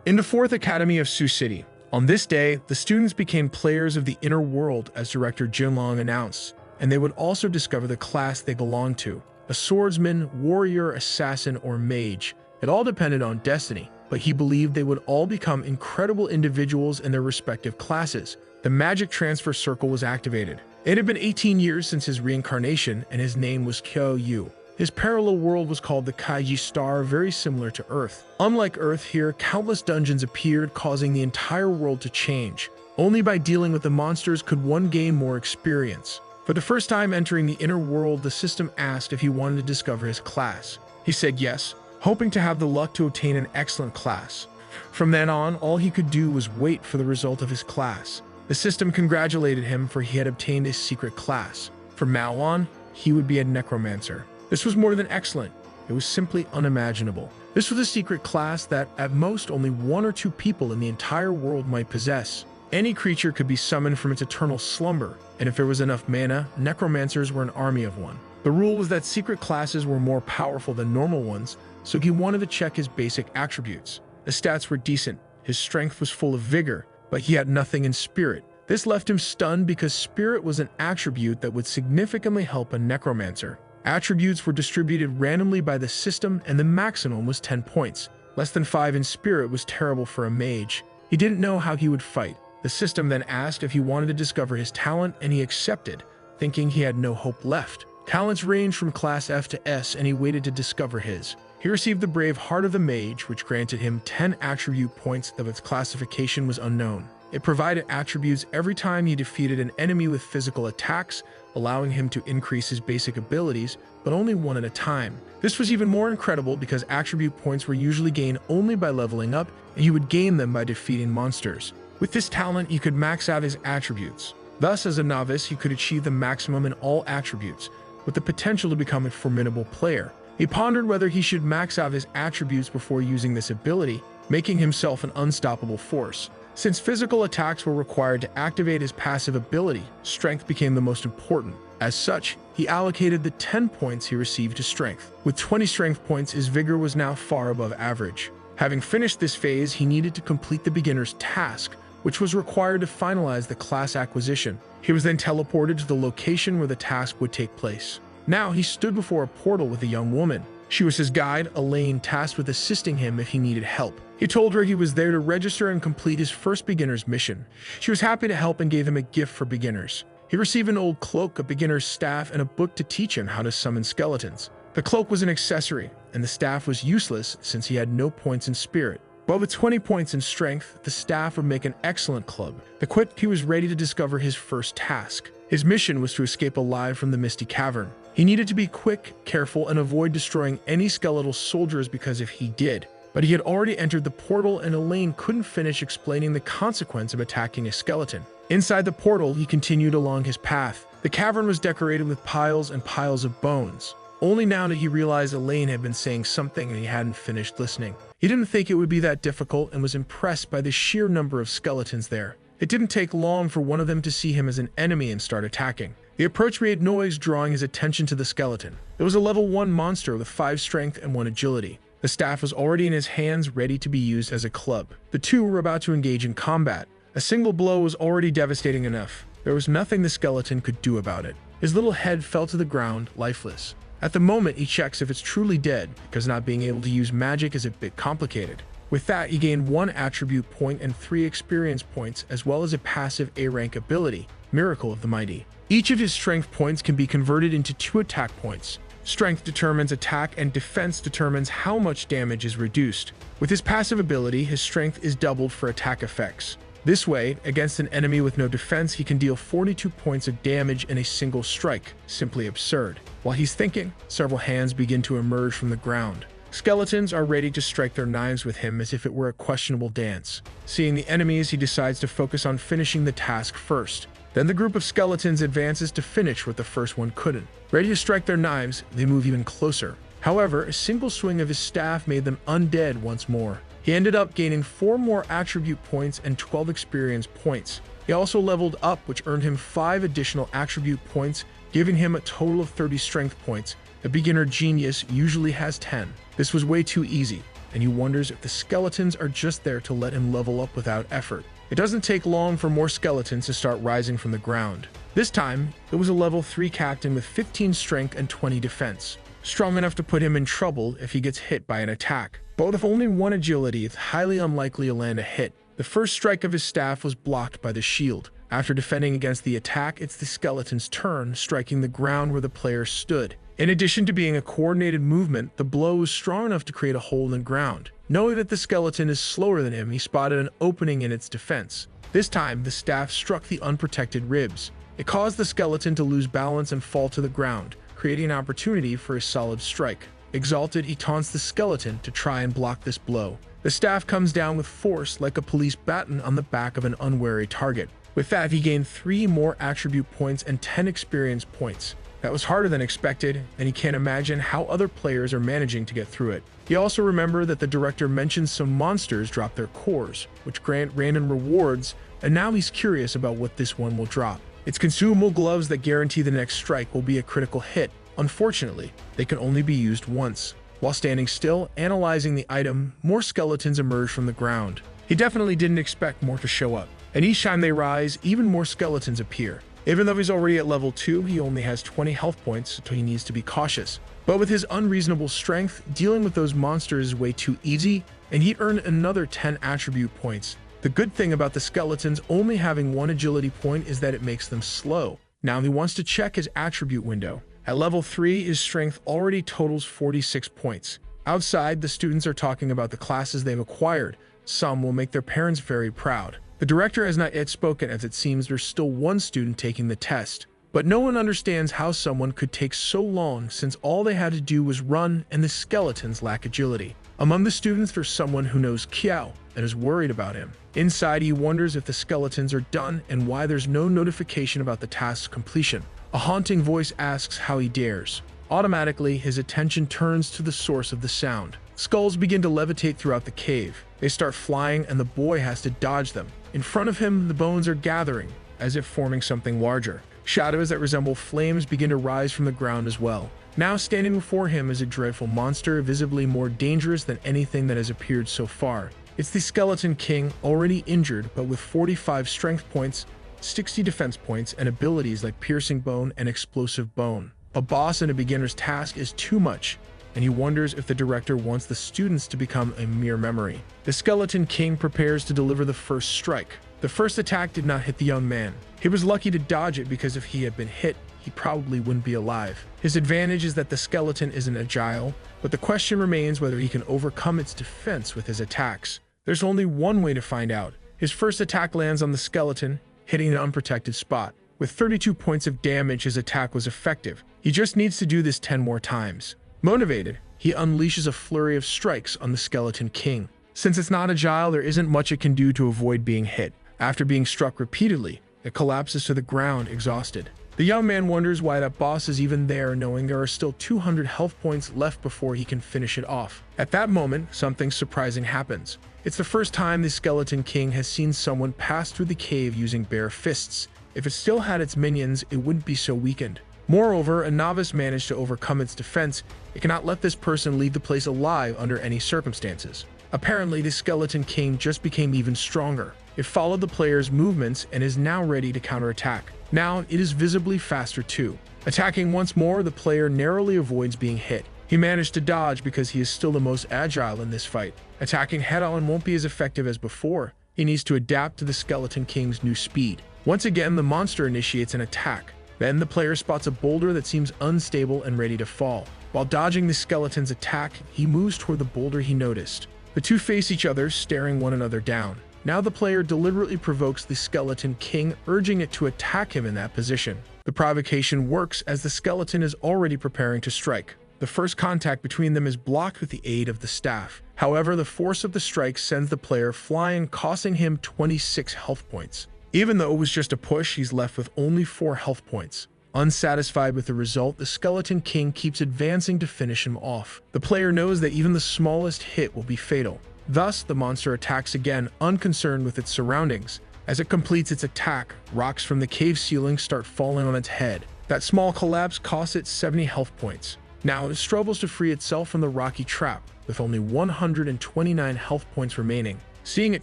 In the 4th Academy of Sioux City, on this day, the students became players of the inner world as Director Jinlong announced, and they would also discover the class they belonged to: a swordsman, warrior, assassin, or mage. It all depended on destiny, but he believed they would all become incredible individuals in their respective classes. The magic transfer circle was activated. It had been 18 years since his reincarnation, and his name was Kyo Yu. His parallel world was called the Kaiji Star, very similar to Earth. Unlike Earth, here, countless dungeons appeared, causing the entire world to change. Only by dealing with the monsters could one gain more experience. For the first time entering the inner world, the system asked if he wanted to discover his class. He said yes, hoping to have the luck to obtain an excellent class. From then on, all he could do was wait for the result of his class. The system congratulated him, for he had obtained a secret class. From now on, he would be a Necromancer. This was more than excellent. It was simply unimaginable. This was a secret class that, at most, only 1 or 2 people in the entire world might possess. Any creature could be summoned from its eternal slumber, and if there was enough mana, Necromancers were an army of one. The rule was that secret classes were more powerful than normal ones, so he wanted to check his basic attributes. The stats were decent. His strength was full of vigor, but he had nothing in spirit. This left him stunned because spirit was an attribute that would significantly help a Necromancer. Attributes were distributed randomly by the system, and the maximum was 10 points. Less than 5 in spirit was terrible for a mage. He didn't know how he would fight. The system then asked if he wanted to discover his talent, and he accepted, thinking he had no hope left. Talents ranged from class F to S, and he waited to discover his. He received the Brave Heart of the Mage, which granted him 10 attribute points, though its classification was unknown. It provided attributes every time he defeated an enemy with physical attacks, allowing him to increase his basic abilities, but only one at a time. This was even more incredible because attribute points were usually gained only by leveling up, and he would gain them by defeating monsters. With this talent, he could max out his attributes. Thus, as a novice, he could achieve the maximum in all attributes, with the potential to become a formidable player. He pondered whether he should max out his attributes before using this ability, making himself an unstoppable force. Since physical attacks were required to activate his passive ability, strength became the most important. As such, he allocated the 10 points he received to strength. With 20 strength points, his vigor was now far above average. Having finished this phase, he needed to complete the beginner's task, which was required to finalize the class acquisition. He was then teleported to the location where the task would take place. Now he stood before a portal with a young woman. She was his guide, Elaine, tasked with assisting him if he needed help. He told her he was there to register and complete his first beginner's mission. She was happy to help and gave him a gift for beginners. He received an old cloak, a beginner's staff, and a book to teach him how to summon skeletons. The cloak was an accessory, and the staff was useless since he had no points in spirit. But with 20 points in strength, the staff would make an excellent club. Equipped, he was ready to discover his first task. His mission was to escape alive from the misty cavern. He needed to be quick, careful, and avoid destroying any skeletal soldiers, because if he did, but he had already entered the portal, and Elaine couldn't finish explaining the consequence of attacking a skeleton. Inside the portal, he continued along his path. The cavern was decorated with piles and piles of bones. Only now did he realize Elaine had been saying something and he hadn't finished listening. He didn't think it would be that difficult and was impressed by the sheer number of skeletons there. It didn't take long for one of them to see him as an enemy and start attacking. The approach made noise, drawing his attention to the skeleton. It was a level 1 monster with 5 strength and 1 agility. The staff was already in his hands, ready to be used as a club. The two were about to engage in combat. A single blow was already devastating enough. There was nothing the skeleton could do about it. His little head fell to the ground, lifeless. At the moment, he checks if it's truly dead, because not being able to use magic is a bit complicated. With that, he gained 1 attribute point and 3 experience points, as well as a passive A-rank ability, Miracle of the Mighty. Each of his strength points can be converted into 2 attack points. Strength determines attack, and defense determines how much damage is reduced. With his passive ability, his strength is doubled for attack effects. This way, against an enemy with no defense, he can deal 42 points of damage in a single strike. Simply absurd. While he's thinking, several hands begin to emerge from the ground. Skeletons are ready to strike their knives with him as if it were a questionable dance. Seeing the enemies, he decides to focus on finishing the task first. Then the group of skeletons advances to finish what the first one couldn't. Ready to strike their knives, they move even closer. However, a single swing of his staff made them undead once more. He ended up gaining 4 more attribute points and 12 experience points. He also leveled up, which earned him 5 additional attribute points, giving him a total of 30 strength points. A beginner genius usually has 10. This was way too easy. and he wonders if the skeletons are just there to let him level up without effort. It doesn't take long for more skeletons to start rising from the ground. This time, it was a level 3 captain with 15 strength and 20 defense, strong enough to put him in trouble if he gets hit by an attack. But with only 1 agility, it's highly unlikely to land a hit. The first strike of his staff was blocked by the shield. After defending against the attack, it's the skeleton's turn, striking the ground where the player stood. In addition to being a coordinated movement, the blow was strong enough to create a hole in the ground. Knowing that the skeleton is slower than him, he spotted an opening in its defense. This time, the staff struck the unprotected ribs. It caused the skeleton to lose balance and fall to the ground, creating an opportunity for a solid strike. Exalted, he taunts the skeleton to try and block this blow. The staff comes down with force like a police baton on the back of an unwary target. With that, he gained 3 more attribute points and 10 experience points. That was harder than expected, and he can't imagine how other players are managing to get through it. He also remembered that the director mentioned some monsters drop their cores, which grant random rewards, and now he's curious about what this one will drop. It's consumable gloves that guarantee the next strike will be a critical hit. Unfortunately, they can only be used once. While standing still, analyzing the item, more skeletons emerge from the ground. He definitely didn't expect more to show up, and each time they rise, even more skeletons appear. Even though he's already at level 2, he only has 20 health points, so he needs to be cautious. But with his unreasonable strength, dealing with those monsters is way too easy, and he earned another 10 attribute points. The good thing about the skeletons only having 1 agility point is that it makes them slow. Now he wants to check his attribute window. At level 3, his strength already totals 46 points. Outside, the students are talking about the classes they've acquired. Some will make their parents very proud. The director has not yet spoken, as it seems there's still 1 student taking the test. But no one understands how someone could take so long, since all they had to do was run and the skeletons lack agility. Among the students, there's someone who knows Kiao and is worried about him. Inside, he wonders if the skeletons are done and why there's no notification about the task's completion. A haunting voice asks how he dares. Automatically, his attention turns to the source of the sound. Skulls begin to levitate throughout the cave. They start flying and the boy has to dodge them. In front of him, the bones are gathering, as if forming something larger. Shadows that resemble flames begin to rise from the ground as well. Now standing before him is a dreadful monster, visibly more dangerous than anything that has appeared so far. It's the Skeleton King, already injured, but with 45 strength points, 60 defense points, and abilities like Piercing Bone and Explosive Bone. A boss in a beginner's task is too much, and he wonders if the director wants the students to become a mere memory. The Skeleton King prepares to deliver the first strike. The first attack did not hit the young man. He was lucky to dodge it because if he had been hit, he probably wouldn't be alive. His advantage is that the skeleton isn't agile, but the question remains whether he can overcome its defense with his attacks. There's only one way to find out. His first attack lands on the skeleton, hitting an unprotected spot. With 32 points of damage, his attack was effective. He just needs to do this 10 more times. Motivated, he unleashes a flurry of strikes on the Skeleton King. Since it's not agile, there isn't much it can do to avoid being hit. After being struck repeatedly, it collapses to the ground, exhausted. The young man wonders why that boss is even there, knowing there are still 200 health points left before he can finish it off. At that moment, something surprising happens. It's the first time the Skeleton King has seen someone pass through the cave using bare fists. If it still had its minions, it wouldn't be so weakened. Moreover, a novice managed to overcome its defense. It cannot let this person leave the place alive under any circumstances. Apparently, the Skeleton King just became even stronger. It followed the player's movements and is now ready to counterattack. Now, it is visibly faster too. Attacking once more, the player narrowly avoids being hit. He managed to dodge because he is still the most agile in this fight. Attacking head-on won't be as effective as before. He needs to adapt to the Skeleton King's new speed. Once again, the monster initiates an attack. Then the player spots a boulder that seems unstable and ready to fall. While dodging the skeleton's attack, he moves toward the boulder he noticed. The two face each other, staring one another down. Now the player deliberately provokes the Skeleton King, urging it to attack him in that position. The provocation works as the skeleton is already preparing to strike. The first contact between them is blocked with the aid of the staff. However, the force of the strike sends the player flying, costing him 26 health points. Even though it was just a push, he's left with only 4 health points. Unsatisfied with the result, the Skeleton King keeps advancing to finish him off. The player knows that even the smallest hit will be fatal. Thus, the monster attacks again, unconcerned with its surroundings. As it completes its attack, rocks from the cave ceiling start falling on its head. That small collapse costs it 70 health points. Now, it struggles to free itself from the rocky trap. with only 129 health points remaining. Seeing it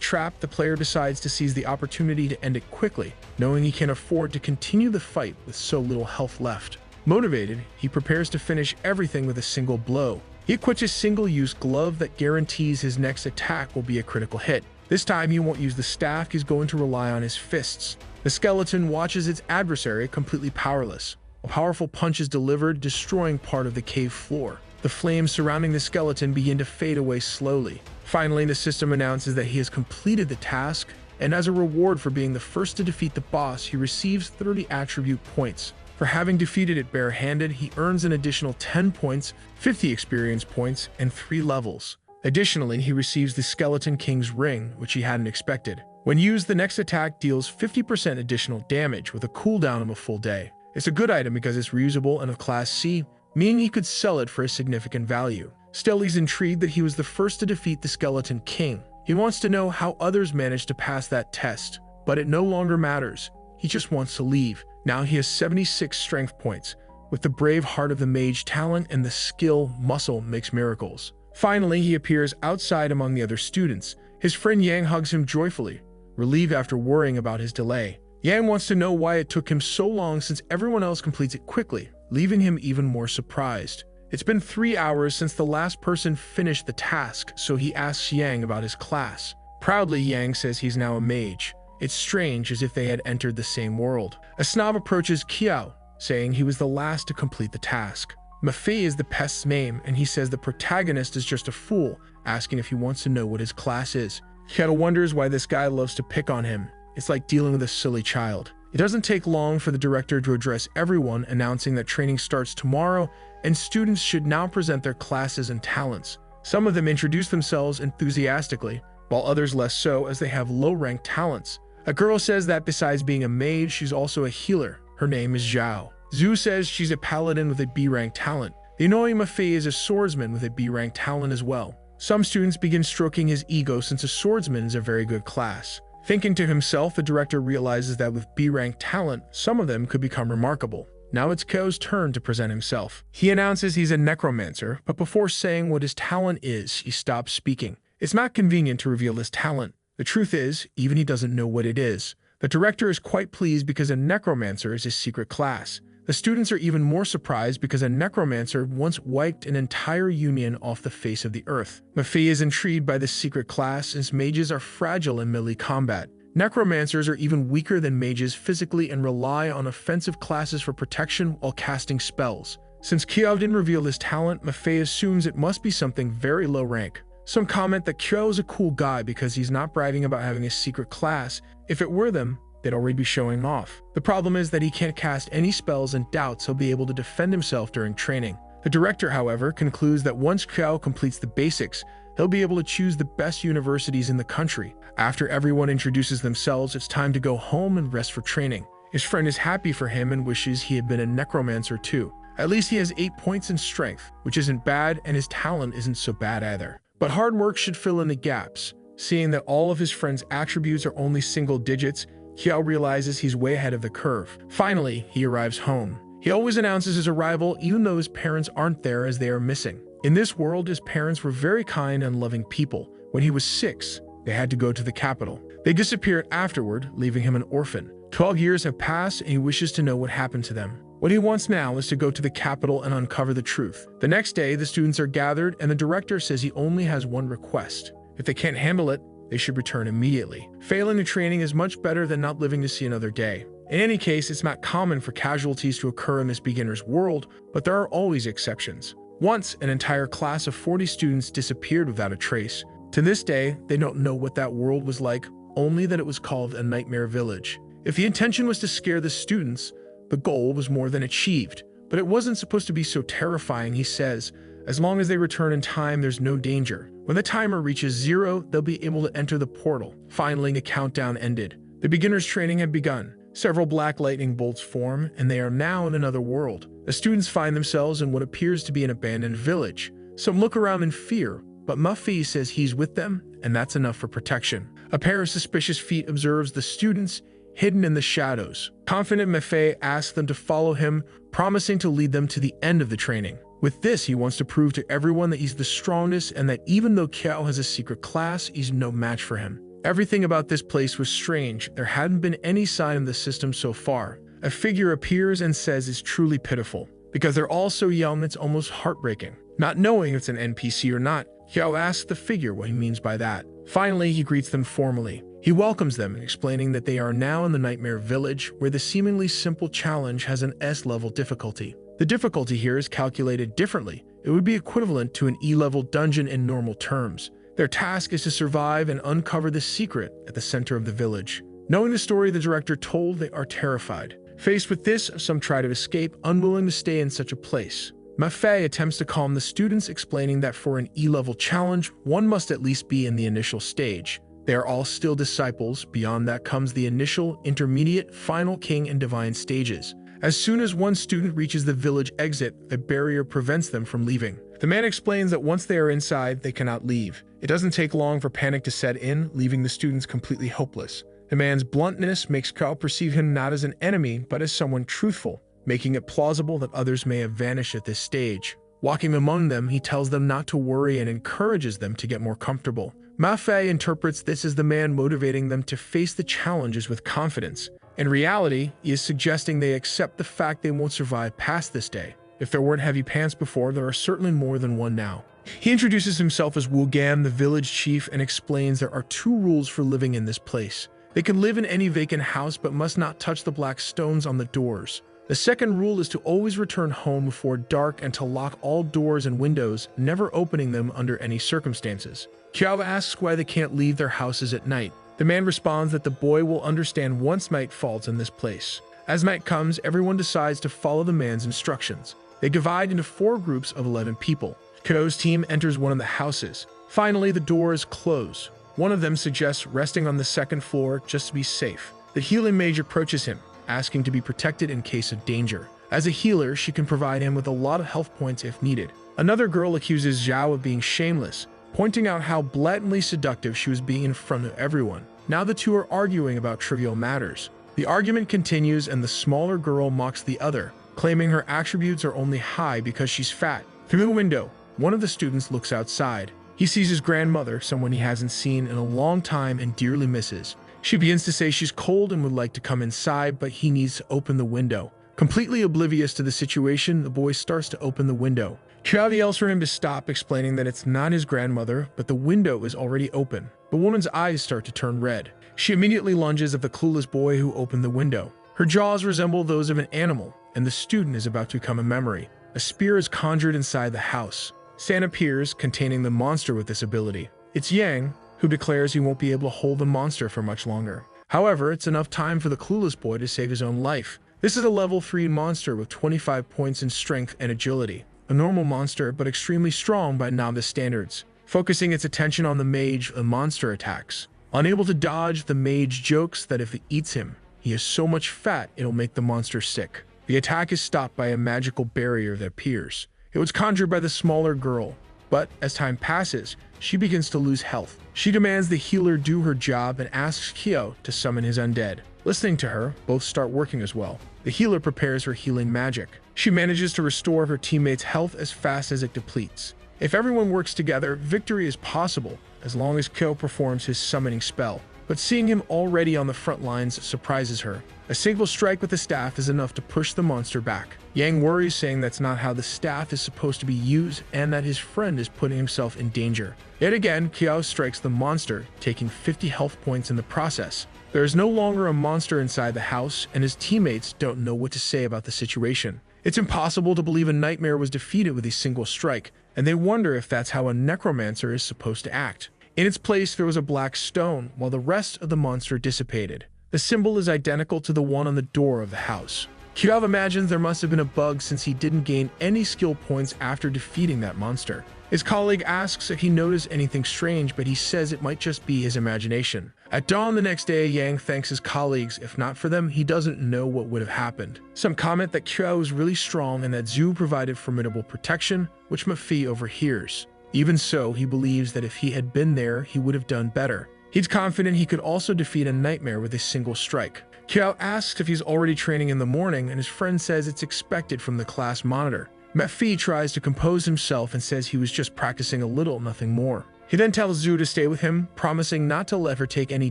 trapped, the player decides to seize the opportunity to end it quickly, knowing he can't afford to continue the fight with so little health left. Motivated, he prepares to finish everything with a single blow. He equips a single-use glove that guarantees his next attack will be a critical hit. This time he won't use the staff, he's going to rely on his fists. The skeleton watches its adversary completely powerless. A powerful punch is delivered, destroying part of the cave floor. The flames surrounding the skeleton begin to fade away slowly. Finally, the system announces that he has completed the task, and as a reward for being the first to defeat the boss, he receives 30 attribute points. For having defeated it barehanded, he earns an additional 10 points, 50 experience points, and 3 levels. Additionally, he receives the Skeleton King's Ring, which he hadn't expected. When used, the next attack deals 50% additional damage with a cooldown of a full day. It's a good item because it's reusable and of Class C, meaning he could sell it for a significant value. Still, he's intrigued that he was the first to defeat the Skeleton King. He wants to know how others managed to pass that test, but it no longer matters. He just wants to leave. Now he has 76 strength points. With the brave heart of the mage, talent and the skill muscle makes miracles. Finally, he appears outside among the other students. His friend Yang hugs him joyfully, relieved after worrying about his delay. Yang wants to know why it took him so long since everyone else completes it quickly, leaving him even more surprised. It's been 3 hours since the last person finished the task, so he asks Yang about his class. Proudly, Yang says he's now a mage. It's strange, as if they had entered the same world. A snob approaches Kiao, saying he was the last to complete the task. Mafei is the pest's name, and he says the protagonist is just a fool, asking if he wants to know what his class is. Kiao wonders why this guy loves to pick on him. It's like dealing with a silly child. It doesn't take long for the director to address everyone, announcing that training starts tomorrow, and students should now present their classes and talents. Some of them introduce themselves enthusiastically, while others less so, as they have low-ranked talents. A girl says that besides being a mage, she's also a healer. Her name is Zhao. Zhu says she's a paladin with a B-rank talent. The annoying Mafei is a swordsman with a B-rank talent as well. Some students begin stroking his ego since a swordsman is a very good class. Thinking to himself, the director realizes that with B-rank talent, some of them could become remarkable. Now it's Ko's turn to present himself. He announces he's a necromancer, but before saying what his talent is, he stops speaking. It's not convenient to reveal his talent. The truth is, even he doesn't know what it is. The director is quite pleased because a necromancer is his secret class. The students are even more surprised because a necromancer once wiped an entire union off the face of the earth. Mafei is intrigued by this secret class since mages are fragile in melee combat. Necromancers are even weaker than mages physically and rely on offensive classes for protection while casting spells. Since Kiao didn't reveal his talent, Mafei assumes it must be something very low rank. Some comment that Kiao is a cool guy because he's not bragging about having a secret class. If it were them, they'd already be showing off. The problem is that he can't cast any spells and doubts he'll be able to defend himself during training. The director, however, concludes that once Kiao completes the basics, he'll be able to choose the best universities in the country. After everyone introduces themselves, it's time to go home and rest for training. His friend is happy for him and wishes he had been a necromancer too. At least he has 8 points in strength, which isn't bad, and his talent isn't so bad either. But hard work should fill in the gaps. Seeing that all of his friend's attributes are only single digits, Kiao realizes he's way ahead of the curve. Finally, he arrives home. He always announces his arrival even though his parents aren't there, as they are missing. In this world, his parents were very kind and loving people. When he was 6, they had to go to the capital. They disappeared afterward, leaving him an orphan. 12 years have passed and he wishes to know what happened to them. What he wants now is to go to the capital and uncover the truth. The next day, the students are gathered and the director says he only has one request. If they can't handle it, they should return immediately. Failing the training is much better than not living to see another day. In any case, it's not common for casualties to occur in this beginner's world, but there are always exceptions. Once, an entire class of 40 students disappeared without a trace. To this day, they don't know what that world was like, only that it was called a nightmare village. If the intention was to scare the students, the goal was more than achieved. But it wasn't supposed to be so terrifying, he says. As long as they return in time, there's no danger. When the timer reaches 0, they'll be able to enter the portal. Finally, the countdown ended. The beginner's training had begun. Several black lightning bolts form, and they are now in another world. The students find themselves in what appears to be an abandoned village. Some look around in fear, but Mafei says he's with them, and that's enough for protection. A pair of suspicious feet observes the students, hidden in the shadows. Confident, Mafei asks them to follow him, promising to lead them to the end of the training. With this, he wants to prove to everyone that he's the strongest and that even though Kiao has a secret class, he's no match for him. Everything about this place was strange. There hadn't been any sign of the system so far. A figure appears and says it's truly pitiful, because they're all so young it's almost heartbreaking. Not knowing if it's an NPC or not, Kiao asks the figure what he means by that. Finally, he greets them formally. He welcomes them, explaining that they are now in the Nightmare Village, where the seemingly simple challenge has an S-level difficulty. The difficulty here is calculated differently. It would be equivalent to an E-level dungeon in normal terms. Their task is to survive and uncover the secret at the center of the village. Knowing the story the director told, they are terrified. Faced with this, some try to escape, unwilling to stay in such a place. Manhwa attempts to calm the students, explaining that for an E-level challenge, one must at least be in the initial stage. They are all still disciples. Beyond that comes the initial, intermediate, final king and divine stages. As soon as one student reaches the village exit, the barrier prevents them from leaving. The man explains that once they are inside, they cannot leave. It doesn't take long for panic to set in, leaving the students completely hopeless. The man's bluntness makes Kao perceive him not as an enemy, but as someone truthful, making it plausible that others may have vanished at this stage. Walking among them, he tells them not to worry and encourages them to get more comfortable. Manhwa interprets this as the man motivating them to face the challenges with confidence. In reality, he is suggesting they accept the fact they won't survive past this day. If there weren't heavy pants before, there are certainly more than one now. He introduces himself as Wugam, the village chief, and explains there are 2 rules for living in this place. They can live in any vacant house but must not touch the black stones on the doors. The second rule is to always return home before dark and to lock all doors and windows, never opening them under any circumstances. Kiao asks why they can't leave their houses at night. The man responds that the boy will understand once night falls in this place. As night comes, everyone decides to follow the man's instructions. They divide into 4 groups of 11 people. Kiao's team enters one of the houses. Finally, the doors close. One of them suggests resting on the 2nd floor just to be safe. The healing mage approaches him, asking to be protected in case of danger. As a healer, she can provide him with a lot of health points if needed. Another girl accuses Zhao of being shameless, pointing out how blatantly seductive she was being in front of everyone. Now the 2 are arguing about trivial matters. The argument continues and the smaller girl mocks the other, claiming her attributes are only high because she's fat. Through the window, one of the students looks outside. He sees his grandmother, someone he hasn't seen in a long time and dearly misses. She begins to say she's cold and would like to come inside, but he needs to open the window. Completely oblivious to the situation, the boy starts to open the window. Kiao yells for him to stop, explaining that it's not his grandmother, but the window is already open. The woman's eyes start to turn red. She immediately lunges at the clueless boy who opened the window. Her jaws resemble those of an animal, and the student is about to become a memory. A spear is conjured inside the house. San appears, containing the monster with this ability. It's Yang, who declares he won't be able to hold the monster for much longer. However, it's enough time for the clueless boy to save his own life. This is a level 3 monster with 25 points in strength and agility. A normal monster, but extremely strong by novice standards. Focusing its attention on the mage, the monster attacks. Unable to dodge, the mage jokes that if it eats him, he has so much fat it'll make the monster sick. The attack is stopped by a magical barrier that appears. It was conjured by the smaller girl, but as time passes, she begins to lose health. She demands the healer do her job and asks Kiao to summon his undead. Listening to her, both start working as well. The healer prepares her healing magic. She manages to restore her teammates' health as fast as it depletes. If everyone works together, victory is possible, as long as Kiao performs his summoning spell. But seeing him already on the front lines surprises her. A single strike with the staff is enough to push the monster back. Yang worries, saying that's not how the staff is supposed to be used and that his friend is putting himself in danger. Yet again, Kiao strikes the monster, taking 50 health points in the process. There is no longer a monster inside the house, and his teammates don't know what to say about the situation. It's impossible to believe a nightmare was defeated with a single strike, and they wonder if that's how a necromancer is supposed to act. In its place, there was a black stone, while the rest of the monster dissipated. The symbol is identical to the one on the door of the house. Kiao imagines there must have been a bug since he didn't gain any skill points after defeating that monster. His colleague asks if he noticed anything strange, but he says it might just be his imagination. At dawn the next day, Yang thanks his colleagues. If not for them, he doesn't know what would have happened. Some comment that Kiao is really strong and that Zhu provided formidable protection, which Manhwa overhears. Even so, he believes that if he had been there, he would have done better. He's confident he could also defeat a nightmare with a single strike. Kiao asks if he's already training in the morning, and his friend says it's expected from the class monitor. Manhwa tries to compose himself and says he was just practicing a little, nothing more. He then tells Zhu to stay with him, promising not to let her take any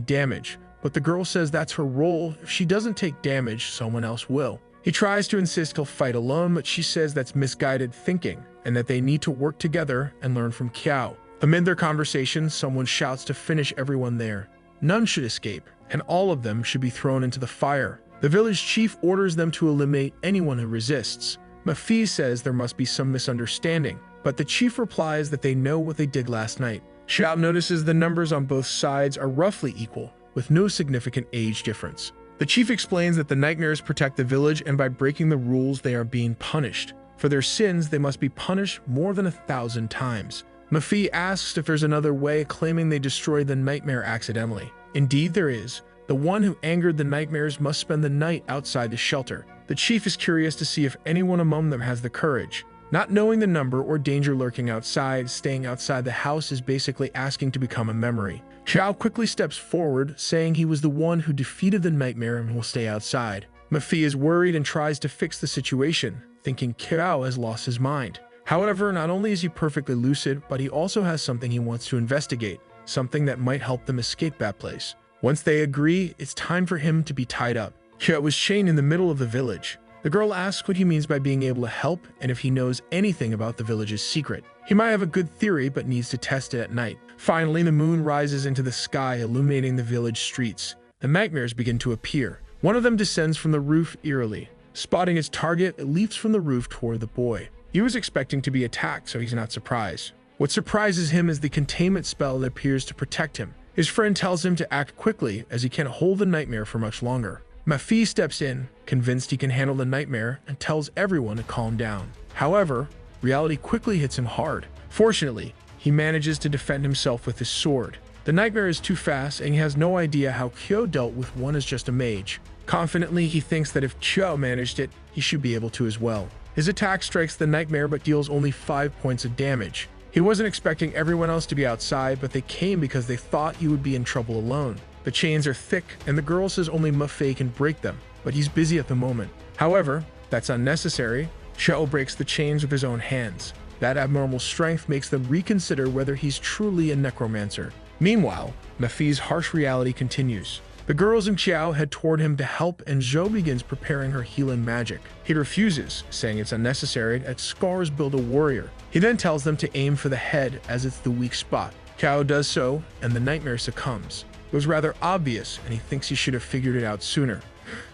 damage, but the girl says that's her role. If she doesn't take damage, someone else will. He tries to insist he'll fight alone, but she says that's misguided thinking and that they need to work together and learn from Qiao. Amid their conversation, someone shouts to finish everyone there. None should escape, and all of them should be thrown into the fire. The village chief orders them to eliminate anyone who resists. Manhwa says there must be some misunderstanding, but the chief replies that they know what they did last night. Qiao notices the numbers on both sides are roughly equal, with no significant age difference. The chief explains that the nightmares protect the village, and by breaking the rules they are being punished. For their sins, they must be punished more than 1,000 times. Manhwa asks if there's another way, claiming they destroyed the nightmare accidentally. Indeed there is. The one who angered the nightmares must spend the night outside the shelter. The chief is curious to see if anyone among them has the courage. Not knowing the number or danger lurking outside, staying outside the house is basically asking to become a memory. Qiao quickly steps forward, saying he was the one who defeated the nightmare and will stay outside. Manhwa is worried and tries to fix the situation, thinking Qiao has lost his mind. However, not only is he perfectly lucid, but he also has something he wants to investigate, something that might help them escape that place. Once they agree, it's time for him to be tied up. Qiao was chained in the middle of the village. The girl asks what he means by being able to help and if he knows anything about the village's secret. He might have a good theory, but needs to test it at night. Finally, the moon rises into the sky, illuminating the village streets. The nightmares begin to appear. One of them descends from the roof eerily. Spotting its target, it leaps from the roof toward the boy. He was expecting to be attacked, so he's not surprised. What surprises him is the containment spell that appears to protect him. His friend tells him to act quickly, as he can't hold the nightmare for much longer. Manhwa steps in, convinced he can handle the nightmare, and tells everyone to calm down. However, reality quickly hits him hard. Fortunately, he manages to defend himself with his sword. The nightmare is too fast, and he has no idea how Qiao dealt with one as just a mage. Confidently, he thinks that if Qiao managed it, he should be able to as well. His attack strikes the nightmare but deals only 5 points of damage. He wasn't expecting everyone else to be outside, but they came because they thought he would be in trouble alone. The chains are thick, and the girl says only Manhwa can break them, but he's busy at the moment. However, that's unnecessary. Qiao breaks the chains with his own hands. That abnormal strength makes them reconsider whether he's truly a necromancer. Meanwhile, Manhwa's harsh reality continues. The girls and Qiao head toward him to help, and Zhou begins preparing her healing magic. He refuses, saying it's unnecessary, as scars build a warrior. He then tells them to aim for the head, as it's the weak spot. Qiao does so, and the nightmare succumbs. It was rather obvious, and he thinks he should have figured it out sooner.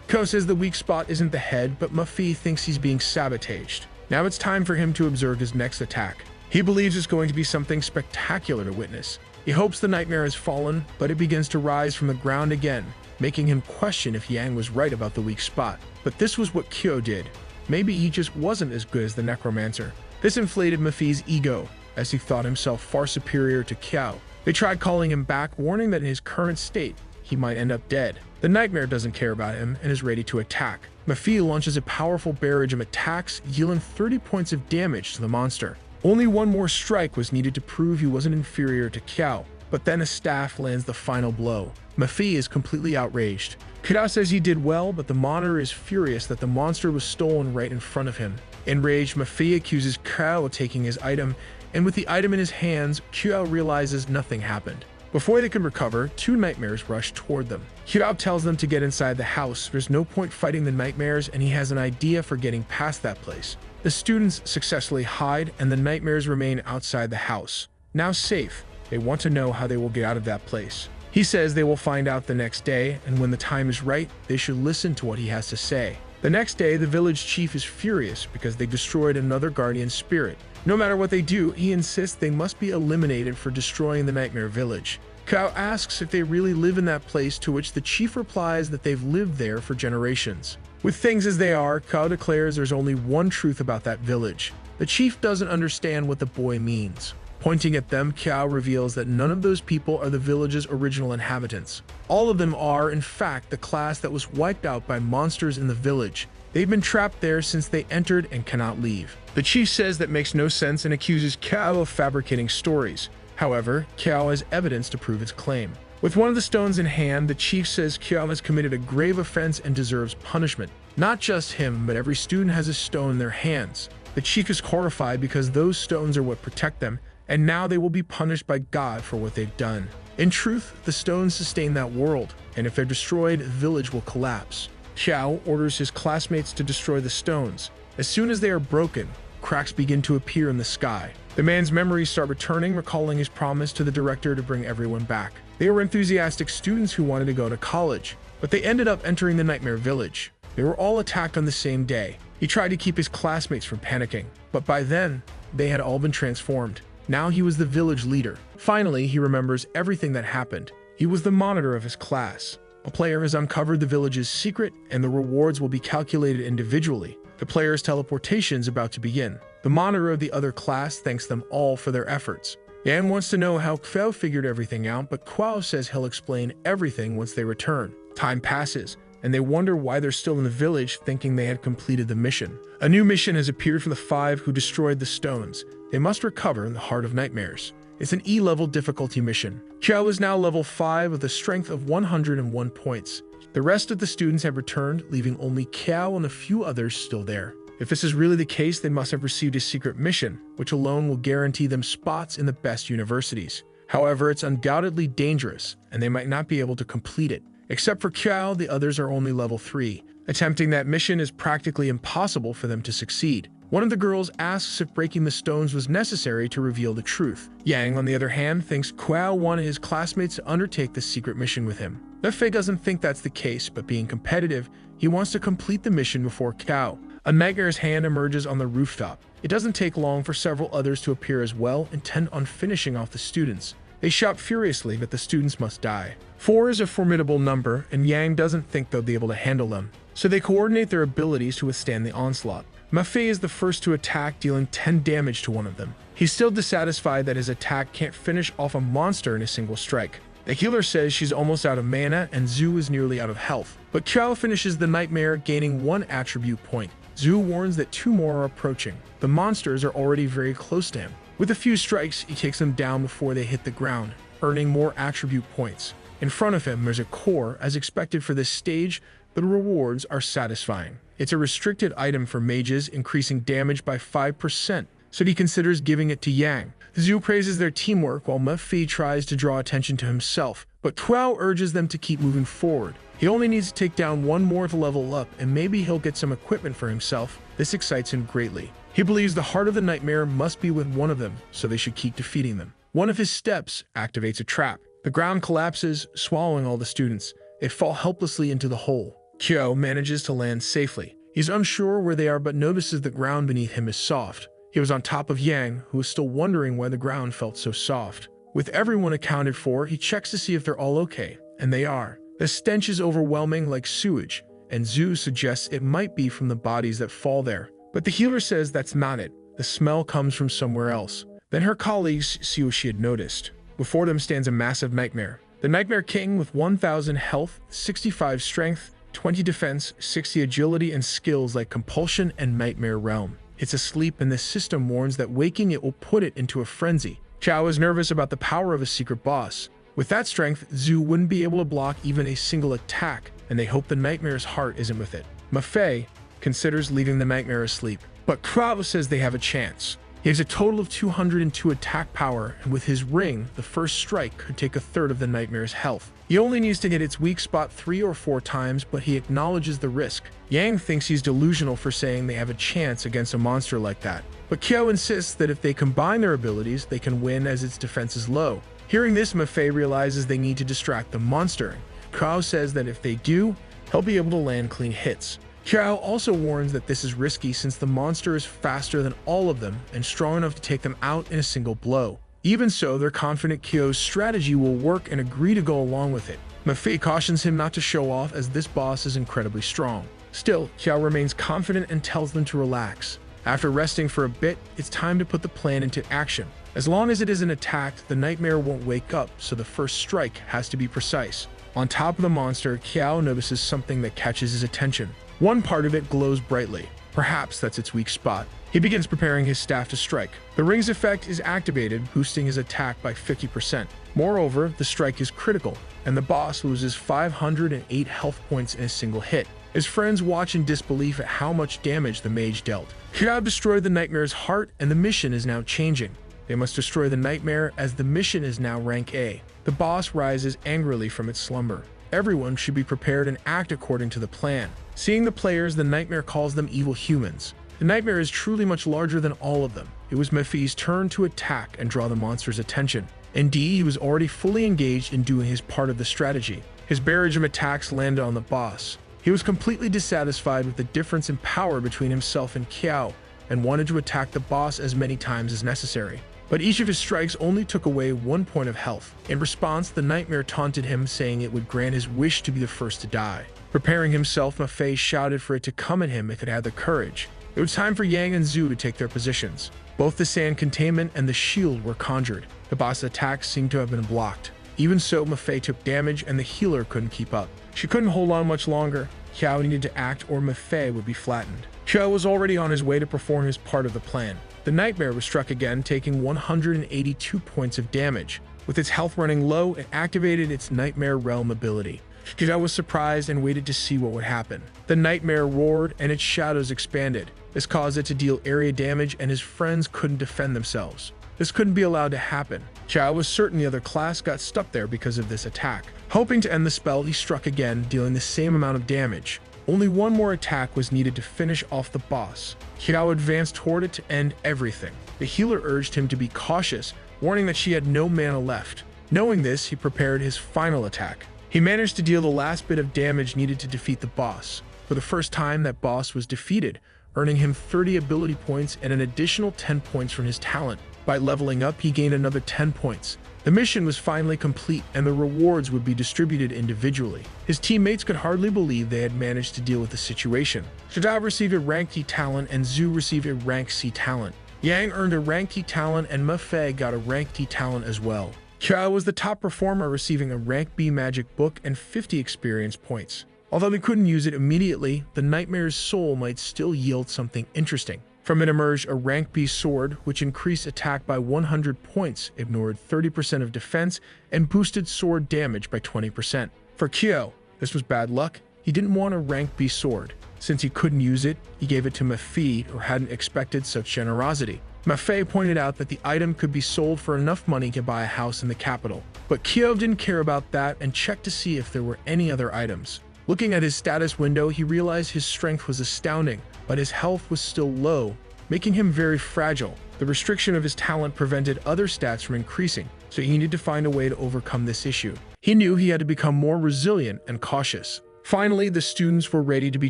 Qiao says the weak spot isn't the head, but Manhwa thinks he's being sabotaged. Now it's time for him to observe his next attack. He believes it's going to be something spectacular to witness. He hopes the nightmare has fallen, but it begins to rise from the ground again, making him question if Yang was right about the weak spot. But this was what Qiao did. Maybe he just wasn't as good as the Necromancer. This inflated Manhwa's ego, as he thought himself far superior to Qiao. They tried calling him back, warning that in his current state, he might end up dead. The nightmare doesn't care about him and is ready to attack. Manhwa launches a powerful barrage of attacks, dealing 30 points of damage to the monster. Only one more strike was needed to prove he wasn't inferior to Qiao, but then a staff lands the final blow. Manhwa is completely outraged. Qiao says he did well, but the monitor is furious that the monster was stolen right in front of him. Enraged, Manhwa accuses Qiao of taking his item, and with the item in his hands, Qiao realizes nothing happened. Before they can recover, 2 nightmares rush toward them. Qiao tells them to get inside the house. There's no point fighting the nightmares, and he has an idea for getting past that place. The students successfully hide, and the nightmares remain outside the house. Now safe, they want to know how they will get out of that place. He says they will find out the next day, and when the time is right, they should listen to what he has to say. The next day, the village chief is furious because they destroyed another guardian spirit. No matter what they do, he insists they must be eliminated for destroying the Nightmare Village. Qiao asks if they really live in that place, to which the chief replies that they've lived there for generations. With things as they are, Qiao declares there's only one truth about that village. The chief doesn't understand what the boy means. Pointing at them, Qiao reveals that none of those people are the village's original inhabitants. All of them are, in fact, the class that was wiped out by monsters in the village. They've been trapped there since they entered and cannot leave. The chief says that makes no sense and accuses Qiao of fabricating stories. However, Qiao has evidence to prove his claim. With one of the stones in hand, the chief says Qiao has committed a grave offense and deserves punishment. Not just him, but every student has a stone in their hands. The chief is horrified because those stones are what protect them, and now they will be punished by God for what they've done. In truth, the stones sustain that world, and if they're destroyed, the village will collapse. Qiao orders his classmates to destroy the stones. As soon as they are broken, cracks begin to appear in the sky. The man's memories start returning, recalling his promise to the director to bring everyone back. They were enthusiastic students who wanted to go to college, but they ended up entering the Nightmare Village. They were all attacked on the same day. He tried to keep his classmates from panicking, but by then, they had all been transformed. Now he was the village leader. Finally, he remembers everything that happened. He was the monitor of his class. A player has uncovered the village's secret, and the rewards will be calculated individually. The player's teleportation is about to begin. The monitor of the other class thanks them all for their efforts. Yang wants to know how Kuo figured everything out, but Kuo says he'll explain everything once they return. Time passes, and they wonder why they're still in the village, thinking they had completed the mission. A new mission has appeared for the 5 who destroyed the stones. They must recover in the Heart of Nightmares. It's an E-level difficulty mission. Qiao is now level 5 with a strength of 101 points. The rest of the students have returned, leaving only Qiao and a few others still there. If this is really the case, they must have received a secret mission, which alone will guarantee them spots in the best universities. However, it's undoubtedly dangerous, and they might not be able to complete it. Except for Qiao, the others are only level 3. Attempting that mission is practically impossible for them to succeed. One of the girls asks if breaking the stones was necessary to reveal the truth. Yang, on the other hand, thinks Kuo wanted his classmates to undertake the secret mission with him. Nefei doesn't think that's the case, but being competitive, he wants to complete the mission before Qiao. A nightmare's hand emerges on the rooftop. It doesn't take long for several others to appear as well, intent on finishing off the students. They shout furiously that the students must die. 4 is a formidable number, and Yang doesn't think they'll be able to handle them, so they coordinate their abilities to withstand the onslaught. Mafei is the first to attack, dealing 10 damage to one of them. He's still dissatisfied that his attack can't finish off a monster in a single strike. The healer says she's almost out of mana, and Zhu is nearly out of health. But Qiao finishes the nightmare, gaining 1 attribute point. Zhu warns that 2 more are approaching. The monsters are already very close to him. With a few strikes, he takes them down before they hit the ground, earning more attribute points. In front of him, there's a core. As expected for this stage, the rewards are satisfying. It's a restricted item for mages, increasing damage by 5%, so he considers giving it to Yang. Zhu praises their teamwork while Mefei tries to draw attention to himself, but Kuo urges them to keep moving forward. He only needs to take down 1 more to level up, and maybe he'll get some equipment for himself. This excites him greatly. He believes the Heart of the Nightmare must be with one of them, so they should keep defeating them. One of his steps activates a trap. The ground collapses, swallowing all the students. They fall helplessly into the hole. Qiao manages to land safely. He's unsure where they are, but notices the ground beneath him is soft. He was on top of Yang, who was still wondering why the ground felt so soft. With everyone accounted for, he checks to see if they're all okay, and they are. The stench is overwhelming like sewage, and Zhu suggests it might be from the bodies that fall there. But the healer says that's not it. The smell comes from somewhere else. Then her colleagues see what she had noticed. Before them stands a massive nightmare. The Nightmare King with 1,000 health, 65 strength, 20 defense, 60 agility, and skills like Compulsion and Nightmare Realm. It's asleep, and the system warns that waking it will put it into a frenzy. Qiao is nervous about the power of a secret boss. With that strength, Zhu wouldn't be able to block even a single attack, and they hope the Nightmare's heart isn't with it. Mafei considers leaving the Nightmare asleep, but Kuo says they have a chance. He has a total of 202 attack power, and with his ring, the first strike could take 1/3 of the Nightmare's health. He only needs to hit its weak spot 3 or 4 times, but he acknowledges the risk. Yang thinks he's delusional for saying they have a chance against a monster like that. But Qiao insists that if they combine their abilities, they can win as its defense is low. Hearing this, Mafei realizes they need to distract the monster. Qiao says that if they do, he'll be able to land clean hits. Qiao also warns that this is risky since the monster is faster than all of them and strong enough to take them out in a single blow. Even so, they're confident Qiao's strategy will work and agree to go along with it. Mafei cautions him not to show off as this boss is incredibly strong. Still, Qiao remains confident and tells them to relax. After resting for a bit, it's time to put the plan into action. As long as it isn't attacked, the nightmare won't wake up, so the first strike has to be precise. On top of the monster, Qiao notices something that catches his attention. One part of it glows brightly. Perhaps that's its weak spot. He begins preparing his staff to strike. The ring's effect is activated, boosting his attack by 50%. Moreover, the strike is critical, and the boss loses 508 health points in a single hit. His friends watch in disbelief at how much damage the mage dealt. Xiao destroyed the nightmare's heart, and the mission is now changing. They must destroy the nightmare, as the mission is now rank A. The boss rises angrily from its slumber. Everyone should be prepared and act according to the plan. Seeing the players, the nightmare calls them evil humans. The nightmare is truly much larger than all of them. It was Mephi's turn to attack and draw the monster's attention. Indeed, he was already fully engaged in doing his part of the strategy. His barrage of attacks landed on the boss. He was completely dissatisfied with the difference in power between himself and Qiao, and wanted to attack the boss as many times as necessary. But each of his strikes only took away 1 point of health. In response, the nightmare taunted him, saying it would grant his wish to be the first to die. Preparing himself, Ma Fei shouted for it to come at him if it had the courage. It was time for Yang and Zhu to take their positions. Both the sand containment and the shield were conjured. The boss's attacks seemed to have been blocked. Even so, Ma Fei took damage and the healer couldn't keep up. She couldn't hold on much longer. Qiao needed to act or Ma Fei would be flattened. Qiao was already on his way to perform his part of the plan. The nightmare was struck again, taking 182 points of damage. With its health running low, it activated its Nightmare Realm ability. Qiao was surprised and waited to see what would happen. The nightmare roared and its shadows expanded. This caused it to deal area damage, and his friends couldn't defend themselves. This couldn't be allowed to happen. Qiao was certain the other class got stuck there because of this attack. Hoping to end the spell, he struck again, dealing the same amount of damage. Only one more attack was needed to finish off the boss. Qiao advanced toward it to end everything. The healer urged him to be cautious, warning that she had no mana left. Knowing this, he prepared his final attack. He managed to deal the last bit of damage needed to defeat the boss. For the first time, that boss was defeated, earning him 30 ability points and an additional 10 points from his talent. By leveling up, he gained another 10 points. The mission was finally complete, and the rewards would be distributed individually. His teammates could hardly believe they had managed to deal with the situation. Shadao received a rank D talent, and Zhu received a rank C talent. Yang earned a rank D talent, and Ma Fei got a rank D talent as well. Qiao was the top performer, receiving a rank B magic book and 50 experience points. Although they couldn't use it immediately, the nightmare's soul might still yield something interesting. From it emerged a rank B sword, which increased attack by 100 points, ignored 30% of defense, and boosted sword damage by 20%. For Qiao, this was bad luck. He didn't want a rank B sword. Since he couldn't use it, he gave it to Ma Fei, or hadn't expected such generosity. Ma Fei pointed out that the item could be sold for enough money to buy a house in the capital. But Qiao didn't care about that and checked to see if there were any other items. Looking at his status window, he realized his strength was astounding, but his health was still low, making him very fragile. The restriction of his talent prevented other stats from increasing, so he needed to find a way to overcome this issue. He knew he had to become more resilient and cautious. Finally, the students were ready to be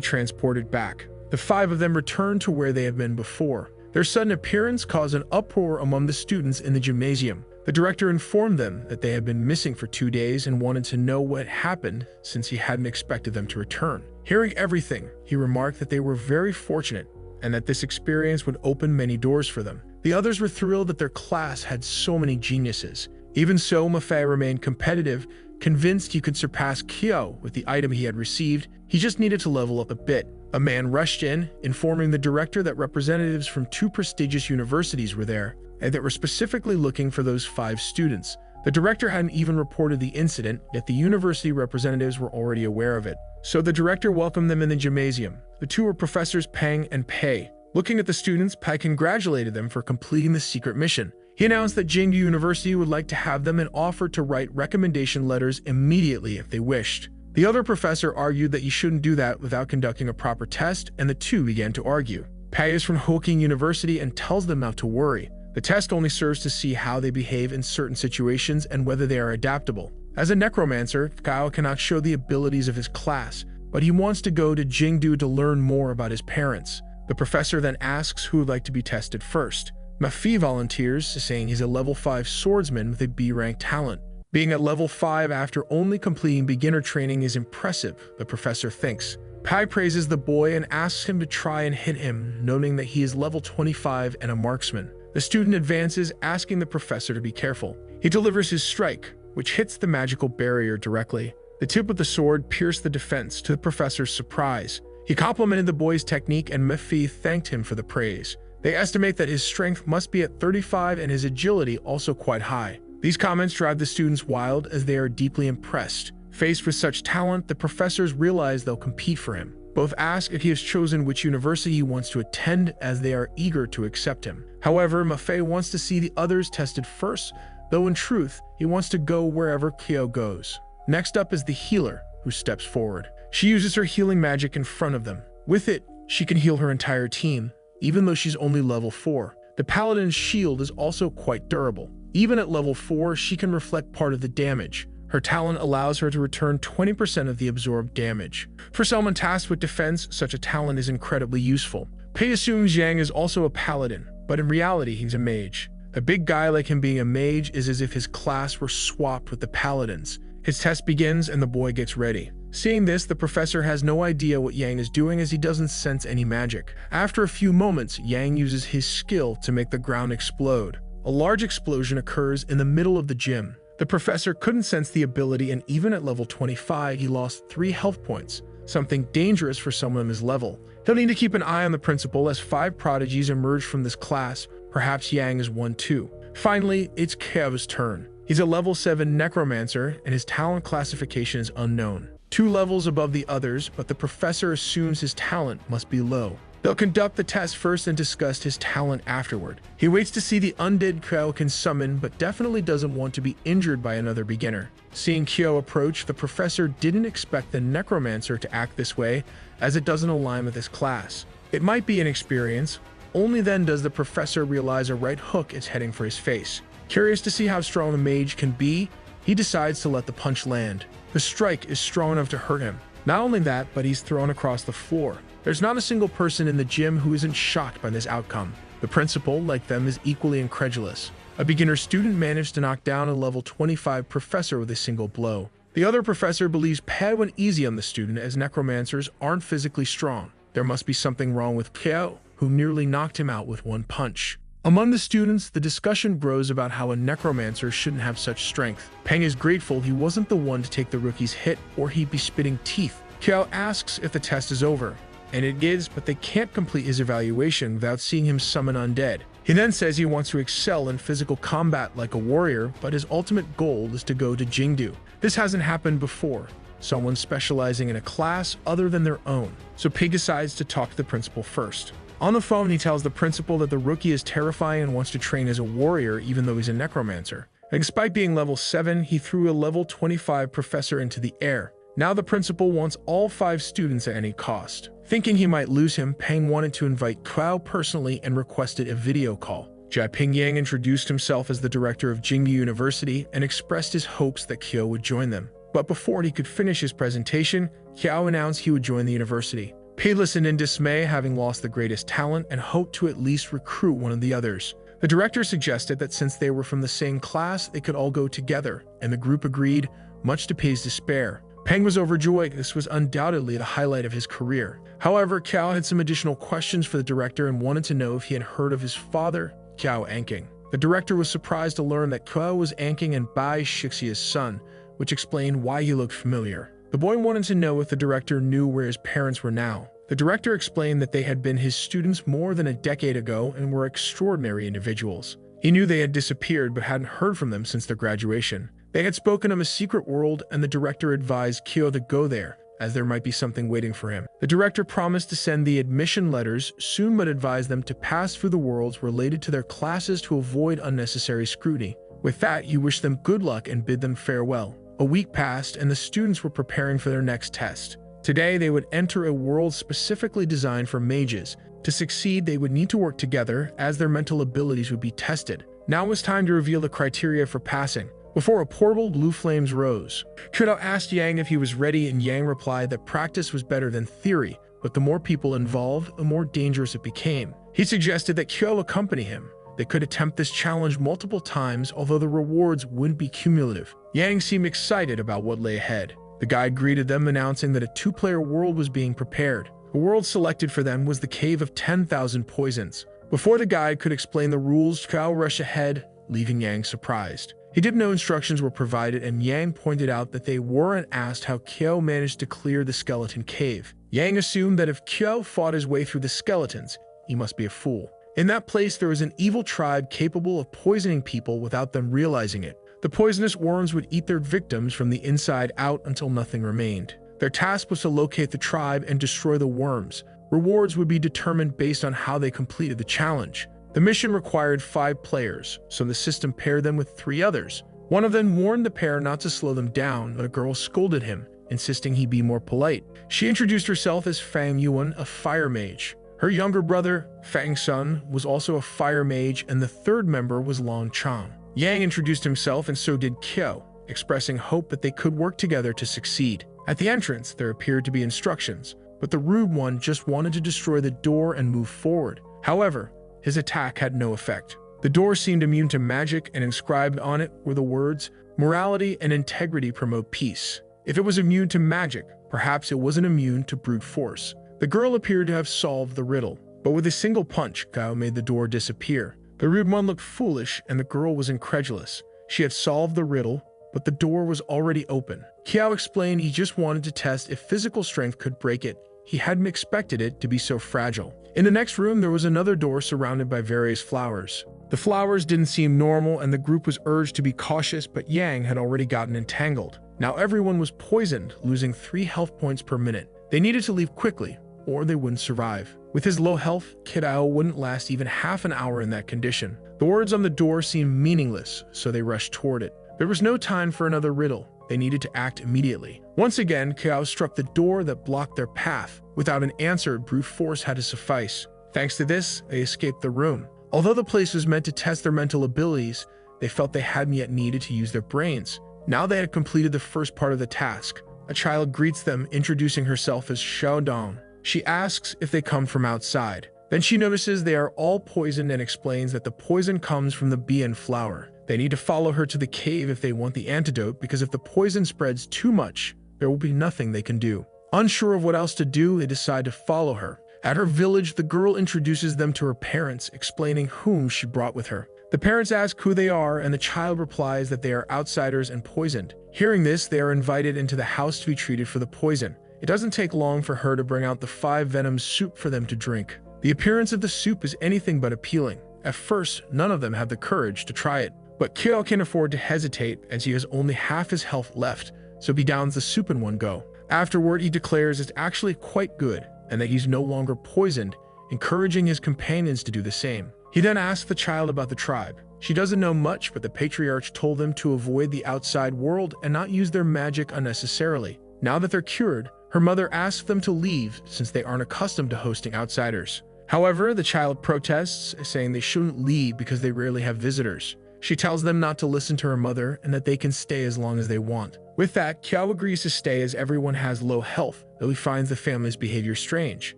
transported back. The 5 of them returned to where they had been before. Their sudden appearance caused an uproar among the students in the gymnasium. The director informed them that they had been missing for 2 days and wanted to know what happened, since he hadn't expected them to return. Hearing everything, he remarked that they were very fortunate and that this experience would open many doors for them. The others were thrilled that their class had so many geniuses. Even so, Ma Fei remained competitive, convinced he could surpass Qiao with the item he had received. He just needed to level up a bit. A man rushed in, informing the director that representatives from 2 prestigious universities were there, and that were specifically looking for those 5 students. The director hadn't even reported the incident, yet the university representatives were already aware of it. So the director welcomed them in the gymnasium. The 2 were Professors Peng and Pei. Looking at the students, Pai congratulated them for completing the secret mission. He announced that Jingdu University would like to have them and offered to write recommendation letters immediately if they wished. The other professor argued that you shouldn't do that without conducting a proper test, and the 2 began to argue. Pai is from Hoking University and tells them not to worry. The test only serves to see how they behave in certain situations and whether they are adaptable. As a necromancer, Qiao cannot show the abilities of his class, but he wants to go to Jingdu to learn more about his parents. The professor then asks who would like to be tested first. Ma Fei volunteers, saying he's a level 5 swordsman with a B rank talent. Being at level 5 after only completing beginner training is impressive, the professor thinks. Pai praises the boy and asks him to try and hit him, noting that he is level 25 and a marksman. The student advances, asking the professor to be careful. He delivers his strike, which hits the magical barrier directly. The tip of the sword pierced the defense, to the professor's surprise. He complimented the boy's technique, and Ma Fei thanked him for the praise. They estimate that his strength must be at 35 and his agility also quite high. These comments drive the students wild as they are deeply impressed. Faced with such talent, the professors realize they'll compete for him. Both ask if he has chosen which university he wants to attend, as they are eager to accept him. However, Manhwa wants to see the others tested first, though in truth, he wants to go wherever Kyo goes. Next up is the healer, who steps forward. She uses her healing magic in front of them. With it, she can heal her entire team, even though she's only level 4. The paladin's shield is also quite durable. Even at level 4, she can reflect part of the damage. Her talent allows her to return 20% of the absorbed damage. For someone tasked with defense, such a talent is incredibly useful. Pei assumes Yang is also a paladin, but in reality he's a mage. A big guy like him being a mage is as if his class were swapped with the paladins. His test begins and the boy gets ready. Seeing this, the professor has no idea what Yang is doing, as he doesn't sense any magic. After a few moments, Yang uses his skill to make the ground explode. A large explosion occurs in the middle of the gym. The professor couldn't sense the ability, and even at level 25, he lost 3 health points, something dangerous for someone of his level. He'll need to keep an eye on the principal, as 5 prodigies emerge from this class. Perhaps Yang is one too. Finally, it's Kyo's turn. He's a level 7 Necromancer, and his talent classification is unknown. 2 levels above the others, but the professor assumes his talent must be low. They'll conduct the test first and discuss his talent afterward. He waits to see the undead Kyo can summon, but definitely doesn't want to be injured by another beginner. Seeing Kyo approach, the professor didn't expect the Necromancer to act this way, as it doesn't align with his class. It might be inexperience. Only then does the professor realize a right hook is heading for his face. Curious to see how strong the mage can be, he decides to let the punch land. The strike is strong enough to hurt him. Not only that, but he's thrown across the floor. There's not a single person in the gym who isn't shocked by this outcome. The principal, like them, is equally incredulous. A beginner student managed to knock down a level 25 professor with a single blow. The other professor believes Pei went easy on the student, as necromancers aren't physically strong. There must be something wrong with Kyo, who nearly knocked him out with one punch. Among the students, the discussion grows about how a necromancer shouldn't have such strength. Peng is grateful he wasn't the one to take the rookie's hit, or he'd be spitting teeth. Kyo asks if the test is over, and it is, but they can't complete his evaluation without seeing him summon undead. He then says he wants to excel in physical combat like a warrior, but his ultimate goal is to go to Jingdu. This hasn't happened before, someone specializing in a class other than their own. So Pig decides to talk to the principal first. On the phone, he tells the principal that the rookie is terrifying and wants to train as a warrior even though he's a necromancer. And despite being level 7, he threw a level 25 professor into the air. Now the principal wants all 5 students at any cost. Thinking he might lose him, Peng wanted to invite Kuo personally and requested a video call. Jia Pingyang introduced himself as the director of Jingyu University and expressed his hopes that Kyo would join them. But before he could finish his presentation, Kyo announced he would join the university. Pei listened in dismay, having lost the greatest talent, and hoped to at least recruit one of the others. The director suggested that since they were from the same class, they could all go together, and the group agreed, much to Pei's despair. Peng was overjoyed. This was undoubtedly the highlight of his career. However, Kyo had some additional questions for the director and wanted to know if he had heard of his father, Kyo Anking. The director was surprised to learn that Kyo was Anking and Bai Shixia's son, which explained why he looked familiar. The boy wanted to know if the director knew where his parents were now. The director explained that they had been his students more than a decade ago and were extraordinary individuals. He knew they had disappeared but hadn't heard from them since their graduation. They had spoken of a secret world, and the director advised Kyo to go there, as there might be something waiting for him. The director promised to send the admission letters soon, but advised them to pass through the worlds related to their classes to avoid unnecessary scrutiny. With that, he wished them good luck and bid them farewell. A week passed, and the students were preparing for their next test. Today, they would enter a world specifically designed for mages. To succeed, they would need to work together, as their mental abilities would be tested. Now it was time to reveal the criteria for passing. Before a portal, blue flames rose. Kyo asked Yang if he was ready, and Yang replied that practice was better than theory, but the more people involved, the more dangerous it became. He suggested that Kyo accompany him. They could attempt this challenge multiple times, although the rewards wouldn't be cumulative. Yang seemed excited about what lay ahead. The guide greeted them, announcing that a 2-player world was being prepared. The world selected for them was the Cave of 10,000 Poisons. Before the guide could explain the rules, Kyo rushed ahead, leaving Yang surprised. He didn't know instructions were provided, and Yang pointed out that they were and asked how Kyo managed to clear the skeleton cave. Yang assumed that if Kyo fought his way through the skeletons, he must be a fool. In that place, there was an evil tribe capable of poisoning people without them realizing it. The poisonous worms would eat their victims from the inside out until nothing remained. Their task was to locate the tribe and destroy the worms. Rewards would be determined based on how they completed the challenge. The mission required 5 players, so the system paired them with 3 others. One of them warned the pair not to slow them down, but a girl scolded him, insisting he be more polite. She introduced herself as Fang Yuan, a fire mage. Her younger brother, Fang Sun, was also a fire mage, and the third member was Long Chang. Yang introduced himself, and so did Kyo, expressing hope that they could work together to succeed. At the entrance, there appeared to be instructions, but the rude one just wanted to destroy the door and move forward. However, his attack had no effect. The door seemed immune to magic, and inscribed on it were the words, "Morality and integrity promote peace." If it was immune to magic, perhaps it wasn't immune to brute force. The girl appeared to have solved the riddle, but with a single punch, Gao made the door disappear. The rude one looked foolish, and the girl was incredulous. She had solved the riddle, but the door was already open. Kiao explained he just wanted to test if physical strength could break it. He hadn't expected it to be so fragile. In the next room, there was another door surrounded by various flowers. The flowers didn't seem normal, and the group was urged to be cautious, but Yang had already gotten entangled. Now everyone was poisoned, losing 3 health points per minute. They needed to leave quickly, or they wouldn't survive. With his low health, Kidao wouldn't last even half an hour in that condition. The words on the door seemed meaningless, so they rushed toward it. There was no time for another riddle. They needed to act immediately. Once again, Kiao struck the door that blocked their path. Without an answer, brute force had to suffice. Thanks to this, they escaped the room. Although the place was meant to test their mental abilities, they felt they hadn't yet needed to use their brains. Now they had completed the first part of the task. A child greets them, introducing herself as Xiaodong. She asks if they come from outside. Then she notices they are all poisoned and explains that the poison comes from the Bian flower. They need to follow her to the cave if they want the antidote, because if the poison spreads too much, there will be nothing they can do. Unsure of what else to do, they decide to follow her. At her village, the girl introduces them to her parents, explaining whom she brought with her. The parents ask who they are, and the child replies that they are outsiders and poisoned. Hearing this, they are invited into the house to be treated for the poison. It doesn't take long for her to bring out the 5 venom soup for them to drink. The appearance of the soup is anything but appealing. At first, none of them have the courage to try it. But Kyo can afford to hesitate, as he has only half his health left, so he downs the soup in one go. Afterward, he declares it's actually quite good, and that he's no longer poisoned, encouraging his companions to do the same. He then asks the child about the tribe. She doesn't know much, but the patriarch told them to avoid the outside world and not use their magic unnecessarily. Now that they're cured, her mother asks them to leave since they aren't accustomed to hosting outsiders. However, the child protests, saying they shouldn't leave because they rarely have visitors. She tells them not to listen to her mother and that they can stay as long as they want. With that, Kiao agrees to stay as everyone has low health, though he finds the family's behavior strange.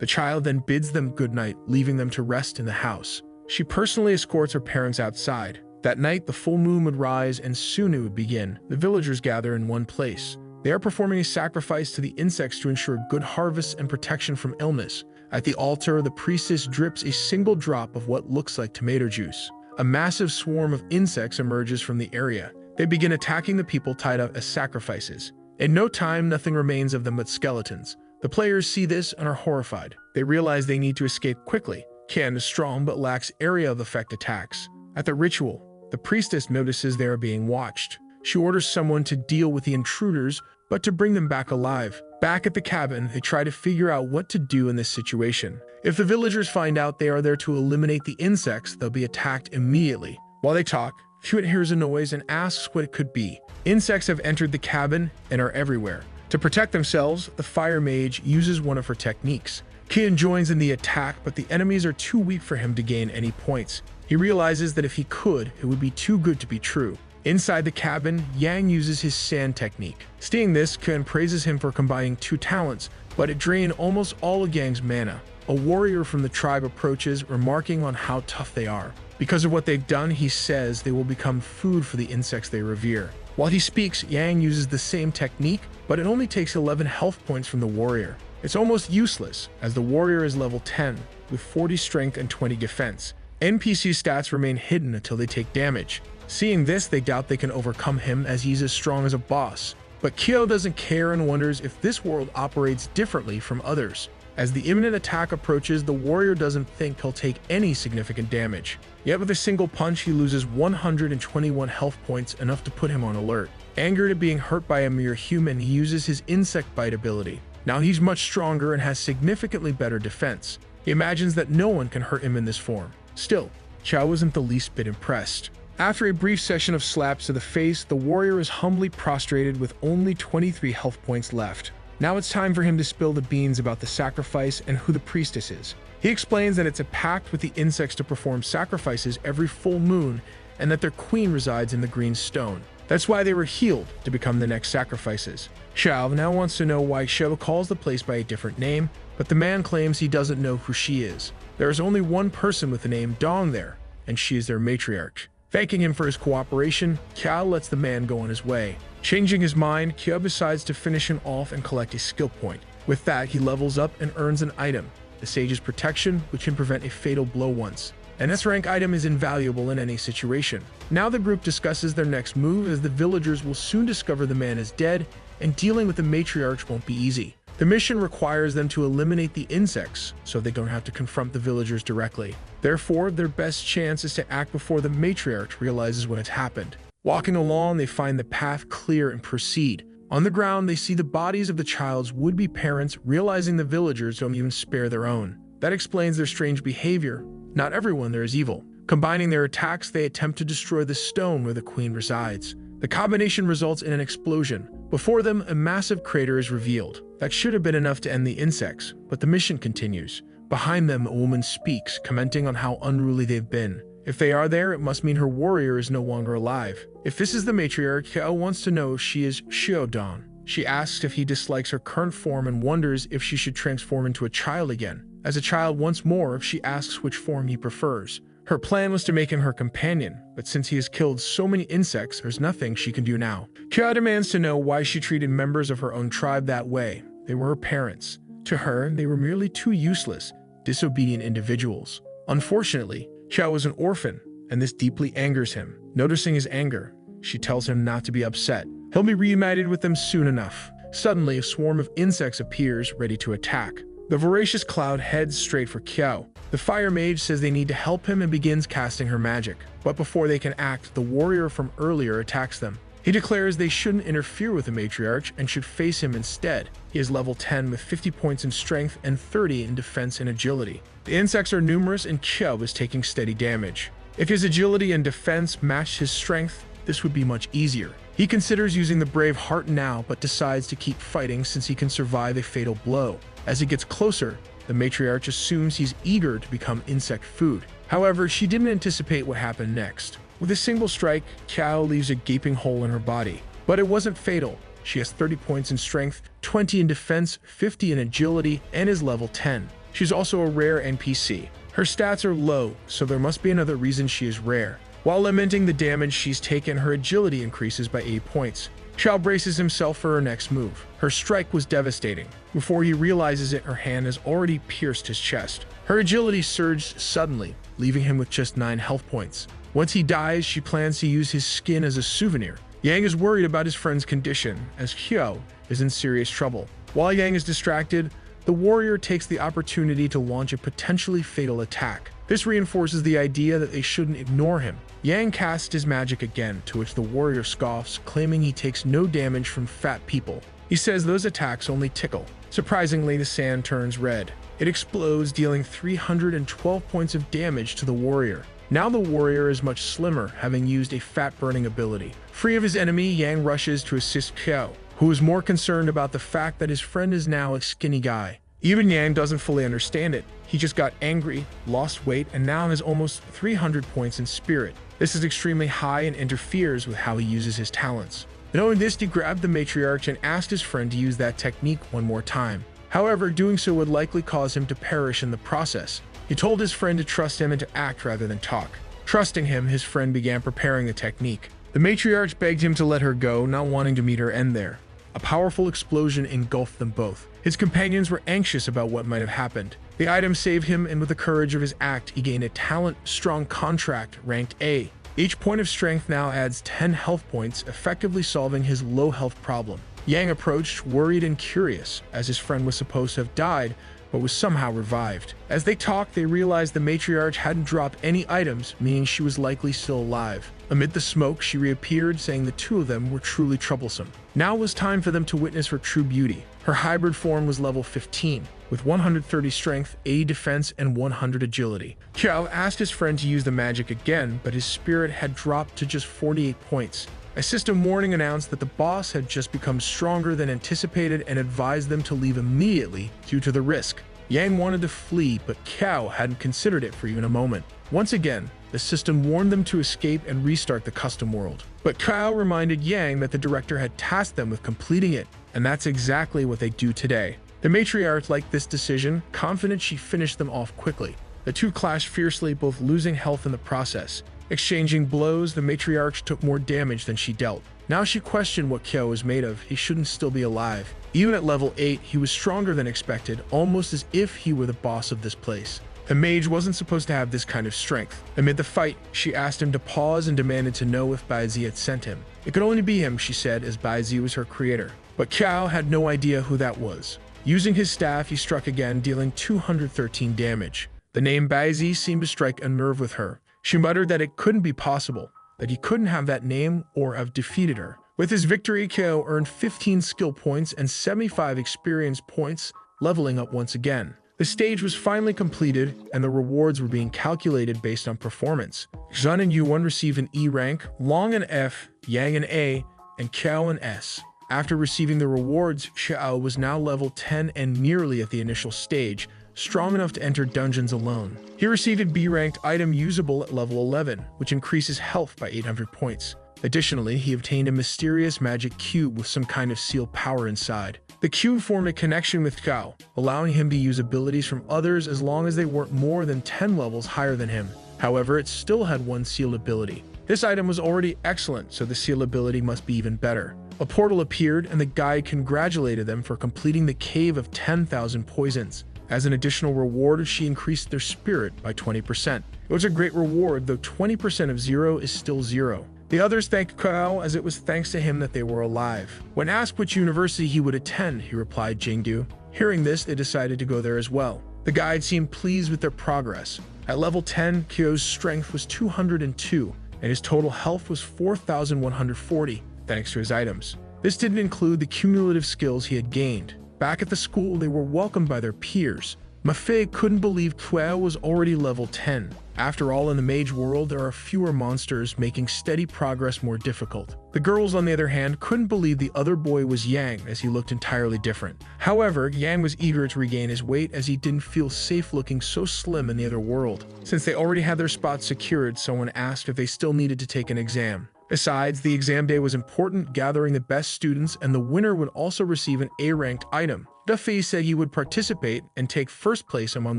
The child then bids them goodnight, leaving them to rest in the house. She personally escorts her parents outside. That night, the full moon would rise and soon it would begin. The villagers gather in one place. They are performing a sacrifice to the insects to ensure good harvests and protection from illness. At the altar, the priestess drips a single drop of what looks like tomato juice. A massive swarm of insects emerges from the area. They begin attacking the people tied up as sacrifices. In no time, nothing remains of them but skeletons. The players see this and are horrified. They realize they need to escape quickly. Qian is strong but lacks area of effect attacks. At the ritual, the priestess notices they are being watched. She orders someone to deal with the intruders, but to bring them back alive. Back at the cabin, they try to figure out what to do in this situation. If the villagers find out they are there to eliminate the insects, they'll be attacked immediately. While they talk, Hewitt hears a noise and asks what it could be. Insects have entered the cabin and are everywhere. To protect themselves, the fire mage uses one of her techniques. Qian joins in the attack, but the enemies are too weak for him to gain any points. He realizes that if he could, it would be too good to be true. Inside the cabin, Yang uses his sand technique. Seeing this, Qian praises him for combining 2 talents, but it drained almost all of Yang's mana. A warrior from the tribe approaches, remarking on how tough they are. Because of what they've done, he says they will become food for the insects they revere. While he speaks, Yang uses the same technique, but it only takes 11 health points from the warrior. It's almost useless, as the warrior is level 10, with 40 strength and 20 defense. NPC stats remain hidden until they take damage. Seeing this, they doubt they can overcome him, as he's as strong as a boss. But Kyo doesn't care and wonders if this world operates differently from others. As the imminent attack approaches, the warrior doesn't think he'll take any significant damage. Yet with a single punch, he loses 121 health points, enough to put him on alert. Angered at being hurt by a mere human, he uses his insect bite ability. Now he's much stronger and has significantly better defense. He imagines that no one can hurt him in this form. Still, Qiao wasn't the least bit impressed. After a brief session of slaps to the face, the warrior is humbly prostrated with only 23 health points left. Now it's time for him to spill the beans about the sacrifice and who the priestess is. He explains that it's a pact with the insects to perform sacrifices every full moon and that their queen resides in the green stone. That's why they were healed to become the next sacrifices. Qiao now wants to know why Shou calls the place by a different name, but the man claims he doesn't know who she is. There is only one person with the name Dong there, and she is their matriarch. Thanking him for his cooperation, Qiao lets the man go on his way. Changing his mind, Qiao decides to finish him off and collect a skill point. With that, he levels up and earns an item, the Sage's Protection, which can prevent a fatal blow once. An S-rank item is invaluable in any situation. Now the group discusses their next move, as the villagers will soon discover the man is dead, and dealing with the matriarch won't be easy. The mission requires them to eliminate the insects, so they don't have to confront the villagers directly. Therefore, their best chance is to act before the matriarch realizes what has happened. Walking along, they find the path clear and proceed. On the ground, they see the bodies of the child's would-be parents, realizing the villagers don't even spare their own. That explains their strange behavior. Not everyone there is evil. Combining their attacks, they attempt to destroy the stone where the queen resides. The combination results in an explosion. Before them, a massive crater is revealed. That should have been enough to end the insects, but the mission continues. Behind them, a woman speaks, commenting on how unruly they've been. If they are there, it must mean her warrior is no longer alive. If this is the matriarch, Qiao wants to know if she is Xiaodong. She asks if he dislikes her current form and wonders if she should transform into a child again. As a child once more, if she asks which form he prefers. Her plan was to make him her companion, but since he has killed so many insects, there's nothing she can do now. Qiao demands to know why she treated members of her own tribe that way. They were her parents. To her, they were merely two useless, disobedient individuals. Unfortunately, Qiao was an orphan, and this deeply angers him. Noticing his anger, she tells him not to be upset. He'll be reunited with them soon enough. Suddenly, a swarm of insects appears, ready to attack. The voracious cloud heads straight for Qiao. The fire mage says they need to help him and begins casting her magic. But before they can act, the warrior from earlier attacks them. He declares they shouldn't interfere with the matriarch and should face him instead. He is level 10 with 50 points in strength and 30 in defense and agility. The insects are numerous and Qiao is taking steady damage. If his agility and defense matched his strength, this would be much easier. He considers using the brave heart now, but decides to keep fighting since he can survive a fatal blow. As he gets closer, the matriarch assumes he's eager to become insect food. However, she didn't anticipate what happened next. With a single strike, Qiao leaves a gaping hole in her body. But it wasn't fatal. She has 30 points in strength, 20 in defense, 50 in agility, and is level 10. She's also a rare NPC. Her stats are low, so there must be another reason she is rare. While lamenting the damage she's taken, her agility increases by 8 points. Qiao braces himself for her next move. Her strike was devastating. Before he realizes it, her hand has already pierced his chest. Her agility surged suddenly, leaving him with just 9 health points. Once he dies, she plans to use his skin as a souvenir. Yang is worried about his friend's condition, as Qiao is in serious trouble. While Yang is distracted, the warrior takes the opportunity to launch a potentially fatal attack. This reinforces the idea that they shouldn't ignore him. Yang casts his magic again, to which the warrior scoffs, claiming he takes no damage from fat people. He says those attacks only tickle. Surprisingly, the sand turns red. It explodes, dealing 312 points of damage to the warrior. Now the warrior is much slimmer, having used a fat-burning ability. Free of his enemy, Yang rushes to assist Qiao, who is more concerned about the fact that his friend is now a skinny guy. Even Yang doesn't fully understand it. He just got angry, lost weight, and now has almost 300 points in spirit. This is extremely high and interferes with how he uses his talents. Knowing this, he grabbed the matriarch and asked his friend to use that technique one more time. However, doing so would likely cause him to perish in the process. He told his friend to trust him and to act rather than talk. Trusting him, his friend began preparing the technique. The matriarch begged him to let her go, not wanting to meet her end there. A powerful explosion engulfed them both. His companions were anxious about what might have happened. The item saved him, and with the courage of his act, he gained a talent strong contract ranked A. Each point of strength now adds 10 health points, effectively solving his low health problem. Yang approached, worried and curious, as his friend was supposed to have died, but was somehow revived. As they talked, they realized the matriarch hadn't dropped any items, meaning she was likely still alive. Amid the smoke, she reappeared, saying the two of them were truly troublesome. Now was time for them to witness her true beauty. Her hybrid form was level 15, with 130 strength, 80 defense, and 100 agility. Qiao asked his friend to use the magic again, but his spirit had dropped to just 48 points. A system warning announced that the boss had just become stronger than anticipated and advised them to leave immediately due to the risk. Yang wanted to flee, but Qiao hadn't considered it for even a moment. Once again, the system warned them to escape and restart the custom world. But Qiao reminded Yang that the director had tasked them with completing it, and that's exactly what they do today. The matriarch liked this decision, confident she finished them off quickly. The two clashed fiercely, both losing health in the process. Exchanging blows, the matriarch took more damage than she dealt. Now she questioned what Qiao was made of. He shouldn't still be alive. Even at level 8, he was stronger than expected, almost as if he were the boss of this place. The mage wasn't supposed to have this kind of strength. Amid the fight, she asked him to pause and demanded to know if Baizi had sent him. It could only be him, she said, as Baizi was her creator. But Qiao had no idea who that was. Using his staff, he struck again, dealing 213 damage. The name Baizi seemed to strike a nerve with her. She muttered that it couldn't be possible, that he couldn't have that name or have defeated her. With his victory, Qiao earned 15 skill points and 75 experience points, leveling up once again. The stage was finally completed, and the rewards were being calculated based on performance. Zhen and Yuan received an E rank, Long an F, Yang an A, and Qiao an S. After receiving the rewards, Xiao was now level 10 and nearly at the initial stage, strong enough to enter dungeons alone. He received a B-ranked item usable at level 11, which increases health by 800 points. Additionally, he obtained a mysterious magic cube with some kind of sealed power inside. The cube formed a connection with Qiao, allowing him to use abilities from others as long as they weren't more than 10 levels higher than him. However, it still had one sealed ability. This item was already excellent, so the sealed ability must be even better. A portal appeared, and the guide congratulated them for completing the Cave of 10,000 Poisons. As an additional reward, she increased their spirit by 20%. It was a great reward, though 20% of 0 is still 0. The others thanked Qiao, as it was thanks to him that they were alive. When asked which university he would attend, he replied Jingdu. Hearing this, they decided to go there as well. The guide seemed pleased with their progress. At level 10, Qiao's strength was 202, and his total health was 4,140, thanks to his items. This didn't include the cumulative skills he had gained. Back at the school, they were welcomed by their peers. Mafei couldn't believe Qiao was already level 10. After all, in the mage world, there are fewer monsters, making steady progress more difficult. The girls, on the other hand, couldn't believe the other boy was Yang, as he looked entirely different. However, Yang was eager to regain his weight, as he didn't feel safe looking so slim in the other world. Since they already had their spots secured, someone asked if they still needed to take an exam. Besides, the exam day was important, gathering the best students, and the winner would also receive an A-ranked item. Duffy said he would participate and take first place among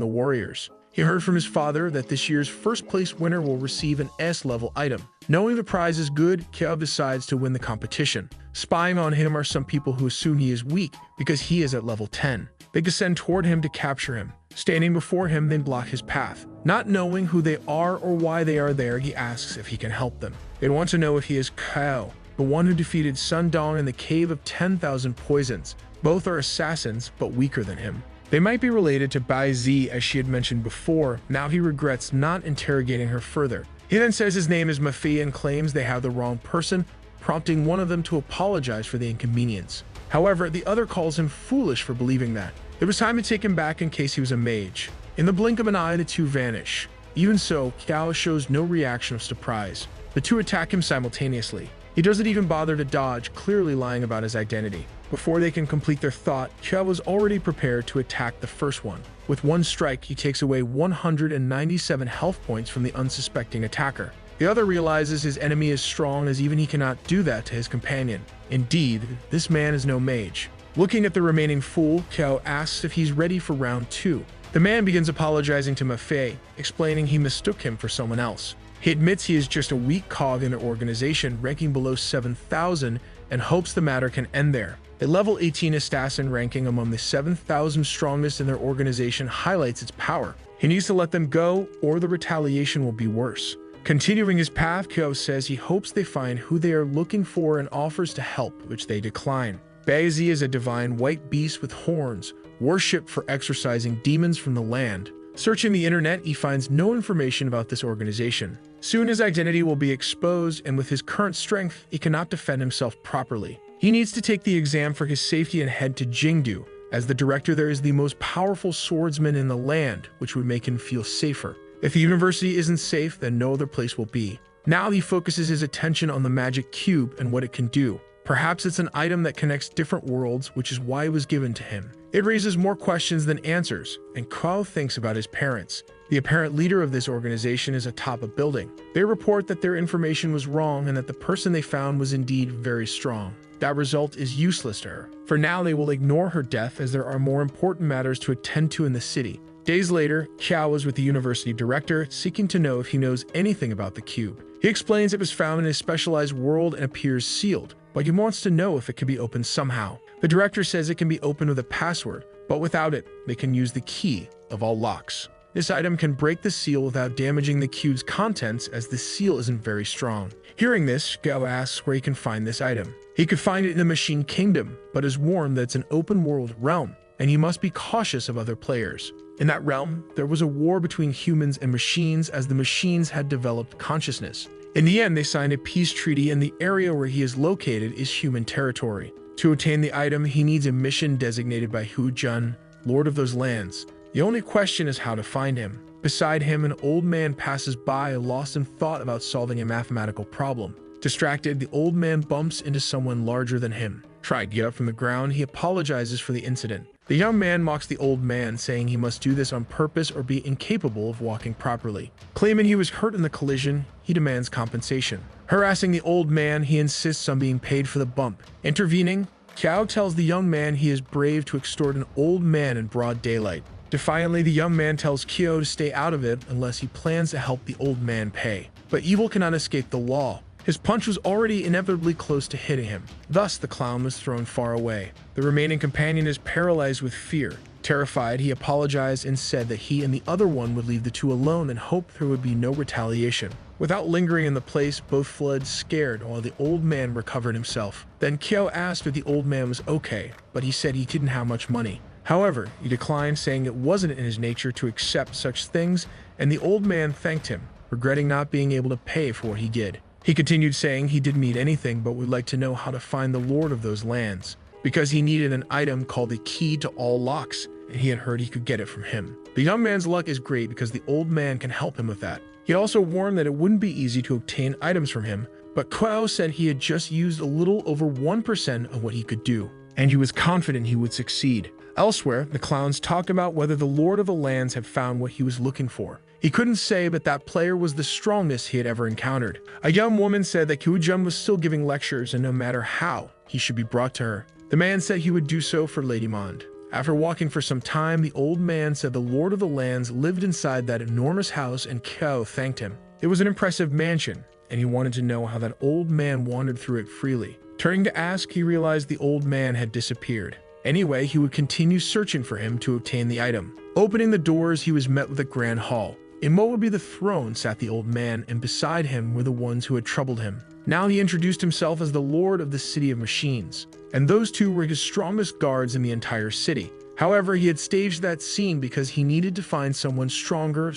the warriors. He heard from his father that this year's first place winner will receive an S-level item. Knowing the prize is good, Qiao decides to win the competition. Spying on him are some people who assume he is weak because he is at level 10. They descend toward him to capture him. Standing before him, they block his path. Not knowing who they are or why they are there, he asks if he can help them. They want to know if he is Qiao, the one who defeated Sun Dong in the Cave of 10,000 Poisons. Both are assassins, but weaker than him. They might be related to Bai Zi, as she had mentioned before. Now he regrets not interrogating her further. He then says his name is Mafei and claims they have the wrong person, prompting one of them to apologize for the inconvenience. However, the other calls him foolish for believing that. It was time to take him back in case he was a mage. In the blink of an eye, the two vanish. Even so, Qiao shows no reaction of surprise. The two attack him simultaneously. He doesn't even bother to dodge, clearly lying about his identity. Before they can complete their thought, Qiao was already prepared to attack the first one. With one strike, he takes away 197 health points from the unsuspecting attacker. The other realizes his enemy is strong, as even he cannot do that to his companion. Indeed, this man is no mage. Looking at the remaining fool, Qiao asks if he's ready for round 2. The man begins apologizing to Mafei, explaining he mistook him for someone else. He admits he is just a weak cog in their organization, ranking below 7,000, and hopes the matter can end there. A level 18 assassin ranking among the 7,000 strongest in their organization highlights its power. He needs to let them go, or the retaliation will be worse. Continuing his path, Qiao says he hopes they find who they are looking for and offers to help, which they decline. Baezi is a divine white beast with horns, worshipped for exorcising demons from the land. Searching the internet, he finds no information about this organization. Soon his identity will be exposed, and with his current strength, he cannot defend himself properly. He needs to take the exam for his safety and head to Jingdu. As the director, there is the most powerful swordsman in the land, which would make him feel safer. If the university isn't safe, then no other place will be. Now he focuses his attention on the magic cube and what it can do. Perhaps it's an item that connects different worlds, which is why it was given to him. It raises more questions than answers, and Kao thinks about his parents. The apparent leader of this organization is atop a building. They report that their information was wrong and that the person they found was indeed very strong. That result is useless to her. For now, they will ignore her death as there are more important matters to attend to in the city. Days later, Qiao was with the university director, seeking to know if he knows anything about the cube. He explains it was found in a specialized world and appears sealed, but he wants to know if it can be opened somehow. The director says it can be opened with a password, but without it, they can use the key of all locks. This item can break the seal without damaging the cube's contents, as the seal isn't very strong. Hearing this, Gao asks where he can find this item. He could find it in the Machine Kingdom, but is warned that it's an open-world realm, and he must be cautious of other players. In that realm, there was a war between humans and machines, as the machines had developed consciousness. In the end, they signed a peace treaty, and the area where he is located is human territory. To obtain the item, he needs a mission designated by Hu Jun, Lord of those lands. The only question is how to find him. Beside him, an old man passes by, lost in thought about solving a mathematical problem. Distracted, the old man bumps into someone larger than him. Trying to get up from the ground, he apologizes for the incident. The young man mocks the old man, saying he must do this on purpose or be incapable of walking properly. Claiming he was hurt in the collision, he demands compensation. Harassing the old man, he insists on being paid for the bump. Intervening, Qiao tells the young man he is brave to extort an old man in broad daylight. Defiantly, the young man tells Qiao to stay out of it unless he plans to help the old man pay. But evil cannot escape the law. His punch was already inevitably close to hitting him. Thus, the clown was thrown far away. The remaining companion is paralyzed with fear. Terrified, he apologized and said that he and the other one would leave the two alone and hoped there would be no retaliation. Without lingering in the place, both fled scared while the old man recovered himself. Then Qiao asked if the old man was okay, but he said he didn't have much money. However, he declined, saying it wasn't in his nature to accept such things, and the old man thanked him, regretting not being able to pay for what he did. He continued saying he didn't need anything but would like to know how to find the lord of those lands, because he needed an item called the key to all locks, and he had heard he could get it from him. The young man's luck is great because the old man can help him with that. He also warned that it wouldn't be easy to obtain items from him, but Qiao said he had just used a little over 1% of what he could do, and he was confident he would succeed. Elsewhere, the clowns talk about whether the Lord of the Lands had found what he was looking for. He couldn't say, but that player was the strongest he had ever encountered. A young woman said that Hu Jun was still giving lectures, and no matter how, he should be brought to her. The man said he would do so for Lady Mond. After walking for some time, the old man said the Lord of the Lands lived inside that enormous house, and Qiao thanked him. It was an impressive mansion, and he wanted to know how that old man wandered through it freely. Turning to ask, he realized the old man had disappeared. Anyway, he would continue searching for him to obtain the item. Opening the doors, he was met with a grand hall. In what would be the throne sat the old man, and beside him were the ones who had troubled him. Now he introduced himself as the Lord of the City of Machines, and those two were his strongest guards in the entire city. However, he had staged that scene because he needed to find someone stronger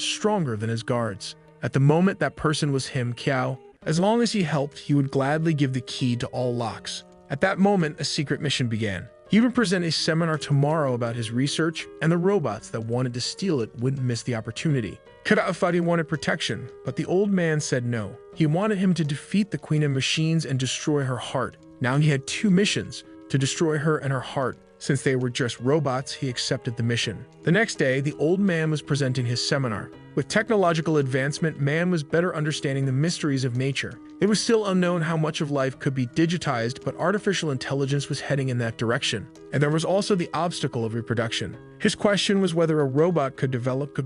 than his guards. At the moment, that person was him, Qiao. As long as he helped, he would gladly give the key to all locks. At that moment, a secret mission began. He would present a seminar tomorrow about his research, and the robots that wanted to steal it wouldn't miss the opportunity. Qiao thought he wanted protection, but the old man said no. He wanted him to defeat the Queen of Machines and destroy her heart. Now he had two missions, to destroy her and her heart. Since they were just robots, he accepted the mission. The next day, the old man was presenting his seminar. With technological advancement, man was better understanding the mysteries of nature. It was still unknown how much of life could be digitized, but artificial intelligence was heading in that direction. And there was also the obstacle of reproduction. His question was whether a robot could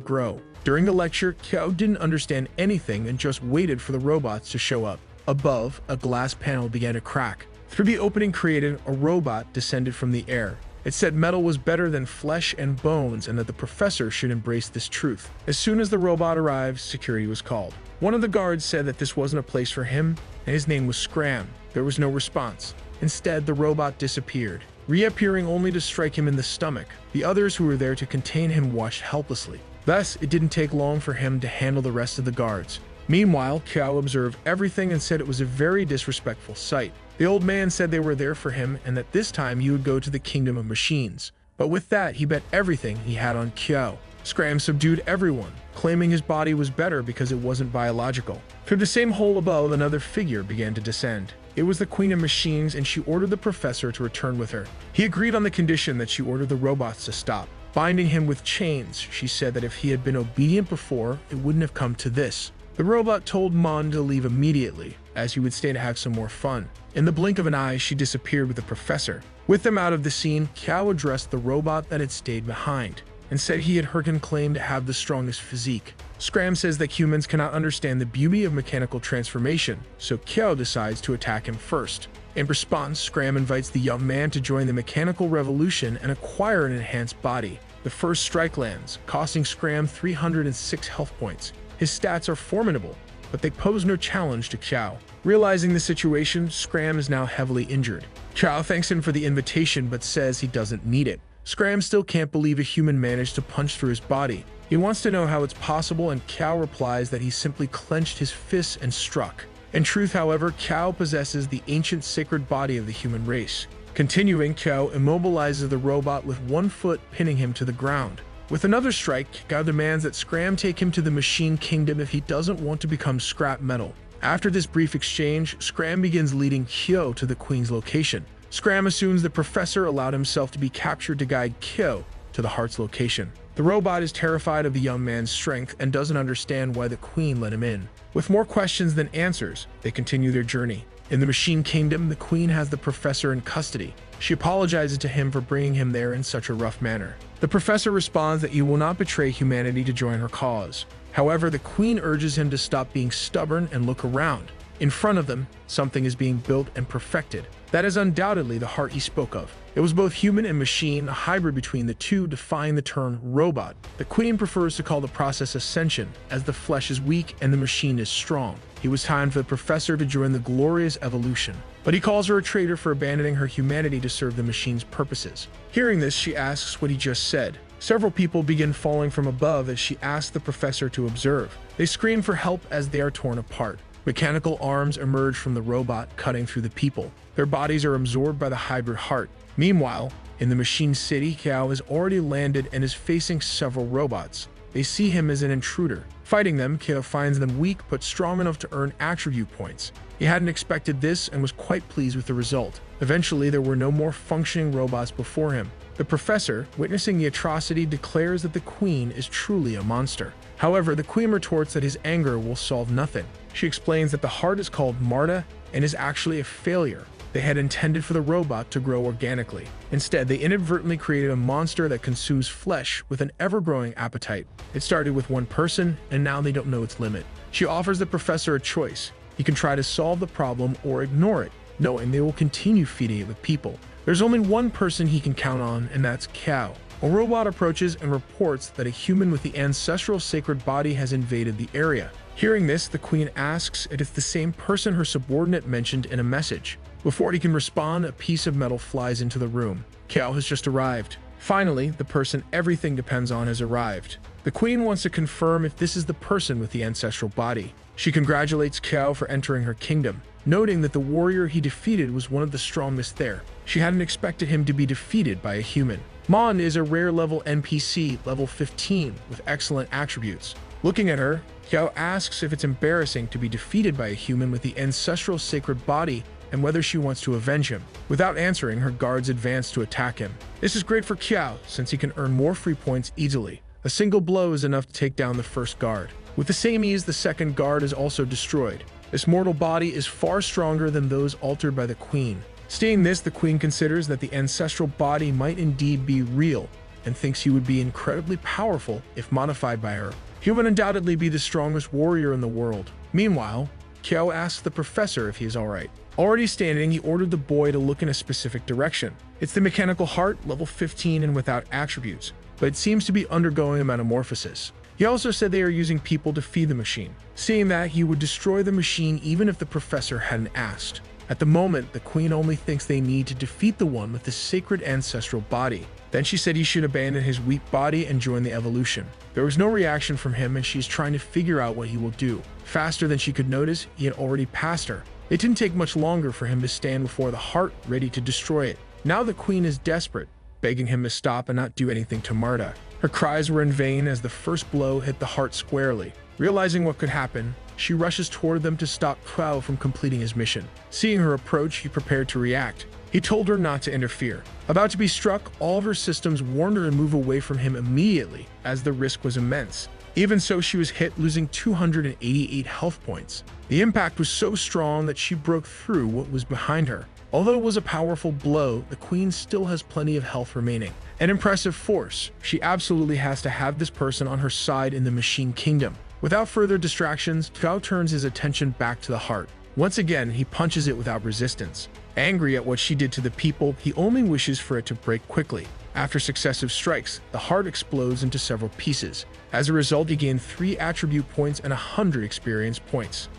grow. During the lecture, Qiao didn't understand anything and just waited for the robots to show up. Above, a glass panel began to crack. Through the opening created, a robot descended from the air. It said metal was better than flesh and bones and that the professor should embrace this truth. As soon as the robot arrived, security was called. One of the guards said that this wasn't a place for him, and his name was Scram. There was no response. Instead, the robot disappeared. reappearing only to strike him in the stomach. The others who were there to contain him watched helplessly. Thus, it didn't take long for him to handle the rest of the guards. Meanwhile, Kiao observed everything and said it was a very disrespectful sight. The old man said they were there for him and that this time he would go to the kingdom of machines. But with that, he bet everything he had on Kiao. Scram subdued everyone, claiming his body was better because it wasn't biological. Through the same hole above, another figure began to descend. It was the Queen of Machines, and she ordered the professor to return with her. He agreed on the condition that she ordered the robots to stop. Binding him with chains, she said that if he had been obedient before, it wouldn't have come to this. The robot told Mon to leave immediately, as he would stay to have some more fun. In the blink of an eye, she disappeared with the professor. With them out of the scene, Kiao addressed the robot that had stayed behind and said he had heard him claim to have the strongest physique. Scram says that humans cannot understand the beauty of mechanical transformation, so Kiao decides to attack him first. In response, Scram invites the young man to join the mechanical revolution and acquire an enhanced body. The first strike lands, costing Scram 306 health points. His stats are formidable, but they pose no challenge to Kiao. Realizing the situation, Scram is now heavily injured. Kiao thanks him for the invitation but says he doesn't need it. Scram still can't believe a human managed to punch through his body. He wants to know how it's possible, and Kiao replies that he simply clenched his fists and struck. In truth, however, Kiao possesses the ancient sacred body of the human race. Continuing, Kiao immobilizes the robot with one foot, pinning him to the ground. With another strike, Kiao demands that Scram take him to the Machine Kingdom if he doesn't want to become scrap metal. After this brief exchange, Scram begins leading Kiao to the Queen's location. Scram assumes the professor allowed himself to be captured to guide Kiao to the Heart's location. The robot is terrified of the young man's strength and doesn't understand why the Queen let him in. With more questions than answers, they continue their journey. In the Machine Kingdom, the Queen has the professor in custody. She apologizes to him for bringing him there in such a rough manner. The professor responds that he will not betray humanity to join her cause. However, the Queen urges him to stop being stubborn and look around. In front of them, something is being built and perfected. That is undoubtedly the heart he spoke of. It was both human and machine, a hybrid between the two, defying the term robot. The Queen prefers to call the process ascension, as the flesh is weak and the machine is strong. It was time for the professor to join the glorious evolution. But he calls her a traitor for abandoning her humanity to serve the machine's purposes. Hearing this, she asks what he just said. Several people begin falling from above as she asks the professor to observe. They scream for help as they are torn apart. Mechanical arms emerge from the robot, cutting through the people. Their bodies are absorbed by the hybrid heart. Meanwhile, in the Machine City, Kiao has already landed and is facing several robots. They see him as an intruder. Fighting them, Kiao finds them weak but strong enough to earn attribute points. He hadn't expected this and was quite pleased with the result. Eventually, there were no more functioning robots before him. The professor, witnessing the atrocity, declares that the Queen is truly a monster. However, the Queen retorts that his anger will solve nothing. She explains that the heart is called Marta and is actually a failure. They had intended for the robot to grow organically. Instead, they inadvertently created a monster that consumes flesh with an ever-growing appetite. It started with one person, and now they don't know its limit. She offers the professor a choice. He can try to solve the problem or ignore it, knowing they will continue feeding it with people. There's only one person he can count on, and that's Kiao. A robot approaches and reports that a human with the ancestral sacred body has invaded the area. Hearing this, the Queen asks if it's the same person her subordinate mentioned in a message. Before he can respond, a piece of metal flies into the room. Kiao has just arrived. Finally, the person everything depends on has arrived. The Queen wants to confirm if this is the person with the ancestral body. She congratulates Kiao for entering her kingdom, noting that the warrior he defeated was one of the strongest there. She hadn't expected him to be defeated by a human. Mon is a rare level NPC, level 15, with excellent attributes. Looking at her, Kiao asks if it's embarrassing to be defeated by a human with the ancestral sacred body and whether she wants to avenge him. Without answering, her guards advance to attack him. This is great for Kiao, since he can earn more free points easily. A single blow is enough to take down the first guard. With the same ease, the second guard is also destroyed. This mortal body is far stronger than those altered by the Queen. Seeing this, the Queen considers that the ancestral body might indeed be real, and thinks he would be incredibly powerful if modified by her. He would undoubtedly be the strongest warrior in the world. Meanwhile, Kiao asks the professor if he is alright. Already standing, he ordered the boy to look in a specific direction. It's the mechanical heart, level 15 and without attributes, but it seems to be undergoing a metamorphosis. He also said they are using people to feed the machine. Seeing that, he would destroy the machine even if the professor hadn't asked. At the moment, the queen only thinks they need to defeat the one with the sacred ancestral body. Then she said he should abandon his weak body and join the evolution. There was no reaction from him, and she's trying to figure out what he will do. Faster than she could notice, he had already passed her. It didn't take much longer for him to stand before the heart, ready to destroy it. Now the queen is desperate, begging him to stop and not do anything to Marta. Her cries were in vain as the first blow hit the heart squarely. Realizing what could happen, she rushes toward them to stop Qiao from completing his mission. Seeing her approach, he prepared to react. He told her not to interfere. About to be struck, all of her systems warned her to move away from him immediately, as the risk was immense. Even so, she was hit, losing 288 health points. The impact was so strong that she broke through what was behind her. Although it was a powerful blow, the queen still has plenty of health remaining. An impressive force. She absolutely has to have this person on her side in the Machine Kingdom. Without further distractions, Qiao turns his attention back to the heart. Once again, he punches it without resistance. Angry at what she did to the people, he only wishes for it to break quickly. After successive strikes, the heart explodes into several pieces. As a result, he gained 3 attribute points and 100 experience points.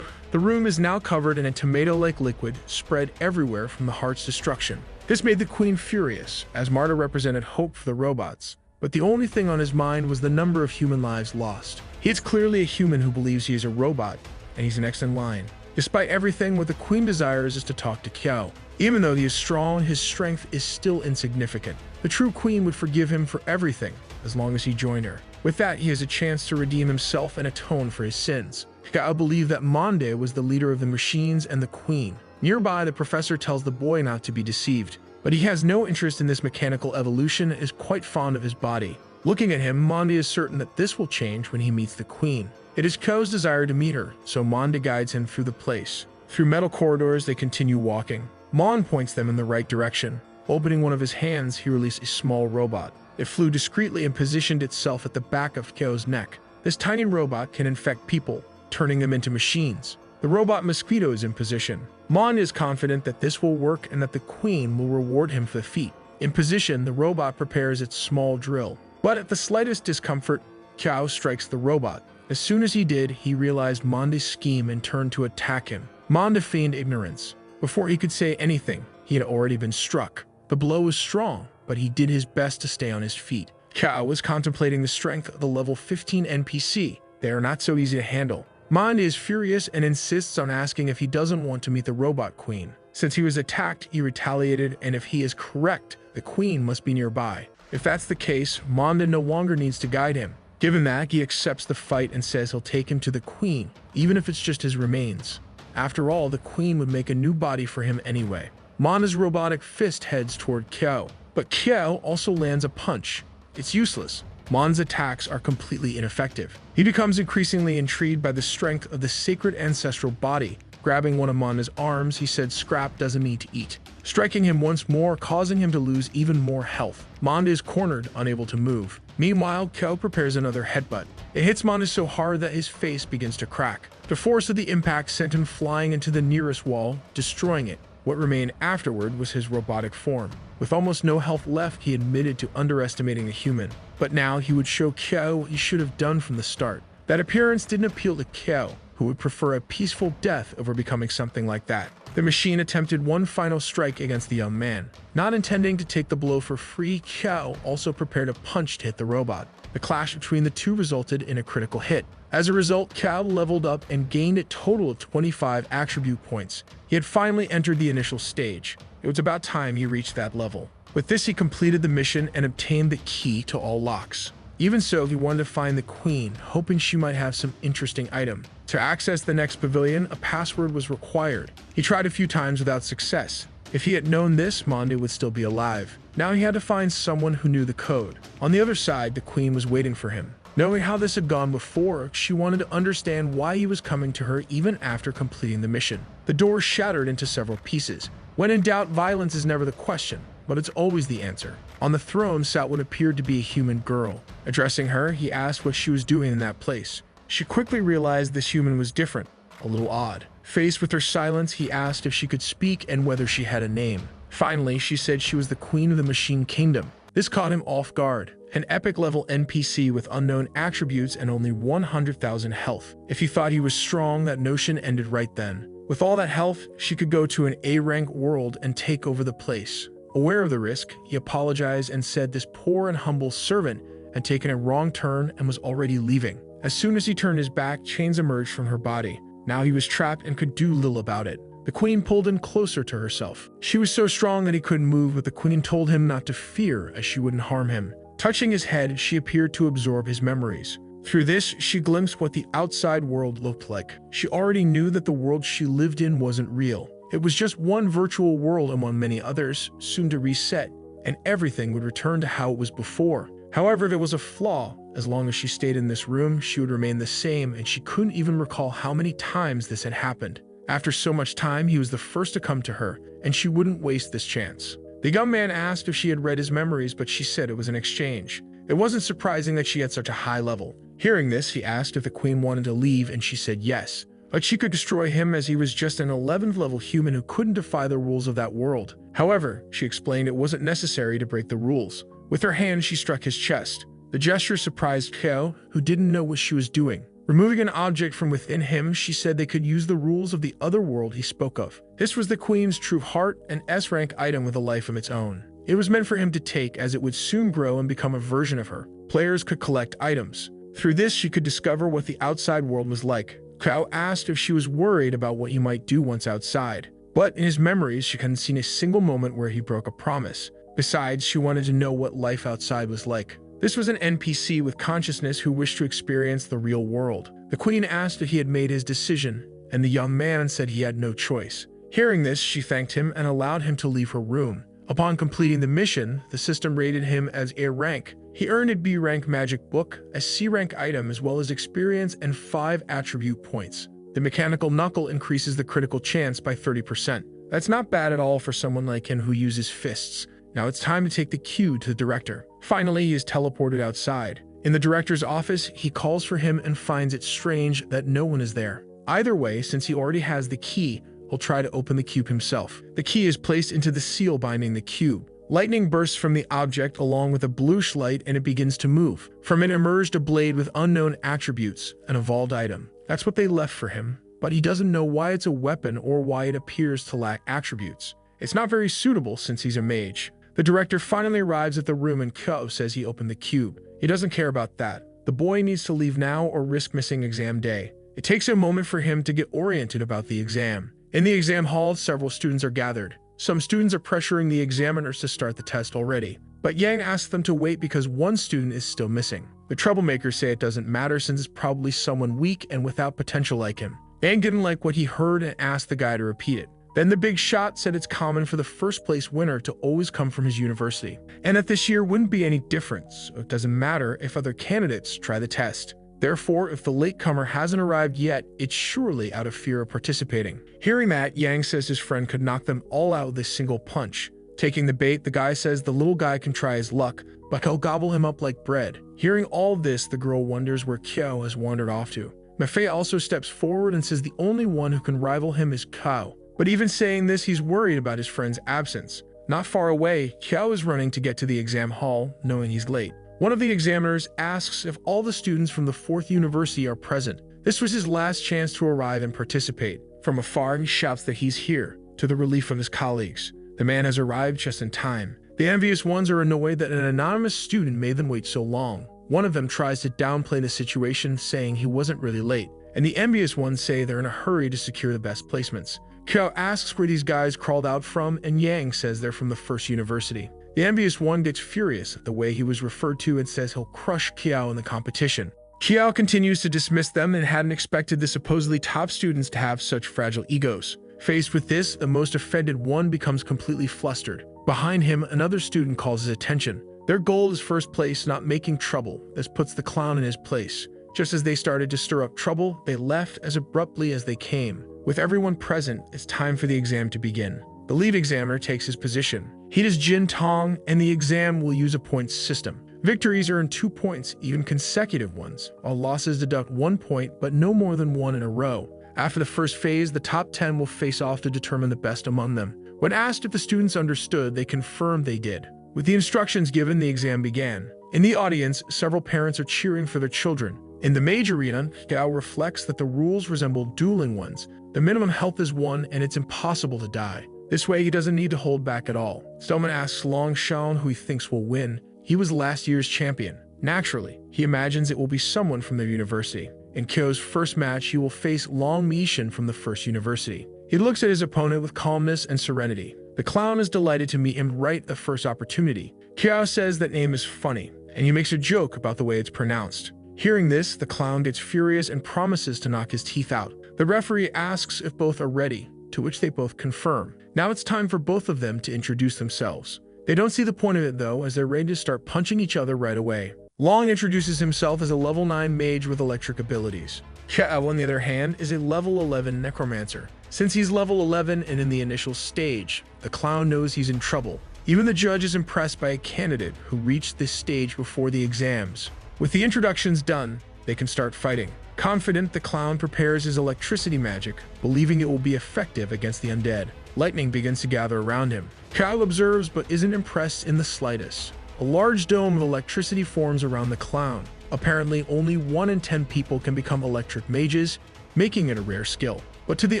The room is now covered in a tomato-like liquid spread everywhere from the heart's destruction. This made the queen furious, as Marta represented hope for the robots. But the only thing on his mind was the number of human lives lost. He is clearly a human who believes he is a robot, and he's next in line. Despite everything, what the queen desires is to talk to Qiao. Even though he is strong, his strength is still insignificant. The true queen would forgive him for everything, as long as he joined her. With that, he has a chance to redeem himself and atone for his sins. Qiao believed that Manwha was the leader of the machines and the queen. Nearby, the professor tells the boy not to be deceived. But he has no interest in this mechanical evolution and is quite fond of his body. Looking at him, Manwha is certain that this will change when he meets the queen. It is Qiao's desire to meet her, so Manwha guides him through the place. Through metal corridors, they continue walking. Mon points them in the right direction. Opening one of his hands, he released a small robot. It flew discreetly and positioned itself at the back of Qiao's neck. This tiny robot can infect people, turning them into machines. The robot mosquito is in position. Mon is confident that this will work and that the queen will reward him for the feat. In position, the robot prepares its small drill. But at the slightest discomfort, Qiao strikes the robot. As soon as he did, he realized Manwha's scheme and turned to attack him. Manwha feigned ignorance. Before he could say anything, he had already been struck. The blow was strong, but he did his best to stay on his feet. Qiao was contemplating the strength of the level 15 NPC. They are not so easy to handle. Manwha is furious and insists on asking if he doesn't want to meet the robot queen. Since he was attacked, he retaliated, and if he is correct, the queen must be nearby. If that's the case, Manwha no longer needs to guide him. Given that, he accepts the fight and says he'll take him to the queen, even if it's just his remains. After all, the queen would make a new body for him anyway. Manwha's robotic fist heads toward Qiao, but Qiao also lands a punch. It's useless. Manwha's attacks are completely ineffective. He becomes increasingly intrigued by the strength of the sacred ancestral body. Grabbing one of Manwha's arms, he said scrap doesn't need to eat, striking him once more, causing him to lose even more health. Manwha is cornered, unable to move. Meanwhile, Qiao prepares another headbutt. It hits Manwha so hard that his face begins to crack. The force of the impact sent him flying into the nearest wall, destroying it. What remained afterward was his robotic form. With almost no health left, he admitted to underestimating the human. But now he would show Qiao what he should have done from the start. That appearance didn't appeal to Qiao, who would prefer a peaceful death over becoming something like that. The machine attempted one final strike against the young man. Not intending to take the blow for free, Qiao also prepared a punch to hit the robot. The clash between the two resulted in a critical hit. As a result, Qiao leveled up and gained a total of 25 attribute points. He had finally entered the initial stage. It was about time he reached that level. With this, he completed the mission and obtained the key to all locks. Even so, he wanted to find the queen, hoping she might have some interesting item. To access the next pavilion, a password was required. He tried a few times without success. If he had known this, Manwha would still be alive. Now he had to find someone who knew the code. On the other side, the queen was waiting for him. Knowing how this had gone before, she wanted to understand why he was coming to her even after completing the mission. The door shattered into several pieces. When in doubt, violence is never the question, but it's always the answer. On the throne sat what appeared to be a human girl. Addressing her, he asked what she was doing in that place. She quickly realized this human was different, a little odd. Faced with her silence, he asked if she could speak and whether she had a name. Finally, she said she was the queen of the Machine Kingdom. This caught him off guard. An epic-level NPC with unknown attributes and only 100,000 health. If he thought he was strong, that notion ended right then. With all that health, she could go to an A-rank world and take over the place. Aware of the risk, he apologized and said this poor and humble servant had taken a wrong turn and was already leaving. As soon as he turned his back, chains emerged from her body. Now he was trapped and could do little about it. The queen pulled him closer to herself. She was so strong that he couldn't move, but the queen told him not to fear, as she wouldn't harm him. Touching his head, she appeared to absorb his memories. Through this, she glimpsed what the outside world looked like. She already knew that the world she lived in wasn't real. It was just one virtual world among many others, soon to reset, and everything would return to how it was before. However, there was a flaw. As long as she stayed in this room, she would remain the same, and she couldn't even recall how many times this had happened. After so much time, he was the first to come to her, and she wouldn't waste this chance. The young man asked if she had read his memories, but she said it was an exchange. It wasn't surprising that she had such a high level. Hearing this, he asked if the queen wanted to leave, and she said yes. But she could destroy him as he was just an 11th level human who couldn't defy the rules of that world. However, she explained it wasn't necessary to break the rules. With her hand, she struck his chest. The gesture surprised Kyo, who didn't know what she was doing. Removing an object from within him, she said they could use the rules of the other world he spoke of. This was the queen's true heart, an S-rank item with a life of its own. It was meant for him to take, as it would soon grow and become a version of her. Players could collect items. Through this, she could discover what the outside world was like. Kyo asked if she was worried about what he might do once outside. But in his memories, she hadn't seen a single moment where he broke a promise. Besides, she wanted to know what life outside was like. This was an NPC with consciousness who wished to experience the real world. The queen asked if he had made his decision, and the young man said he had no choice. Hearing this, she thanked him and allowed him to leave her room. Upon completing the mission, the system rated him as A rank. He earned a B rank magic book, a C rank item, as well as experience and 5 attribute points. The mechanical knuckle increases the critical chance by 30%. That's not bad at all for someone like him who uses fists. Now it's time to take the cue to the director. Finally, he is teleported outside. In the director's office, he calls for him and finds it strange that no one is there. Either way, since he already has the key, he'll try to open the cube himself. The key is placed into the seal binding the cube. Lightning bursts from the object along with a bluish light, and it begins to move. From it emerged a blade with unknown attributes, an evolved item. That's what they left for him, but he doesn't know why it's a weapon or why it appears to lack attributes. It's not very suitable since he's a mage. The director finally arrives at the room and Kyo says he opened the cube. He doesn't care about that. The boy needs to leave now or risk missing exam day. It takes a moment for him to get oriented about the exam. In the exam hall, several students are gathered. Some students are pressuring the examiners to start the test already. But Yang asks them to wait because one student is still missing. The troublemakers say it doesn't matter since it's probably someone weak and without potential like him. Yang didn't like what he heard and asked the guy to repeat it. Then the big shot said it's common for the first place winner to always come from his university, and that this year wouldn't be any different, so it doesn't matter if other candidates try the test. Therefore, if the latecomer hasn't arrived yet, it's surely out of fear of participating. Hearing that, Yang says his friend could knock them all out with a single punch. Taking the bait, the guy says the little guy can try his luck, but he'll gobble him up like bread. Hearing all this, the girl wonders where Kyo has wandered off to. Mafei also steps forward and says the only one who can rival him is Kyo. But even saying this, he's worried about his friend's absence. Not far away, Kyo is running to get to the exam hall, knowing he's late. One of the examiners asks if all the students from the 4th university are present. This was his last chance to arrive and participate. From afar, he shouts that he's here, to the relief of his colleagues. The man has arrived just in time. The envious ones are annoyed that an anonymous student made them wait so long. One of them tries to downplay the situation, saying he wasn't really late, and the envious ones say they're in a hurry to secure the best placements. Kyo asks where these guys crawled out from, and Yang says they're from the 1st university. The envious one gets furious at the way he was referred to and says he'll crush Kyo in the competition. Kyo continues to dismiss them and hadn't expected the supposedly top students to have such fragile egos. Faced with this, the most offended one becomes completely flustered. Behind him, another student calls his attention. Their goal is first place, not making trouble. This puts the clown in his place. Just as they started to stir up trouble, they left as abruptly as they came. With everyone present, it's time for the exam to begin. The lead examiner takes his position. He does Jin Tong, and the exam will use a points system. Victories earn 2 points, even consecutive ones, while losses deduct 1 point, but no more than 1 in a row. After the first phase, the top 10 will face off to determine the best among them. When asked if the students understood, they confirmed they did. With the instructions given, the exam began. In the audience, several parents are cheering for their children. In the mage arena, Kyo reflects that the rules resemble dueling ones, The minimum health is 1 and it's impossible to die. This way he doesn't need to hold back at all. Stillman asks Long Shan who he thinks will win. He was last year's champion. Naturally, he imagines it will be someone from their university. In Kyo's first match, he will face Long Mishin from the first university. He looks at his opponent with calmness and serenity. The clown is delighted to meet him right the first opportunity. Kyo says that name is funny, and he makes a joke about the way it's pronounced. Hearing this, the clown gets furious and promises to knock his teeth out. The referee asks if both are ready, to which they both confirm. Now it's time for both of them to introduce themselves. They don't see the point of it though, as they're ready to start punching each other right away. Long introduces himself as a level 9 mage with electric abilities. Kyo, on the other hand, is a level 11 necromancer. Since he's level 11 and in the initial stage, the clown knows he's in trouble. Even the judge is impressed by a candidate who reached this stage before the exams. With the introductions done, they can start fighting. Confident, the clown prepares his electricity magic, believing it will be effective against the undead. Lightning begins to gather around him. Kyo observes but isn't impressed in the slightest. A large dome of electricity forms around the clown. Apparently, only 1 in 10 people can become electric mages, making it a rare skill. But to the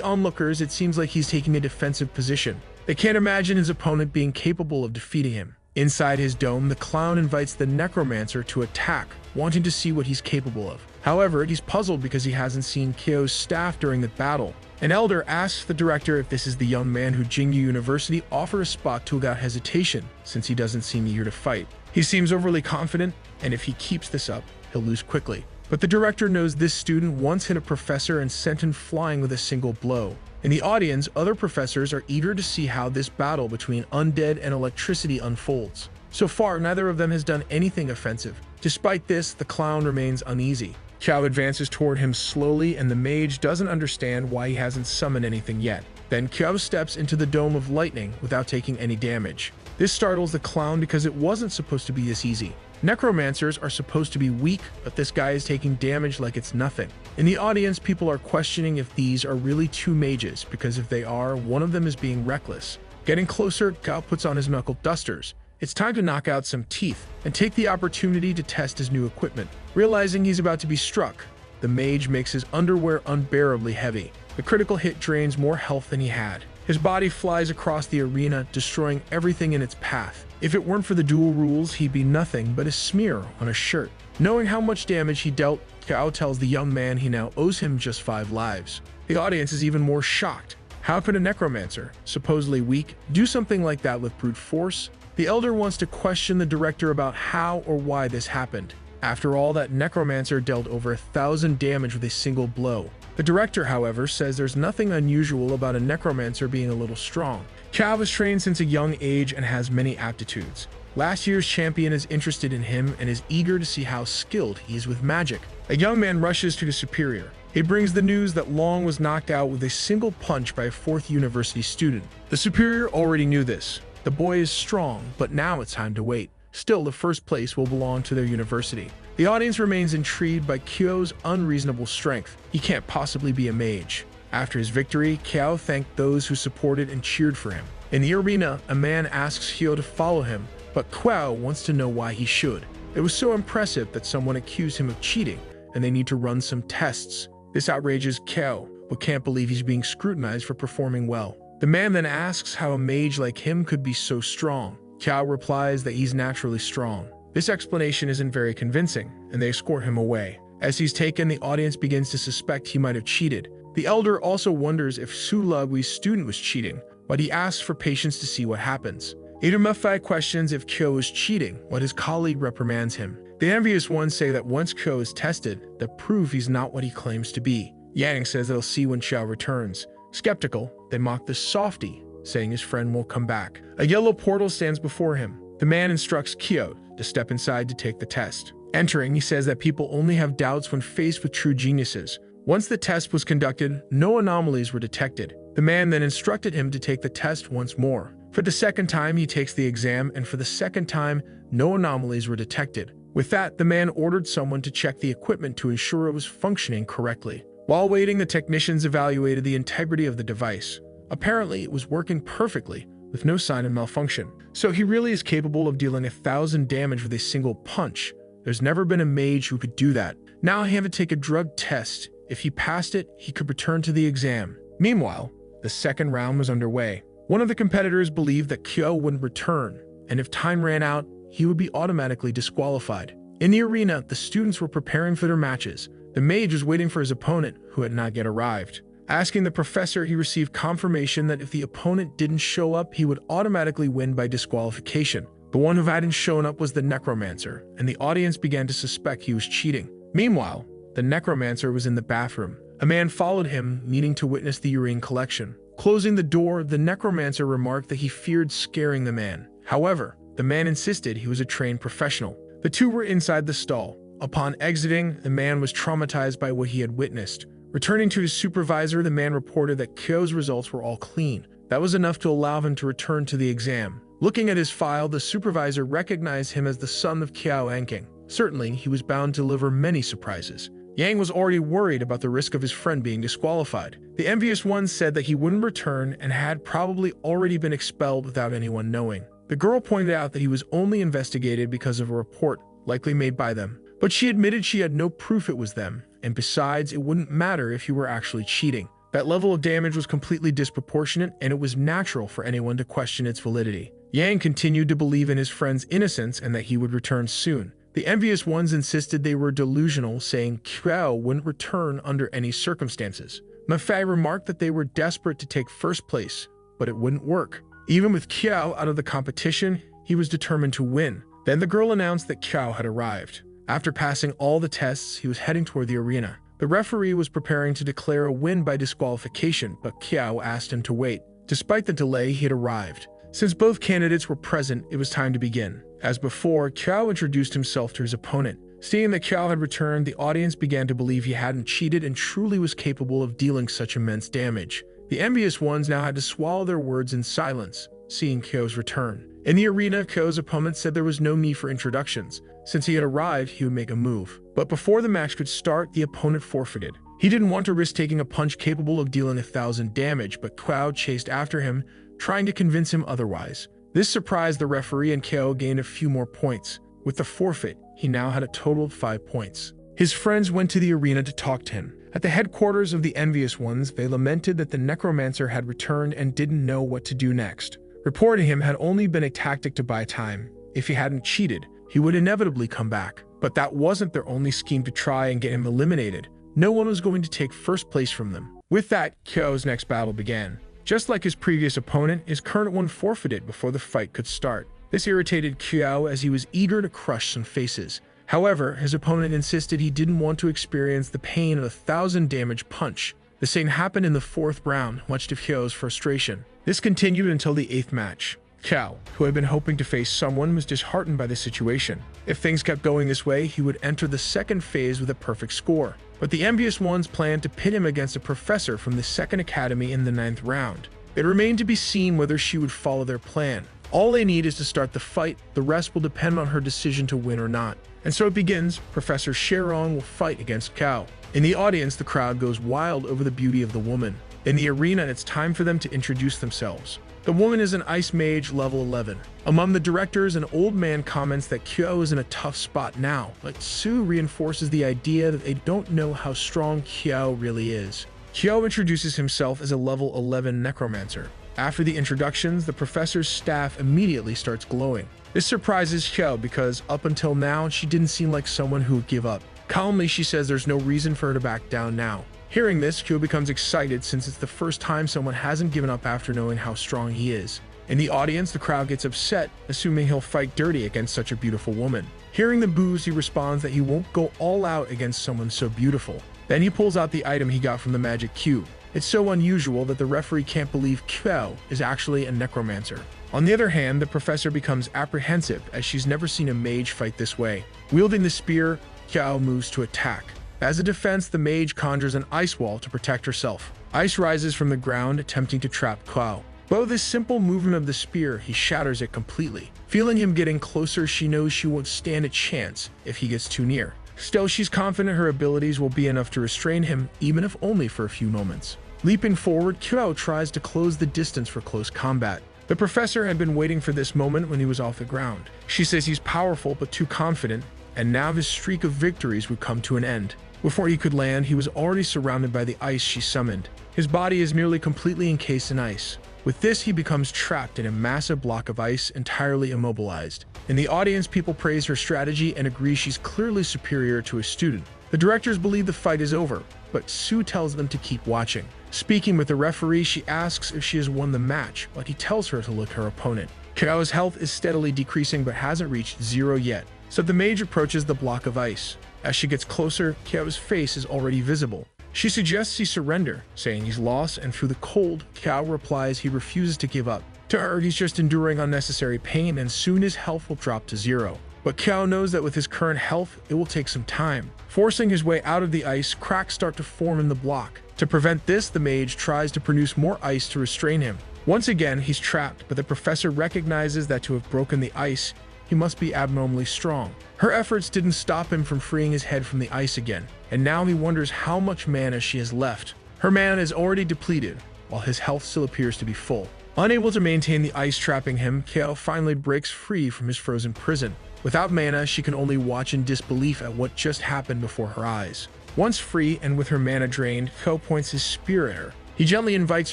onlookers, it seems like he's taking a defensive position. They can't imagine his opponent being capable of defeating him. Inside his dome, the clown invites the Necromancer to attack, wanting to see what he's capable of. However, he's puzzled because he hasn't seen Kyo's staff during the battle. An elder asks the director if this is the young man who Jingyu University offered a spot to without hesitation, since he doesn't seem eager to fight. He seems overly confident, and if he keeps this up, he'll lose quickly. But the director knows this student once hit a professor and sent him flying with a single blow. In the audience, other professors are eager to see how this battle between undead and electricity unfolds. So far, neither of them has done anything offensive. Despite this, the clown remains uneasy. Kyo advances toward him slowly, and the mage doesn't understand why he hasn't summoned anything yet. Then Kyo steps into the dome of lightning without taking any damage. This startles the clown because it wasn't supposed to be this easy. Necromancers are supposed to be weak, but this guy is taking damage like it's nothing. In the audience, people are questioning if these are really 2 mages, because if they are, one of them is being reckless. Getting closer, Kyo puts on his knuckle dusters. It's time to knock out some teeth and take the opportunity to test his new equipment. Realizing he's about to be struck, the mage makes his underwear unbearably heavy. The critical hit drains more health than he had. His body flies across the arena, destroying everything in its path. If it weren't for the duel rules, he'd be nothing but a smear on a shirt. Knowing how much damage he dealt, Kyo tells the young man he now owes him just 5 lives. The audience is even more shocked. How could a necromancer, supposedly weak, do something like that with brute force? The elder wants to question the director about how or why this happened. After all, that necromancer dealt over 1,000 damage with a single blow. The director, however, says there's nothing unusual about a necromancer being a little strong. Kyo was trained since a young age and has many aptitudes. Last year's champion is interested in him and is eager to see how skilled he is with magic. A young man rushes to the superior. He brings the news that Long was knocked out with a single punch by a 4th university student. The superior already knew this. The boy is strong, but now it's time to wait. Still, the first place will belong to their university. The audience remains intrigued by Kyo's unreasonable strength. He can't possibly be a mage. After his victory, Kyo thanked those who supported and cheered for him. In the arena, a man asks Kyo to follow him, but Kyo wants to know why he should. It was so impressive that someone accused him of cheating, and they need to run some tests. This outrages Kyo, but can't believe he's being scrutinized for performing well. The man then asks how a mage like him could be so strong. Kyo replies that he's naturally strong. This explanation isn't very convincing, and they escort him away. As he's taken, the audience begins to suspect he might have cheated. The elder also wonders if Sulagui's student was cheating, but he asks for patience to see what happens. Itamefai questions if Kyo is cheating, but his colleague reprimands him. The envious ones say that once Kyo is tested, that prove he's not what he claims to be. Yang says they'll see when Xiao returns. Skeptical, they mock the softy, saying his friend will come back. A yellow portal stands before him. The man instructs Kyo to step inside to take the test. Entering, he says that people only have doubts when faced with true geniuses. Once the test was conducted, no anomalies were detected. The man then instructed him to take the test once more. For the 2nd time, he takes the exam, and for the 2nd time, no anomalies were detected. With that, the man ordered someone to check the equipment to ensure it was functioning correctly. While waiting, the technicians evaluated the integrity of the device. Apparently, it was working perfectly, with no sign of malfunction. So he really is capable of dealing 1,000 damage with a single punch. There's never been a mage who could do that. Now I have to take a drug test. If he passed it, he could return to the exam. Meanwhile, the second round was underway. One of the competitors believed that Kyo wouldn't return, and if time ran out, he would be automatically disqualified. In the arena, the students were preparing for their matches. The mage was waiting for his opponent, who had not yet arrived. Asking the professor, he received confirmation that if the opponent didn't show up, he would automatically win by disqualification. The one who hadn't shown up was the Necromancer, and the audience began to suspect he was cheating. Meanwhile, the Necromancer was in the bathroom. A man followed him, needing to witness the urine collection. Closing the door, the Necromancer remarked that he feared scaring the man. However, the man insisted he was a trained professional. The two were inside the stall. Upon exiting, the man was traumatized by what he had witnessed. Returning to his supervisor, the man reported that Kyo's results were all clean. That was enough to allow him to return to the exam. Looking at his file, the supervisor recognized him as the son of Kyo Enking. Certainly, he was bound to deliver many surprises. Yang was already worried about the risk of his friend being disqualified. The envious one said that he wouldn't return and had probably already been expelled without anyone knowing. The girl pointed out that he was only investigated because of a report, likely made by them. But she admitted she had no proof it was them, and besides, it wouldn't matter if he were actually cheating. That level of damage was completely disproportionate, and it was natural for anyone to question its validity. Yang continued to believe in his friend's innocence and that he would return soon. The envious ones insisted they were delusional, saying Kyo wouldn't return under any circumstances. Manhwa remarked that they were desperate to take first place, but it wouldn't work. Even with Kyo out of the competition, he was determined to win. Then the girl announced that Kyo had arrived. After passing all the tests, he was heading toward the arena. The referee was preparing to declare a win by disqualification, but Kyo asked him to wait. Despite the delay, he had arrived. Since both candidates were present, it was time to begin. As before, Kyo introduced himself to his opponent. Seeing that Kyo had returned, the audience began to believe he hadn't cheated and truly was capable of dealing such immense damage. The envious ones now had to swallow their words in silence, seeing Kyo's return. In the arena, Kyo's opponent said there was no need for introductions. Since he had arrived, he would make a move. But before the match could start, the opponent forfeited. He didn't want to risk taking a punch capable of dealing 1,000 damage, but Kyo chased after him, trying to convince him otherwise. This surprised the referee, and Kyo gained a few more points. With the forfeit, he now had a total of 5 points. His friends went to the arena to talk to him. At the headquarters of the envious ones, they lamented that the Necromancer had returned and didn't know what to do next. Reporting him had only been a tactic to buy time. If he hadn't cheated, he would inevitably come back. But that wasn't their only scheme to try and get him eliminated. No one was going to take first place from them. With that, Kyo's next battle began. Just like his previous opponent, his current one forfeited before the fight could start. This irritated Kyo as he was eager to crush some faces. However, his opponent insisted he didn't want to experience the pain of a 1,000 damage punch. The same happened in the 4th round, much to Kyo's frustration. This continued until the 8th match. Kyo, who had been hoping to face someone, was disheartened by the situation. If things kept going this way, he would enter the second phase with a perfect score. But the envious ones planned to pit him against a professor from the 2nd academy in the 9th round. It remained to be seen whether she would follow their plan. All they need is to start the fight. The rest will depend on her decision to win or not. And so it begins. Professor Sherong will fight against Kyo. In the audience, the crowd goes wild over the beauty of the woman. In the arena, it's time for them to introduce themselves. The woman is an ice mage level 11. Among the directors, an old man comments that Kyo is in a tough spot now, but Sue reinforces the idea that they don't know how strong Kyo really is. Kyo introduces himself as a level 11 Necromancer. After the introductions, the professor's staff immediately starts glowing. This surprises Kyo because up until now, she didn't seem like someone who would give up. Calmly, she says there's no reason for her to back down now. Hearing this, Kyo becomes excited since it's the first time someone hasn't given up after knowing how strong he is. In the audience, the crowd gets upset, assuming he'll fight dirty against such a beautiful woman. Hearing the boos, he responds that he won't go all out against someone so beautiful. Then he pulls out the item he got from the magic cube. It's so unusual that the referee can't believe Kyo is actually a necromancer. On the other hand, the professor becomes apprehensive as she's never seen a mage fight this way. Wielding the spear, Kyo moves to attack. As a defense, the mage conjures an ice wall to protect herself. Ice rises from the ground, attempting to trap Kyo. But with this simple movement of the spear, he shatters it completely. Feeling him getting closer, she knows she won't stand a chance if he gets too near. Still, she's confident her abilities will be enough to restrain him, even if only for a few moments. Leaping forward, Kyo tries to close the distance for close combat. The professor had been waiting for this moment when he was off the ground. She says he's powerful but too confident, and now his streak of victories would come to an end. Before he could land, he was already surrounded by the ice she summoned. His body is nearly completely encased in ice. With this, he becomes trapped in a massive block of ice, entirely immobilized. In the audience, people praise her strategy and agree she's clearly superior to a student. The directors believe the fight is over, but Sue tells them to keep watching. Speaking with the referee, she asks if she has won the match, but he tells her to look at her opponent. Kyao's health is steadily decreasing but hasn't reached 0 yet, so the mage approaches the block of ice. As she gets closer, Kyao's face is already visible. She suggests he surrender, saying he's lost, and through the cold, Kyo replies he refuses to give up. To her, he's just enduring unnecessary pain and soon his health will drop to 0. But Kyo knows that with his current health, it will take some time. Forcing his way out of the ice, cracks start to form in the block. To prevent this, the mage tries to produce more ice to restrain him. Once again, he's trapped, but the professor recognizes that to have broken the ice, he must be abnormally strong. Her efforts didn't stop him from freeing his head from the ice again, and now he wonders how much mana she has left. Her mana is already depleted, while his health still appears to be full. Unable to maintain the ice trapping him, Kyo finally breaks free from his frozen prison. Without mana, she can only watch in disbelief at what just happened before her eyes. Once free and with her mana drained, Kyo points his spear at her. He gently invites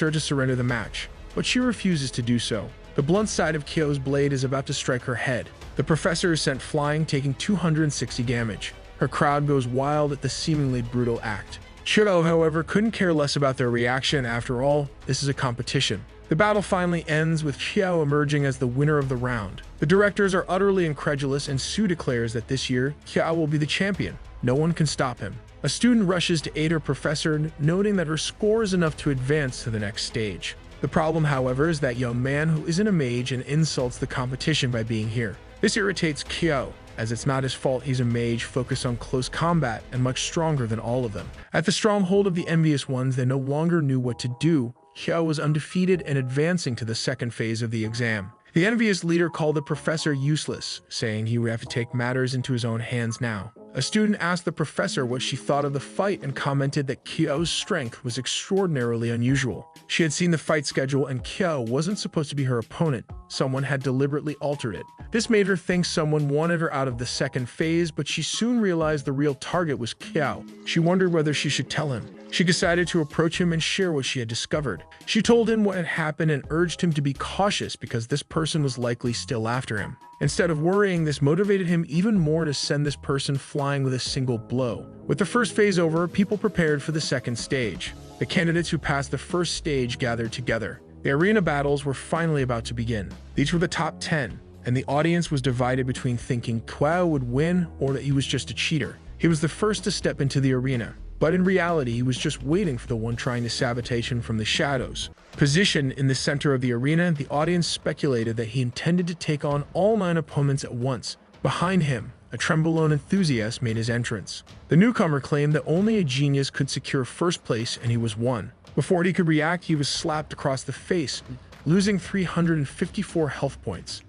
her to surrender the match, but she refuses to do so. The blunt side of Kyo's blade is about to strike her head. The professor is sent flying, taking 260 damage. Her crowd goes wild at the seemingly brutal act. Kyo, however, couldn't care less about their reaction. After all, this is a competition. The battle finally ends with Kyo emerging as the winner of the round. The directors are utterly incredulous and Sue declares that this year, Kyo will be the champion. No one can stop him. A student rushes to aid her professor, noting that her score is enough to advance to the next stage. The problem, however, is that young man who isn't a mage and insults the competition by being here. This irritates Kyo, as it's not his fault he's a mage focused on close combat and much stronger than all of them. At the stronghold of the Envious Ones, they no longer knew what to do. Kyo was undefeated and advancing to the second phase of the exam. The envious leader called the professor useless, saying he would have to take matters into his own hands now. A student asked the professor what she thought of the fight and commented that Kyo's strength was extraordinarily unusual. She had seen the fight schedule and Kyo wasn't supposed to be her opponent. Someone had deliberately altered it. This made her think someone wanted her out of the second phase, but she soon realized the real target was Kyo. She wondered whether she should tell him. She decided to approach him and share what she had discovered. She told him what had happened and urged him to be cautious because this person was likely still after him. Instead of worrying, this motivated him even more to send this person flying with a single blow. With the first phase over, people prepared for the second stage. The candidates who passed the first stage gathered together. The arena battles were finally about to begin. These were the top 10, and the audience was divided between thinking Kyo would win or that he was just a cheater. He was the first to step into the arena, but in reality, he was just waiting for the one trying to sabotage him from the shadows. Positioned in the center of the arena, the audience speculated that he intended to take on all 9 opponents at once. Behind him, a Trembolone enthusiast made his entrance. The newcomer claimed that only a genius could secure first place, and he was one. Before he could react, he was slapped across the face, losing 354 health points.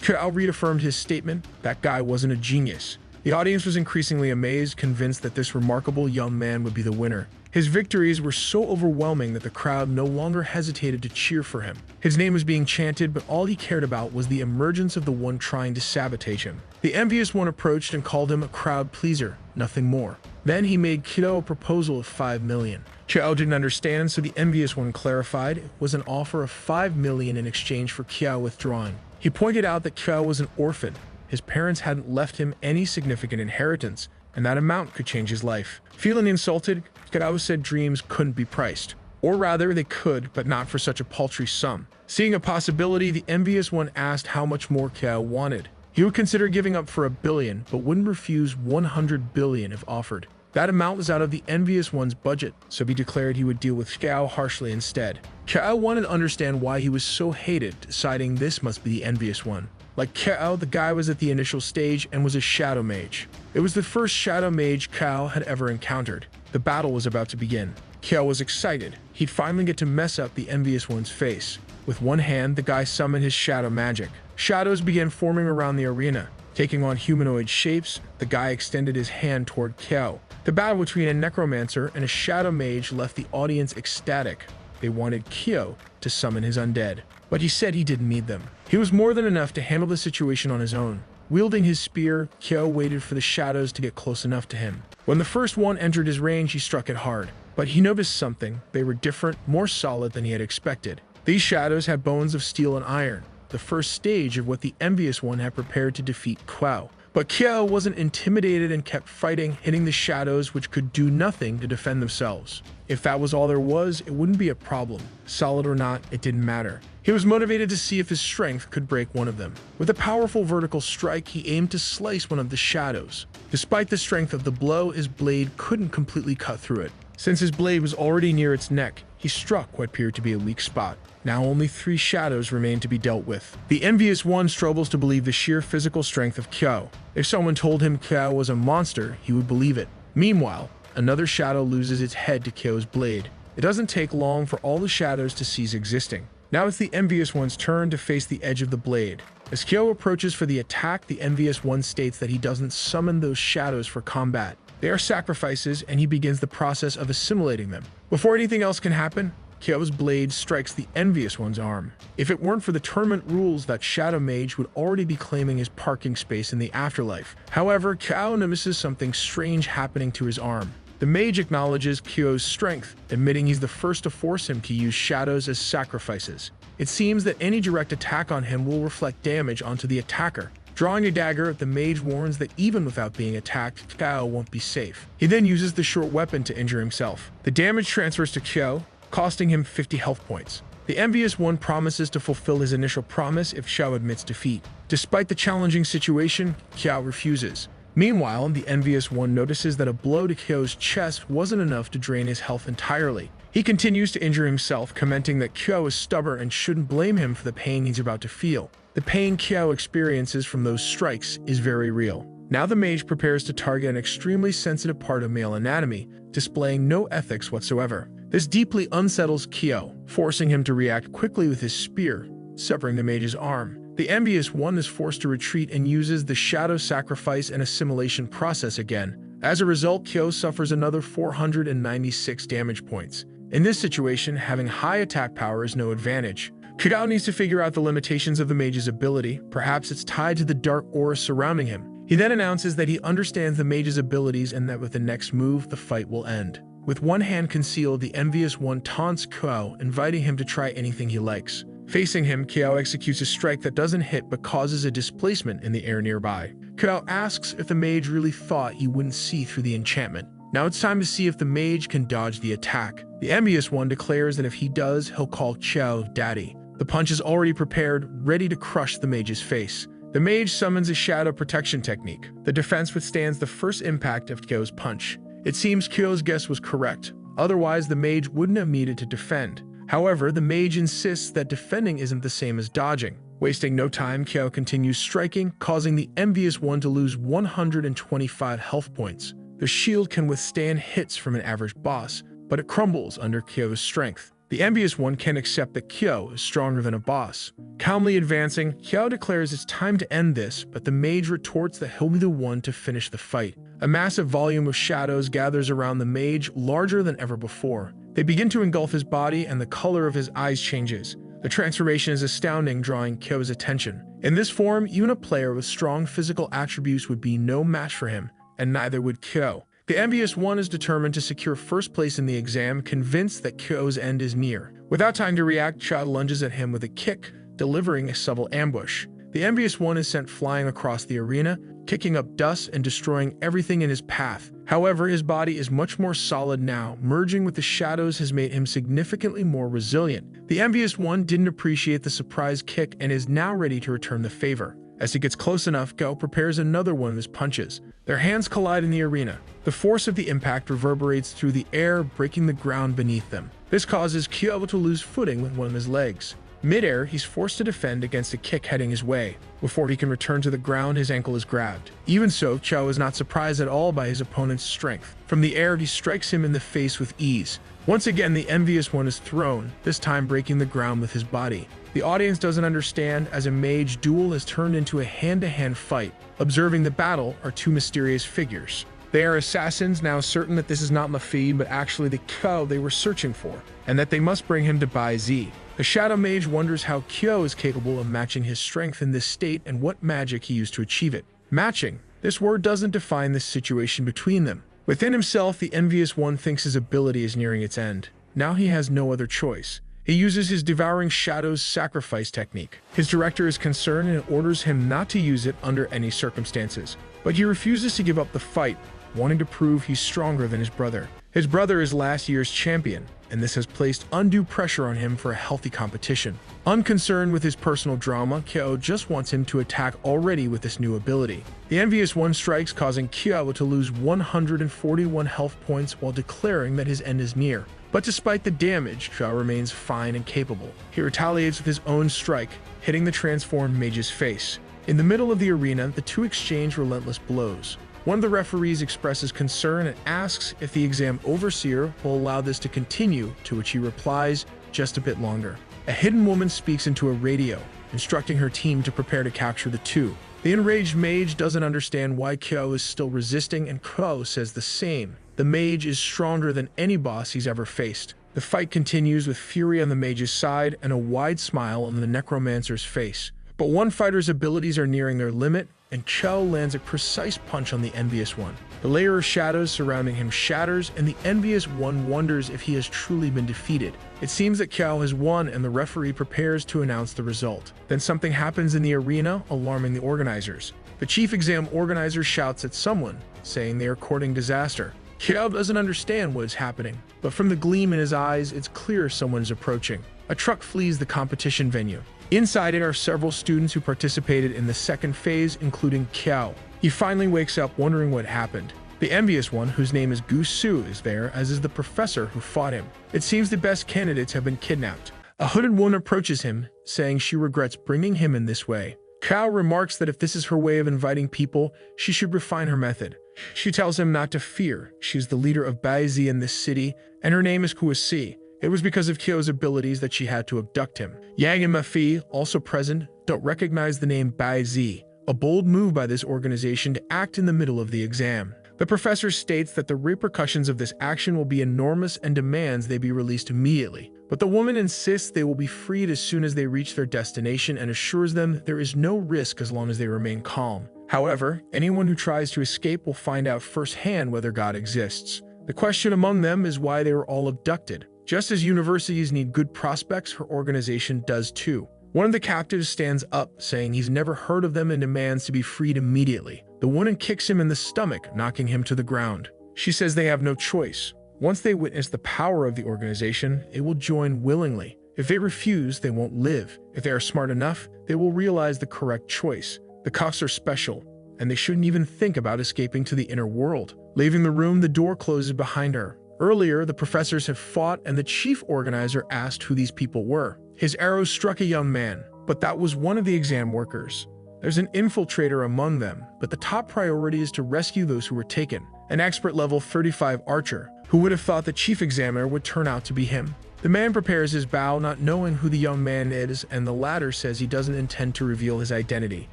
Kyo reaffirmed his statement, that guy wasn't a genius. The audience was increasingly amazed, convinced that this remarkable young man would be the winner. His victories were so overwhelming that the crowd no longer hesitated to cheer for him. His name was being chanted, but all he cared about was the emergence of the one trying to sabotage him. The envious one approached and called him a crowd pleaser, nothing more. Then he made Kyo a proposal of 5 million. Kyo didn't understand, so the envious one clarified it was an offer of 5 million in exchange for Kyo withdrawing. He pointed out that Kyo was an orphan. His parents hadn't left him any significant inheritance, and that amount could change his life. Feeling insulted, Kyo said dreams couldn't be priced. Or rather, they could, but not for such a paltry sum. Seeing a possibility, the envious one asked how much more Kyo wanted. He would consider giving up for 1 billion, but wouldn't refuse 100 billion if offered. That amount was out of the envious one's budget, so he declared he would deal with Kyo harshly instead. Kyo wanted to understand why he was so hated, deciding this must be the envious one. Like Kyo, the guy was at the initial stage and was a shadow mage. It was the first shadow mage Kyo had ever encountered. The battle was about to begin. Kyo was excited. He'd finally get to mess up the envious one's face. With one hand, the guy summoned his shadow magic. Shadows began forming around the arena. Taking on humanoid shapes, the guy extended his hand toward Kyo. The battle between a necromancer and a shadow mage left the audience ecstatic. They wanted Kyo to summon his undead, but he said he didn't need them. He was more than enough to handle the situation on his own. Wielding his spear, Kyo waited for the shadows to get close enough to him. When the first one entered his range, he struck it hard. But he noticed something. They were different, more solid than he had expected. These shadows had bones of steel and iron, the first stage of what the Envious One had prepared to defeat Qiao. But Qiao wasn't intimidated and kept fighting, hitting the shadows which could do nothing to defend themselves. If that was all there was, it wouldn't be a problem. Solid or not, it didn't matter. He was motivated to see if his strength could break one of them. With a powerful vertical strike, he aimed to slice one of the shadows. Despite the strength of the blow, his blade couldn't completely cut through it. Since his blade was already near its neck, he struck what appeared to be a weak spot. Now only 3 shadows remained to be dealt with. The Envious One struggles to believe the sheer physical strength of Qiao. If someone told him Qiao was a monster, he would believe it. Meanwhile, another shadow loses its head to Qiao's blade. It doesn't take long for all the shadows to cease existing. Now it's the Envious One's turn to face the edge of the blade. As Qiao approaches for the attack, the Envious One states that he doesn't summon those shadows for combat. They are sacrifices, and he begins the process of assimilating them. Before anything else can happen, Qiao's blade strikes the Envious One's arm. If it weren't for the tournament rules, that Shadow Mage would already be claiming his parking space in the afterlife. However, Qiao notices something strange happening to his arm. The mage acknowledges Qiao's strength, admitting he's the first to force him to use shadows as sacrifices. It seems that any direct attack on him will reflect damage onto the attacker. Drawing a dagger, the mage warns that even without being attacked, Qiao won't be safe. He then uses the short weapon to injure himself. The damage transfers to Qiao, costing him 50 health points. The Envious One promises to fulfill his initial promise if Qiao admits defeat. Despite the challenging situation, Qiao refuses. Meanwhile, the Envious One notices that a blow to Qiao's chest wasn't enough to drain his health entirely. He continues to injure himself, commenting that Qiao is stubborn and shouldn't blame him for the pain he's about to feel. The pain Qiao experiences from those strikes is very real. Now the mage prepares to target an extremely sensitive part of male anatomy, displaying no ethics whatsoever. This deeply unsettles Qiao, forcing him to react quickly with his spear, severing the mage's arm. The Envious One is forced to retreat and uses the shadow sacrifice and assimilation process again. As a result, Qiao suffers another 496 damage points. In this situation, having high attack power is no advantage. Qiao needs to figure out the limitations of the mage's ability. Perhaps it's tied to the dark aura surrounding him. He then announces that he understands the mage's abilities and that with the next move, the fight will end. With one hand concealed, the Envious One taunts Qiao, inviting him to try anything he likes. Facing him, Qiao executes a strike that doesn't hit but causes a displacement in the air nearby. Qiao asks if the mage really thought he wouldn't see through the enchantment. Now it's time to see if the mage can dodge the attack. The Envious One declares that if he does, he'll call Qiao Daddy. The punch is already prepared, ready to crush the mage's face. The mage summons a shadow protection technique. The defense withstands the first impact of Qiao's punch. It seems Qiao's guess was correct. Otherwise, the mage wouldn't have needed to defend. However, the mage insists that defending isn't the same as dodging. Wasting no time, Qiao continues striking, causing the Envious One to lose 125 health points. The shield can withstand hits from an average boss, but it crumbles under Qiao's strength. The Envious One can accept that Qiao is stronger than a boss. Calmly advancing, Qiao declares it's time to end this, but the mage retorts that he'll be the one to finish the fight. A massive volume of shadows gathers around the mage, larger than ever before. They begin to engulf his body, and the color of his eyes changes. The transformation is astounding, drawing Qiao's attention. In this form, even a player with strong physical attributes would be no match for him, and neither would Qiao. The Envious One is determined to secure first place in the exam, convinced that Qiao's end is near. Without time to react, Qiao lunges at him with a kick, delivering a subtle ambush. The Envious One is sent flying across the arena, kicking up dust and destroying everything in his path. However, his body is much more solid now. Merging with the shadows has made him significantly more resilient. The Envious One didn't appreciate the surprise kick and is now ready to return the favor. As he gets close enough, Qiao prepares another one of his punches. Their hands collide in the arena. The force of the impact reverberates through the air, breaking the ground beneath them. This causes Qiao to lose footing with one of his legs. Mid-air, he's forced to defend against a kick heading his way. Before he can return to the ground, his ankle is grabbed. Even so, Qiao is not surprised at all by his opponent's strength. From the air, he strikes him in the face with ease. Once again, the Envious One is thrown, this time breaking the ground with his body. The audience doesn't understand, as a mage duel has turned into a hand-to-hand fight. Observing the battle are two mysterious figures. They are assassins, now certain that this is not Mafid, but actually the Qiao they were searching for, and that they must bring him to Bai Zi. The Shadow Mage wonders how Qiao is capable of matching his strength in this state and what magic he used to achieve it. Matching. This word doesn't define this situation between them. Within himself, the envious one thinks his ability is nearing its end. Now he has no other choice. He uses his devouring shadows sacrifice technique. His director is concerned and orders him not to use it under any circumstances. But he refuses to give up the fight, wanting to prove he's stronger than his brother. His brother is last year's champion, and this has placed undue pressure on him for a healthy competition. Unconcerned with his personal drama, Kyo just wants him to attack already with this new ability. The envious one strikes, causing Kyo to lose 141 health points while declaring that his end is near. But despite the damage, Kyo remains fine and capable. He retaliates with his own strike, hitting the transformed mage's face. In the middle of the arena, the two exchange relentless blows. One of the referees expresses concern and asks if the exam overseer will allow this to continue, to which he replies, just a bit longer. A hidden woman speaks into a radio, instructing her team to prepare to capture the two. The enraged mage doesn't understand why Kyo is still resisting, and Kyo says the same. The mage is stronger than any boss he's ever faced. The fight continues with fury on the mage's side and a wide smile on the Necromancer's face. But one fighter's abilities are nearing their limit, and Kyo lands a precise punch on the envious one. The layer of shadows surrounding him shatters, and the envious one wonders if he has truly been defeated. It seems that Kyo has won, and the referee prepares to announce the result. Then something happens in the arena, alarming the organizers. The chief exam organizer shouts at someone, saying they are courting disaster. Kyo doesn't understand what is happening, but from the gleam in his eyes, it's clear someone is approaching. A truck flees the competition venue. Inside it are several students who participated in the second phase, including Kyo. He finally wakes up wondering what happened. The envious one, whose name is Gu-Su, is there, as is the professor who fought him. It seems the best candidates have been kidnapped. A hooded woman approaches him, saying she regrets bringing him in this way. Kyo remarks that if this is her way of inviting people, she should refine her method. She tells him not to fear. She's the leader of Baizi in this city, and her name is Kuasi. It was because of Kyo's abilities that she had to abduct him. Yang and Mafi, also present, don't recognize the name Baizi, a bold move by this organization to act in the middle of the exam. The professor states that the repercussions of this action will be enormous and demands they be released immediately. But the woman insists they will be freed as soon as they reach their destination and assures them there is no risk as long as they remain calm. However, anyone who tries to escape will find out firsthand whether God exists. The question among them is why they were all abducted. Just as universities need good prospects, her organization does too. One of the captives stands up, saying he's never heard of them and demands to be freed immediately. The woman kicks him in the stomach, knocking him to the ground. She says they have no choice. Once they witness the power of the organization, they will join willingly. If they refuse, they won't live. If they are smart enough, they will realize the correct choice. The cuffs are special, and they shouldn't even think about escaping to the inner world. Leaving the room, the door closes behind her. Earlier, the professors have fought, and the chief organizer asked who these people were. His arrow struck a young man, but that was one of the exam workers. There's an infiltrator among them, but the top priority is to rescue those who were taken. An expert level 35 archer, who would have thought the chief examiner would turn out to be him. The man prepares his bow, not knowing who the young man is, and the latter says he doesn't intend to reveal his identity.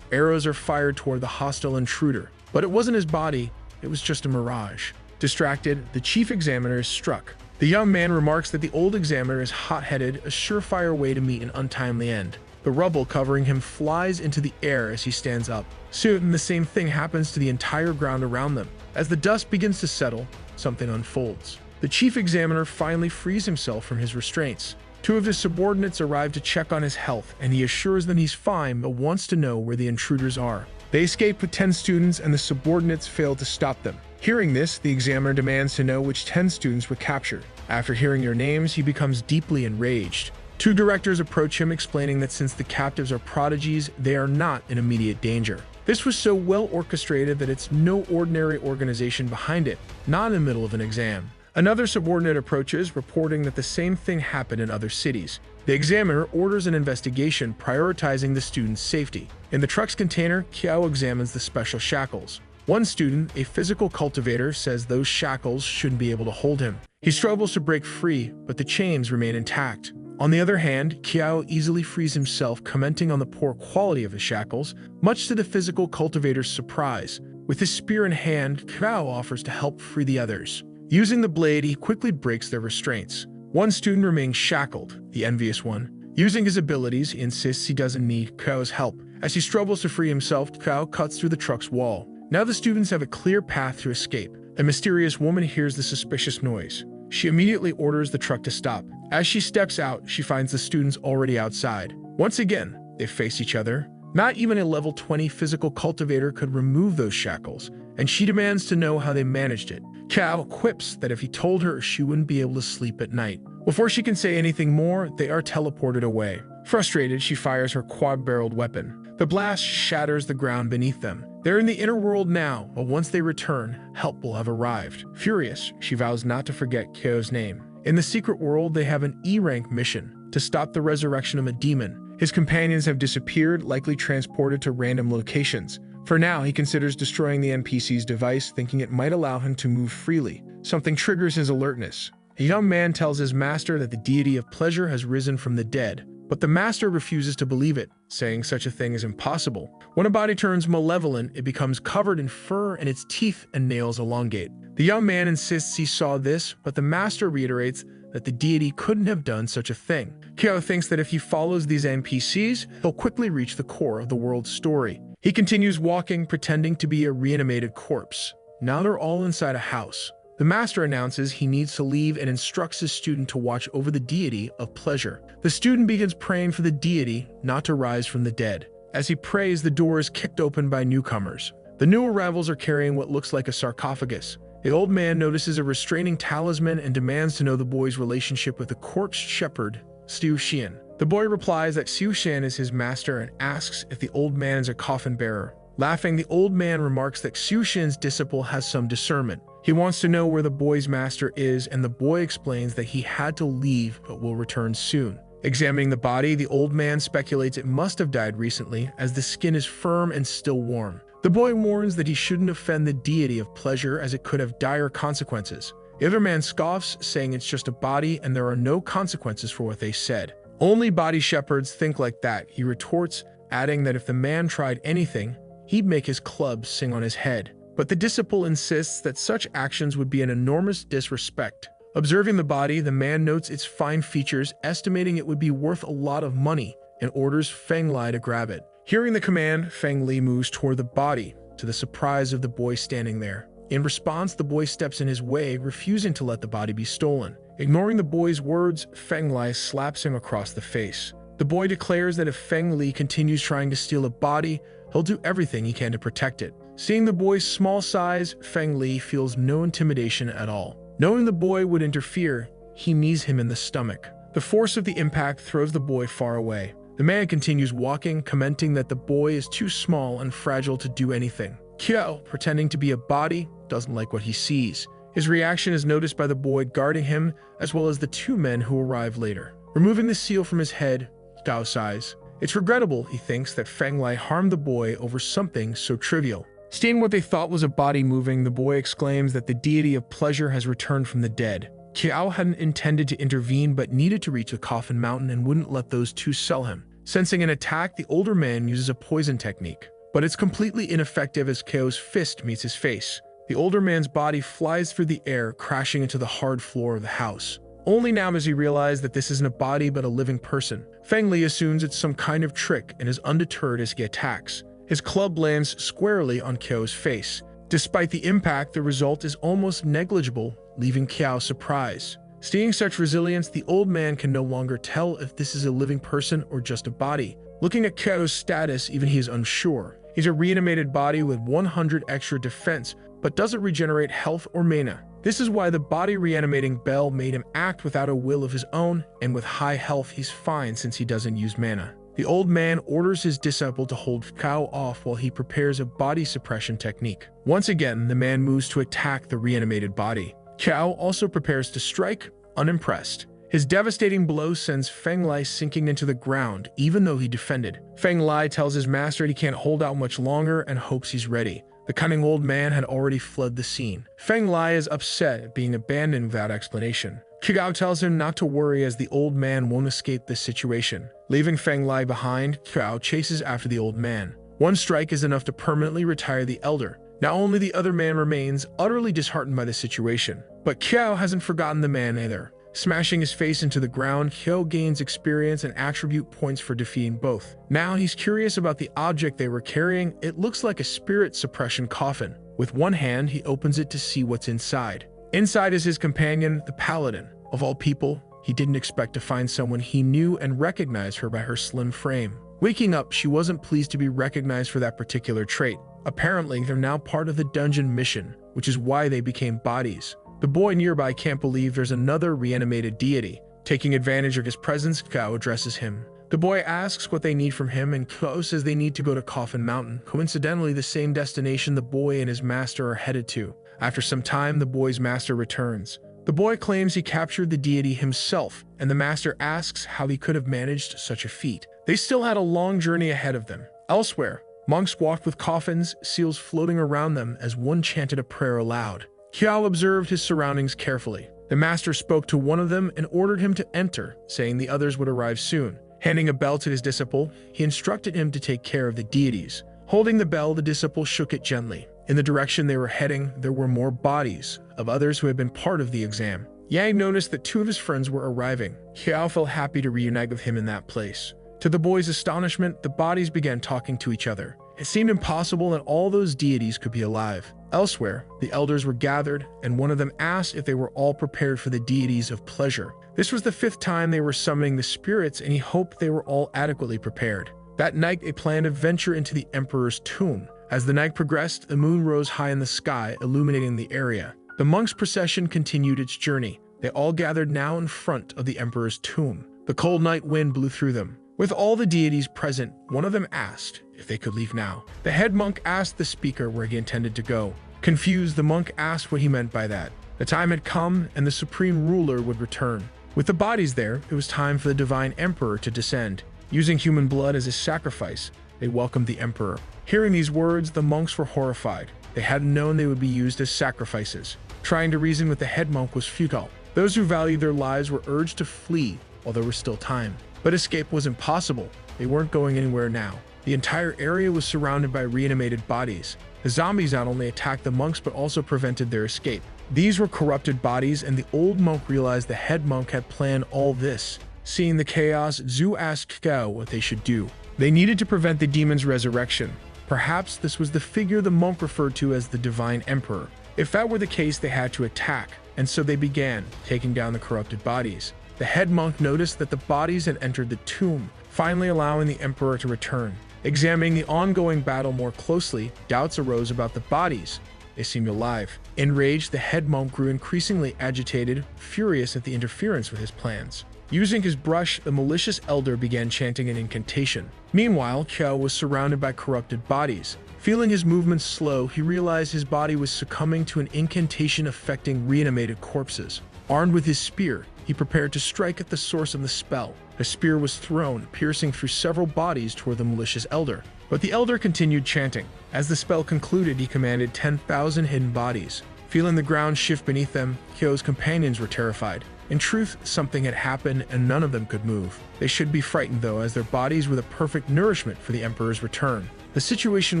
Arrows are fired toward the hostile intruder, but it wasn't his body, it was just a mirage. Distracted, the chief examiner is struck. The young man remarks that the old examiner is hot-headed, a surefire way to meet an untimely end. The rubble covering him flies into the air as he stands up. Soon, the same thing happens to the entire ground around them. As the dust begins to settle, something unfolds. The chief examiner finally frees himself from his restraints. Two of his subordinates arrive to check on his health, and he assures them he's fine but wants to know where the intruders are. They escape with 10 students, and the subordinates fail to stop them. Hearing this, the examiner demands to know which 10 students were captured. After hearing their names, he becomes deeply enraged. Two directors approach him, explaining that since the captives are prodigies, they are not in immediate danger. This was so well orchestrated that it's no ordinary organization behind it, not in the middle of an exam. Another subordinate approaches, reporting that the same thing happened in other cities. The examiner orders an investigation, prioritizing the students' safety. In the truck's container, Kyo examines the special shackles. One student, a physical cultivator, says those shackles shouldn't be able to hold him. He struggles to break free, but the chains remain intact. On the other hand, Kyo easily frees himself, commenting on the poor quality of his shackles, much to the physical cultivator's surprise. With his spear in hand, Kyo offers to help free the others. Using the blade, he quickly breaks their restraints. One student remains shackled, the envious one. Using his abilities, he insists he doesn't need Kyo's help. As he struggles to free himself, Kyo cuts through the truck's wall. Now the students have a clear path to escape. A mysterious woman hears the suspicious noise. She immediately orders the truck to stop. As she steps out, she finds the students already outside. Once again, they face each other. Not even a level 20 physical cultivator could remove those shackles, and she demands to know how they managed it. Kao quips that if he told her, she wouldn't be able to sleep at night. Before she can say anything more, they are teleported away. Frustrated, she fires her quad-barreled weapon. The blast shatters the ground beneath them. They're in the inner world now, but once they return, help will have arrived. Furious, she vows not to forget Kyo's name. In the secret world, they have an E-rank mission to stop the resurrection of a demon. His companions have disappeared, likely transported to random locations. For now, he considers destroying the NPC's device, thinking it might allow him to move freely. Something triggers his alertness. A young man tells his master that the deity of pleasure has risen from the dead, but the master refuses to believe it, saying such a thing is impossible. When a body turns malevolent, it becomes covered in fur and its teeth and nails elongate. The young man insists he saw this, but the master reiterates that the deity couldn't have done such a thing. Kyo thinks that if he follows these NPCs, he'll quickly reach the core of the world's story. He continues walking, pretending to be a reanimated corpse. Now they're all inside a house. The master announces he needs to leave and instructs his student to watch over the deity of pleasure. The student begins praying for the deity not to rise from the dead. As he prays, the door is kicked open by newcomers. The new arrivals are carrying what looks like a sarcophagus. The old man notices a restraining talisman and demands to know the boy's relationship with the corpse shepherd, Xiu Xian. The boy replies that Xiu Xian is his master and asks if the old man is a coffin bearer. Laughing, the old man remarks that Xiu Xian's disciple has some discernment. He wants to know where the boy's master is, and the boy explains that he had to leave but will return soon. Examining the body, the old man speculates it must have died recently, as the skin is firm and still warm. The boy warns that he shouldn't offend the deity of pleasure, as it could have dire consequences. The other man scoffs, saying it's just a body and there are no consequences for what they said. Only body shepherds think like that, he retorts, adding that if the man tried anything, he'd make his club sing on his head. But the disciple insists that such actions would be an enormous disrespect. Observing the body, the man notes its fine features, estimating it would be worth a lot of money, and orders Feng Li to grab it. Hearing the command, Feng Li moves toward the body, to the surprise of the boy standing there. In response, the boy steps in his way, refusing to let the body be stolen. Ignoring the boy's words, Feng Li slaps him across the face. The boy declares that if Feng Li continues trying to steal a body, he'll do everything he can to protect it. Seeing the boy's small size, Feng Li feels no intimidation at all. Knowing the boy would interfere, he knees him in the stomach. The force of the impact throws the boy far away. The man continues walking, commenting that the boy is too small and fragile to do anything. Kyo, pretending to be a body, doesn't like what he sees. His reaction is noticed by the boy guarding him, as well as the two men who arrive later. Removing the seal from his head, Gao sighs. It's regrettable, he thinks, that Feng Li harmed the boy over something so trivial. Seeing what they thought was a body moving, the boy exclaims that the deity of pleasure has returned from the dead. Kiao hadn't intended to intervene but needed to reach the Coffin Mountain and wouldn't let those two sell him. Sensing an attack, the older man uses a poison technique, but it's completely ineffective as Kiao's fist meets his face. The older man's body flies through the air, crashing into the hard floor of the house. Only now does he realize that this isn't a body but a living person. Feng Li assumes it's some kind of trick and is undeterred as he attacks. His club lands squarely on Kiao's face. Despite the impact, the result is almost negligible, leaving Kiao surprised. Seeing such resilience, the old man can no longer tell if this is a living person or just a body. Looking at Kiao's status, even he is unsure. He's a reanimated body with 100 extra defense, but doesn't regenerate health or mana. This is why the body reanimating bell made him act without a will of his own, and with high health he's fine since he doesn't use mana. The old man orders his disciple to hold Kiao off while he prepares a body suppression technique. Once again, the man moves to attack the reanimated body. Kiao also prepares to strike, unimpressed. His devastating blow sends Feng Li sinking into the ground, even though he defended. Feng Li tells his master he can't hold out much longer and hopes he's ready. The cunning old man had already fled the scene. Feng Li is upset at being abandoned without explanation. Kiao tells him not to worry as the old man won't escape this situation. Leaving Feng Li behind, Kiao chases after the old man. One strike is enough to permanently retire the elder. Now only the other man remains, utterly disheartened by the situation. But Kiao hasn't forgotten the man either. Smashing his face into the ground, Kiao gains experience and attribute points for defeating both. Now he's curious about the object they were carrying. It looks like a spirit suppression coffin. With one hand, he opens it to see what's inside. Inside is his companion, the paladin. Of all people, he didn't expect to find someone he knew and recognized her by her slim frame. Waking up, she wasn't pleased to be recognized for that particular trait. Apparently, they're now part of the dungeon mission, which is why they became bodies. The boy nearby can't believe there's another reanimated deity. Taking advantage of his presence, Kao addresses him. The boy asks what they need from him, and Kao says they need to go to Coffin Mountain, coincidentally the same destination the boy and his master are headed to. After some time, the boy's master returns. The boy claims he captured the deity himself, and the master asks how he could have managed such a feat. They still had a long journey ahead of them. Elsewhere, monks walked with coffins, seals floating around them as one chanted a prayer aloud. Kao observed his surroundings carefully. The master spoke to one of them and ordered him to enter, saying the others would arrive soon. Handing a bell to his disciple, he instructed him to take care of the deities. Holding the bell, the disciple shook it gently. In the direction they were heading, there were more bodies of others who had been part of the exam. Yang noticed that two of his friends were arriving. Kao felt happy to reunite with him in that place. To the boy's astonishment, the bodies began talking to each other. It seemed impossible that all those deities could be alive. Elsewhere, the elders were gathered, and one of them asked if they were all prepared for the deities of pleasure. This was the 5th time they were summoning the spirits, and he hoped they were all adequately prepared. That night, they planned to venture into the emperor's tomb. As the night progressed, the moon rose high in the sky, illuminating the area. The monks' procession continued its journey. They all gathered now in front of the emperor's tomb. The cold night wind blew through them. With all the deities present, one of them asked if they could leave now. The head monk asked the speaker where he intended to go. Confused, the monk asked what he meant by that. The time had come, and the supreme ruler would return. With the bodies there, it was time for the divine emperor to descend. Using human blood as a sacrifice, they welcomed the emperor. Hearing these words, the monks were horrified. They hadn't known they would be used as sacrifices. Trying to reason with the head monk was futile. Those who valued their lives were urged to flee while there was still time. But escape was impossible. They weren't going anywhere now. The entire area was surrounded by reanimated bodies. The zombies not only attacked the monks but also prevented their escape. These were corrupted bodies, and the old monk realized the head monk had planned all this. Seeing the chaos, Zhu asked Kao what they should do. They needed to prevent the demon's resurrection. Perhaps this was the figure the monk referred to as the divine emperor. If that were the case, they had to attack, and so they began, taking down the corrupted bodies. The head monk noticed that the bodies had entered the tomb, finally allowing the emperor to return. Examining the ongoing battle more closely, doubts arose about the bodies. They seemed alive. Enraged, the head monk grew increasingly agitated, furious at the interference with his plans. Using his brush, the malicious elder began chanting an incantation. Meanwhile, Kao was surrounded by corrupted bodies. Feeling his movements slow, he realized his body was succumbing to an incantation affecting reanimated corpses. Armed with his spear, he prepared to strike at the source of the spell. The spear was thrown, piercing through several bodies toward the malicious elder. But the elder continued chanting. As the spell concluded, he commanded 10,000 hidden bodies. Feeling the ground shift beneath them, Kao's companions were terrified. In truth, something had happened and none of them could move. They should be frightened though, as their bodies were the perfect nourishment for the Emperor's return. The situation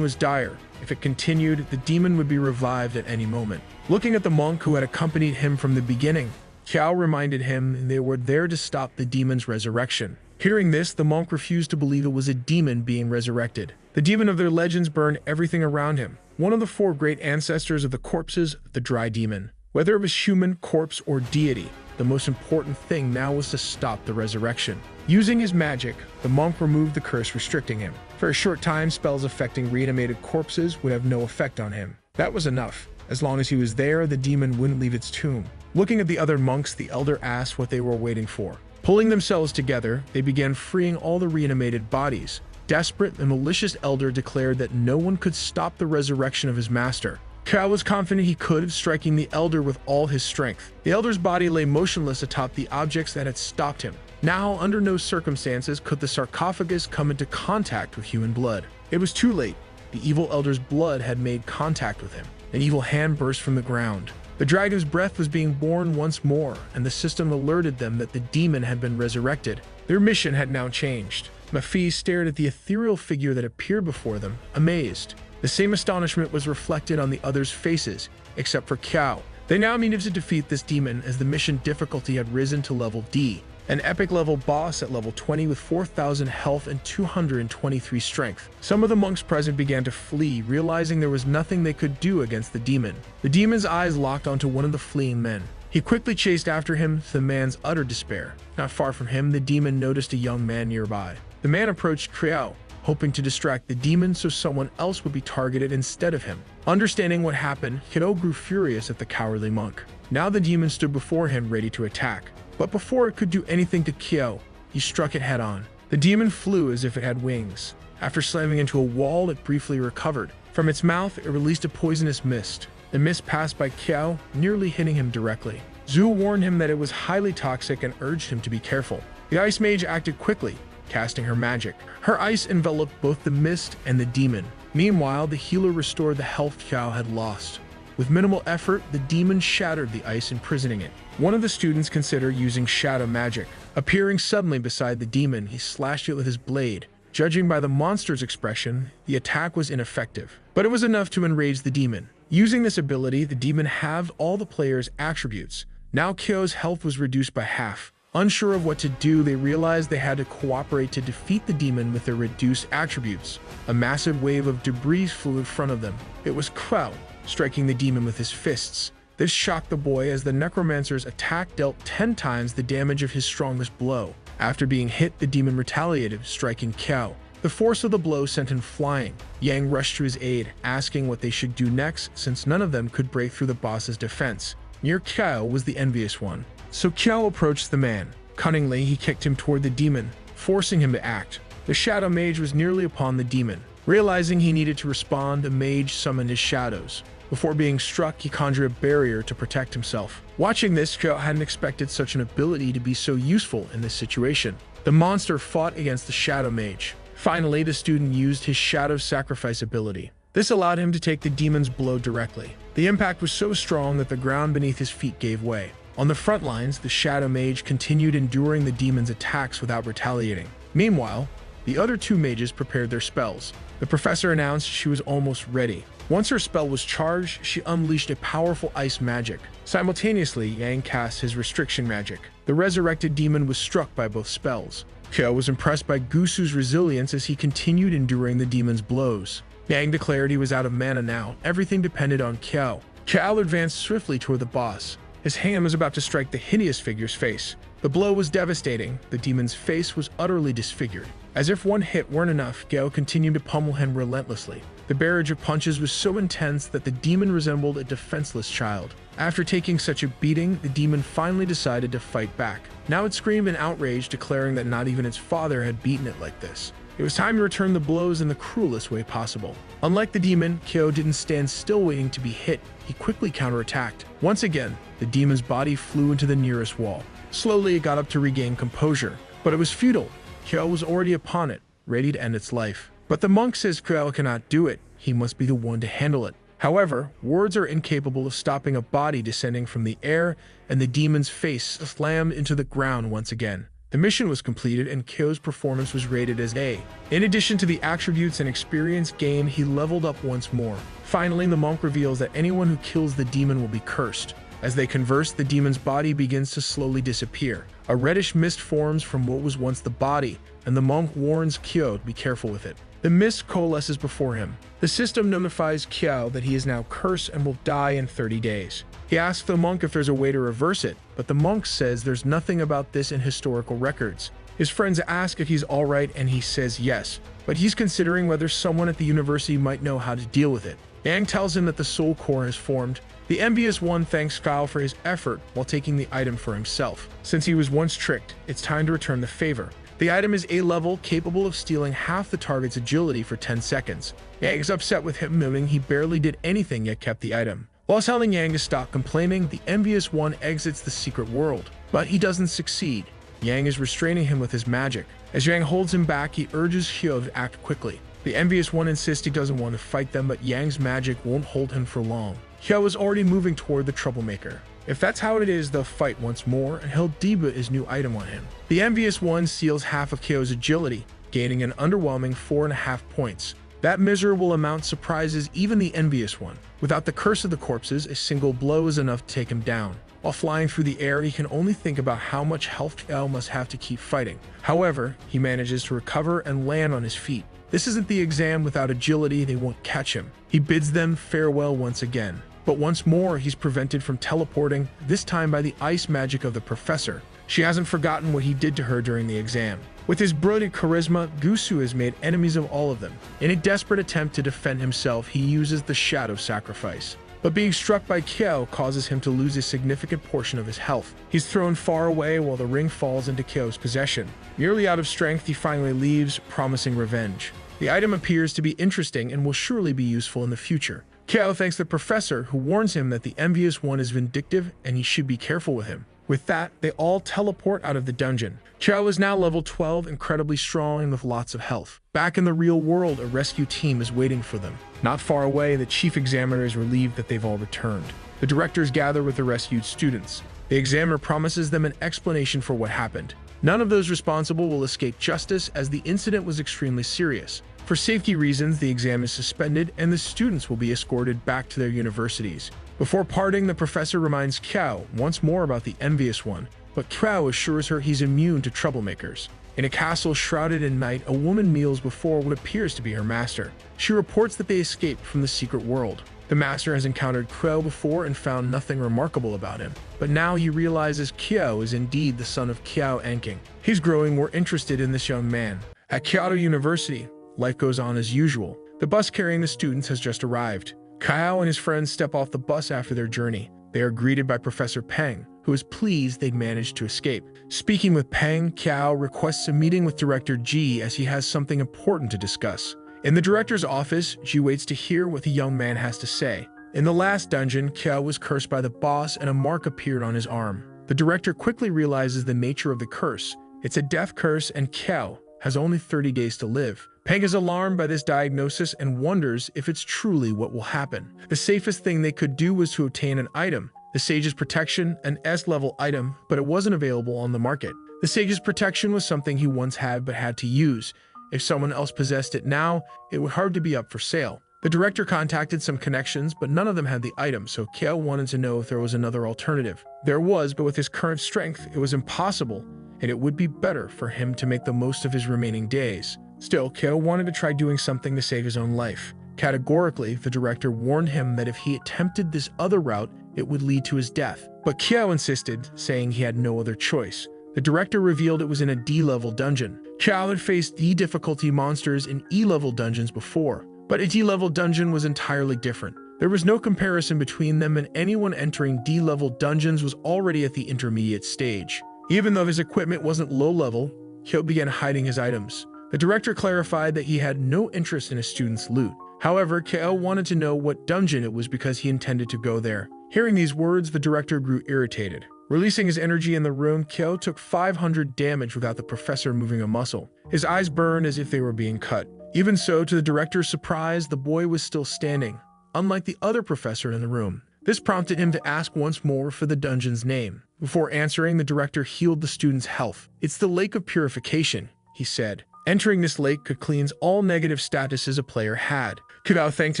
was dire. If it continued, the demon would be revived at any moment. Looking at the monk who had accompanied him from the beginning, Kao reminded him they were there to stop the demon's resurrection. Hearing this, the monk refused to believe it was a demon being resurrected. The demon of their legends burned everything around him. One of the 4 great ancestors of the corpses, the dry demon. Whether it was human, corpse, or deity, the most important thing now was to stop the resurrection. Using his magic, the monk removed the curse restricting him. For a short time, spells affecting reanimated corpses would have no effect on him. That was enough. As long as he was there, the demon wouldn't leave its tomb. Looking at the other monks, the elder asked what they were waiting for. Pulling themselves together, they began freeing all the reanimated bodies. Desperate, the malicious elder declared that no one could stop the resurrection of his master. Kao was confident he could, striking the elder with all his strength. The elder's body lay motionless atop the objects that had stopped him. Now, under no circumstances could the sarcophagus come into contact with human blood. It was too late. The evil elder's blood had made contact with him. An evil hand burst from the ground. The dragon's breath was being born once more, and the system alerted them that the demon had been resurrected. Their mission had now changed. Mafi stared at the ethereal figure that appeared before them, amazed. The same astonishment was reflected on the others' faces, except for Kao. They now needed to defeat this demon as the mission difficulty had risen to level D. an epic level boss at level 20 with 4,000 health and 223 strength. Some of the monks present began to flee, realizing there was nothing they could do against the demon. The demon's eyes locked onto one of the fleeing men. He quickly chased after him to the man's utter despair. Not far from him, the demon noticed a young man nearby. The man approached Kriao, hoping to distract the demon so someone else would be targeted instead of him. Understanding what happened, Kriao grew furious at the cowardly monk. Now the demon stood before him ready to attack. But before it could do anything to Kriao, he struck it head-on. The demon flew as if it had wings. After slamming into a wall, it briefly recovered. From its mouth, it released a poisonous mist. The mist passed by Kriao, nearly hitting him directly. Zhu warned him that it was highly toxic and urged him to be careful. The ice mage acted quickly, casting her magic. Her ice enveloped both the mist and the demon. Meanwhile, the healer restored the health Kriao had lost. With minimal effort, the demon shattered the ice, imprisoning it. One of the students considered using shadow magic. Appearing suddenly beside the demon, he slashed it with his blade. Judging by the monster's expression, the attack was ineffective, but it was enough to enrage the demon. Using this ability, the demon halved all the player's attributes. Now Kyo's health was reduced by half. Unsure of what to do, they realized they had to cooperate to defeat the demon with their reduced attributes. A massive wave of debris flew in front of them. It was Krau, striking the demon with his fists. This shocked the boy as the Necromancer's attack dealt 10 times the damage of his strongest blow. After being hit, the demon retaliated, striking Kiao. The force of the blow sent him flying. Yang rushed to his aid, asking what they should do next since none of them could break through the boss's defense. Near Kiao was the envious one. So Kiao approached the man. Cunningly, he kicked him toward the demon, forcing him to act. The shadow mage was nearly upon the demon. Realizing he needed to respond, the mage summoned his shadows. Before being struck, he conjured a barrier to protect himself. Watching this, Kiao hadn't expected such an ability to be so useful in this situation. The monster fought against the shadow mage. Finally, the student used his shadow sacrifice ability. This allowed him to take the demon's blow directly. The impact was so strong that the ground beneath his feet gave way. On the front lines, the shadow mage continued enduring the demon's attacks without retaliating. Meanwhile, the other two mages prepared their spells. The professor announced she was almost ready. Once her spell was charged, she unleashed a powerful ice magic. Simultaneously, Yang cast his restriction magic. The resurrected demon was struck by both spells. Kiao was impressed by Gusu's resilience as he continued enduring the demon's blows. Yang declared he was out of mana now. Everything depended on Kiao. Kiao advanced swiftly toward the boss. His hand was about to strike the hideous figure's face. The blow was devastating. The demon's face was utterly disfigured. As if one hit weren't enough, Gao continued to pummel him relentlessly. The barrage of punches was so intense that the demon resembled a defenseless child. After taking such a beating, the demon finally decided to fight back. Now it screamed in outrage, declaring that not even its father had beaten it like this. It was time to return the blows in the cruelest way possible. Unlike the demon, Kyo didn't stand still waiting to be hit. He quickly counterattacked. Once again, the demon's body flew into the nearest wall. Slowly, it got up to regain composure, but it was futile. Kyo was already upon it, ready to end its life. But the monk says Kyo cannot do it. He must be the one to handle it. However, words are incapable of stopping a body descending from the air, and the demon's face slammed into the ground once again. The mission was completed and Kyo's performance was rated as A. In addition to the attributes and experience gained, he leveled up once more. Finally, the monk reveals that anyone who kills the demon will be cursed. As they converse, the demon's body begins to slowly disappear. A reddish mist forms from what was once the body, and the monk warns Kyo to be careful with it. The mist coalesces before him. The system notifies Kyo that he is now cursed and will die in 30 days. He asks the monk if there's a way to reverse it, but the monk says there's nothing about this in historical records. His friends ask if he's alright and he says yes, but he's considering whether someone at the university might know how to deal with it. Yang tells him that the soul core has formed. The envious one thanks Kyle for his effort while taking the item for himself. Since he was once tricked, it's time to return the favor. The item is A level, capable of stealing half the target's agility for 10 seconds. Yang is upset with him, knowing he barely did anything yet kept the item. While telling Yang to stop complaining, the envious one exits the secret world. But he doesn't succeed. Yang is restraining him with his magic. As Yang holds him back, he urges Hyo to act quickly. The envious one insists he doesn't want to fight them, but Yang's magic won't hold him for long. Hyo is already moving toward the troublemaker. If that's how it is, they'll fight once more, and he'll debut his new item on him. The envious one steals half of Kyo's agility, gaining an underwhelming 4.5 points. That miserable amount surprises even the envious one. Without the curse of the corpses, a single blow is enough to take him down. While flying through the air, he can only think about how much health Kiao must have to keep fighting. However, he manages to recover and land on his feet. This isn't the exam. Without agility, they won't catch him. He bids them farewell once again. But once more, he's prevented from teleporting, this time by the ice magic of the professor. She hasn't forgotten what he did to her during the exam. With his brilliant charisma, Gusu has made enemies of all of them. In a desperate attempt to defend himself, he uses the shadow sacrifice. But being struck by Kiao causes him to lose a significant portion of his health. He's thrown far away while the ring falls into Kiao's possession. Nearly out of strength, he finally leaves, promising revenge. The item appears to be interesting and will surely be useful in the future. Kiao thanks the professor, who warns him that the Envious One is vindictive and he should be careful with him. With that, they all teleport out of the dungeon. Kiao is now level 12, incredibly strong and with lots of health. Back in the real world, a rescue team is waiting for them. Not far away, the chief examiner is relieved that they've all returned. The directors gather with the rescued students. The examiner promises them an explanation for what happened. None of those responsible will escape justice, as the incident was extremely serious. For safety reasons, the exam is suspended and the students will be escorted back to their universities. Before parting, the professor reminds Kiao once more about the Envious One, but Kiao assures her he's immune to troublemakers. In a castle shrouded in night, a woman kneels before what appears to be her master. She reports that they escaped from the secret world. The master has encountered Kiao before and found nothing remarkable about him, but now he realizes Kiao is indeed the son of Kiao Anking. He's growing more interested in this young man. At Kyoto University, life goes on as usual. The bus carrying the students has just arrived. Kiao and his friends step off the bus after their journey. They are greeted by Professor Peng, who is pleased they'd managed to escape. Speaking with Peng, Kiao requests a meeting with Director Ji as he has something important to discuss. In the director's office, Ji waits to hear what the young man has to say. In the last dungeon, Kiao was cursed by the boss and a mark appeared on his arm. The director quickly realizes the nature of the curse. It's a death curse and Kiao has only 30 days to live. Peng is alarmed by this diagnosis and wonders if it's truly what will happen. The safest thing they could do was to obtain an item. The Sage's Protection, an S-level item, but it wasn't available on the market. The Sage's Protection was something he once had but had to use. If someone else possessed it now, it would hard to be up for sale. The director contacted some connections, but none of them had the item, so Kiao wanted to know if there was another alternative. There was, but with his current strength, it was impossible, and it would be better for him to make the most of his remaining days. Still, Kiao wanted to try doing something to save his own life. Categorically, the director warned him that if he attempted this other route, it would lead to his death. But Kiao insisted, saying he had no other choice. The director revealed it was in a D-level dungeon. Kiao had faced D-difficulty monsters in E-level dungeons before, but a D-level dungeon was entirely different. There was no comparison between them, and anyone entering D-level dungeons was already at the intermediate stage. Even though his equipment wasn't low-level, Kiao began hiding his items. The director clarified that he had no interest in his students' loot. However, Kiao wanted to know what dungeon it was because he intended to go there. Hearing these words, the director grew irritated. Releasing his energy in the room, Kiao took 500 damage without the professor moving a muscle. His eyes burned as if they were being cut. Even so, to the director's surprise, the boy was still standing, unlike the other professor in the room. This prompted him to ask once more for the dungeon's name. Before answering, the director healed the student's health. "It's the Lake of Purification," he said. Entering this lake could cleanse all negative statuses a player had. Kiao thanked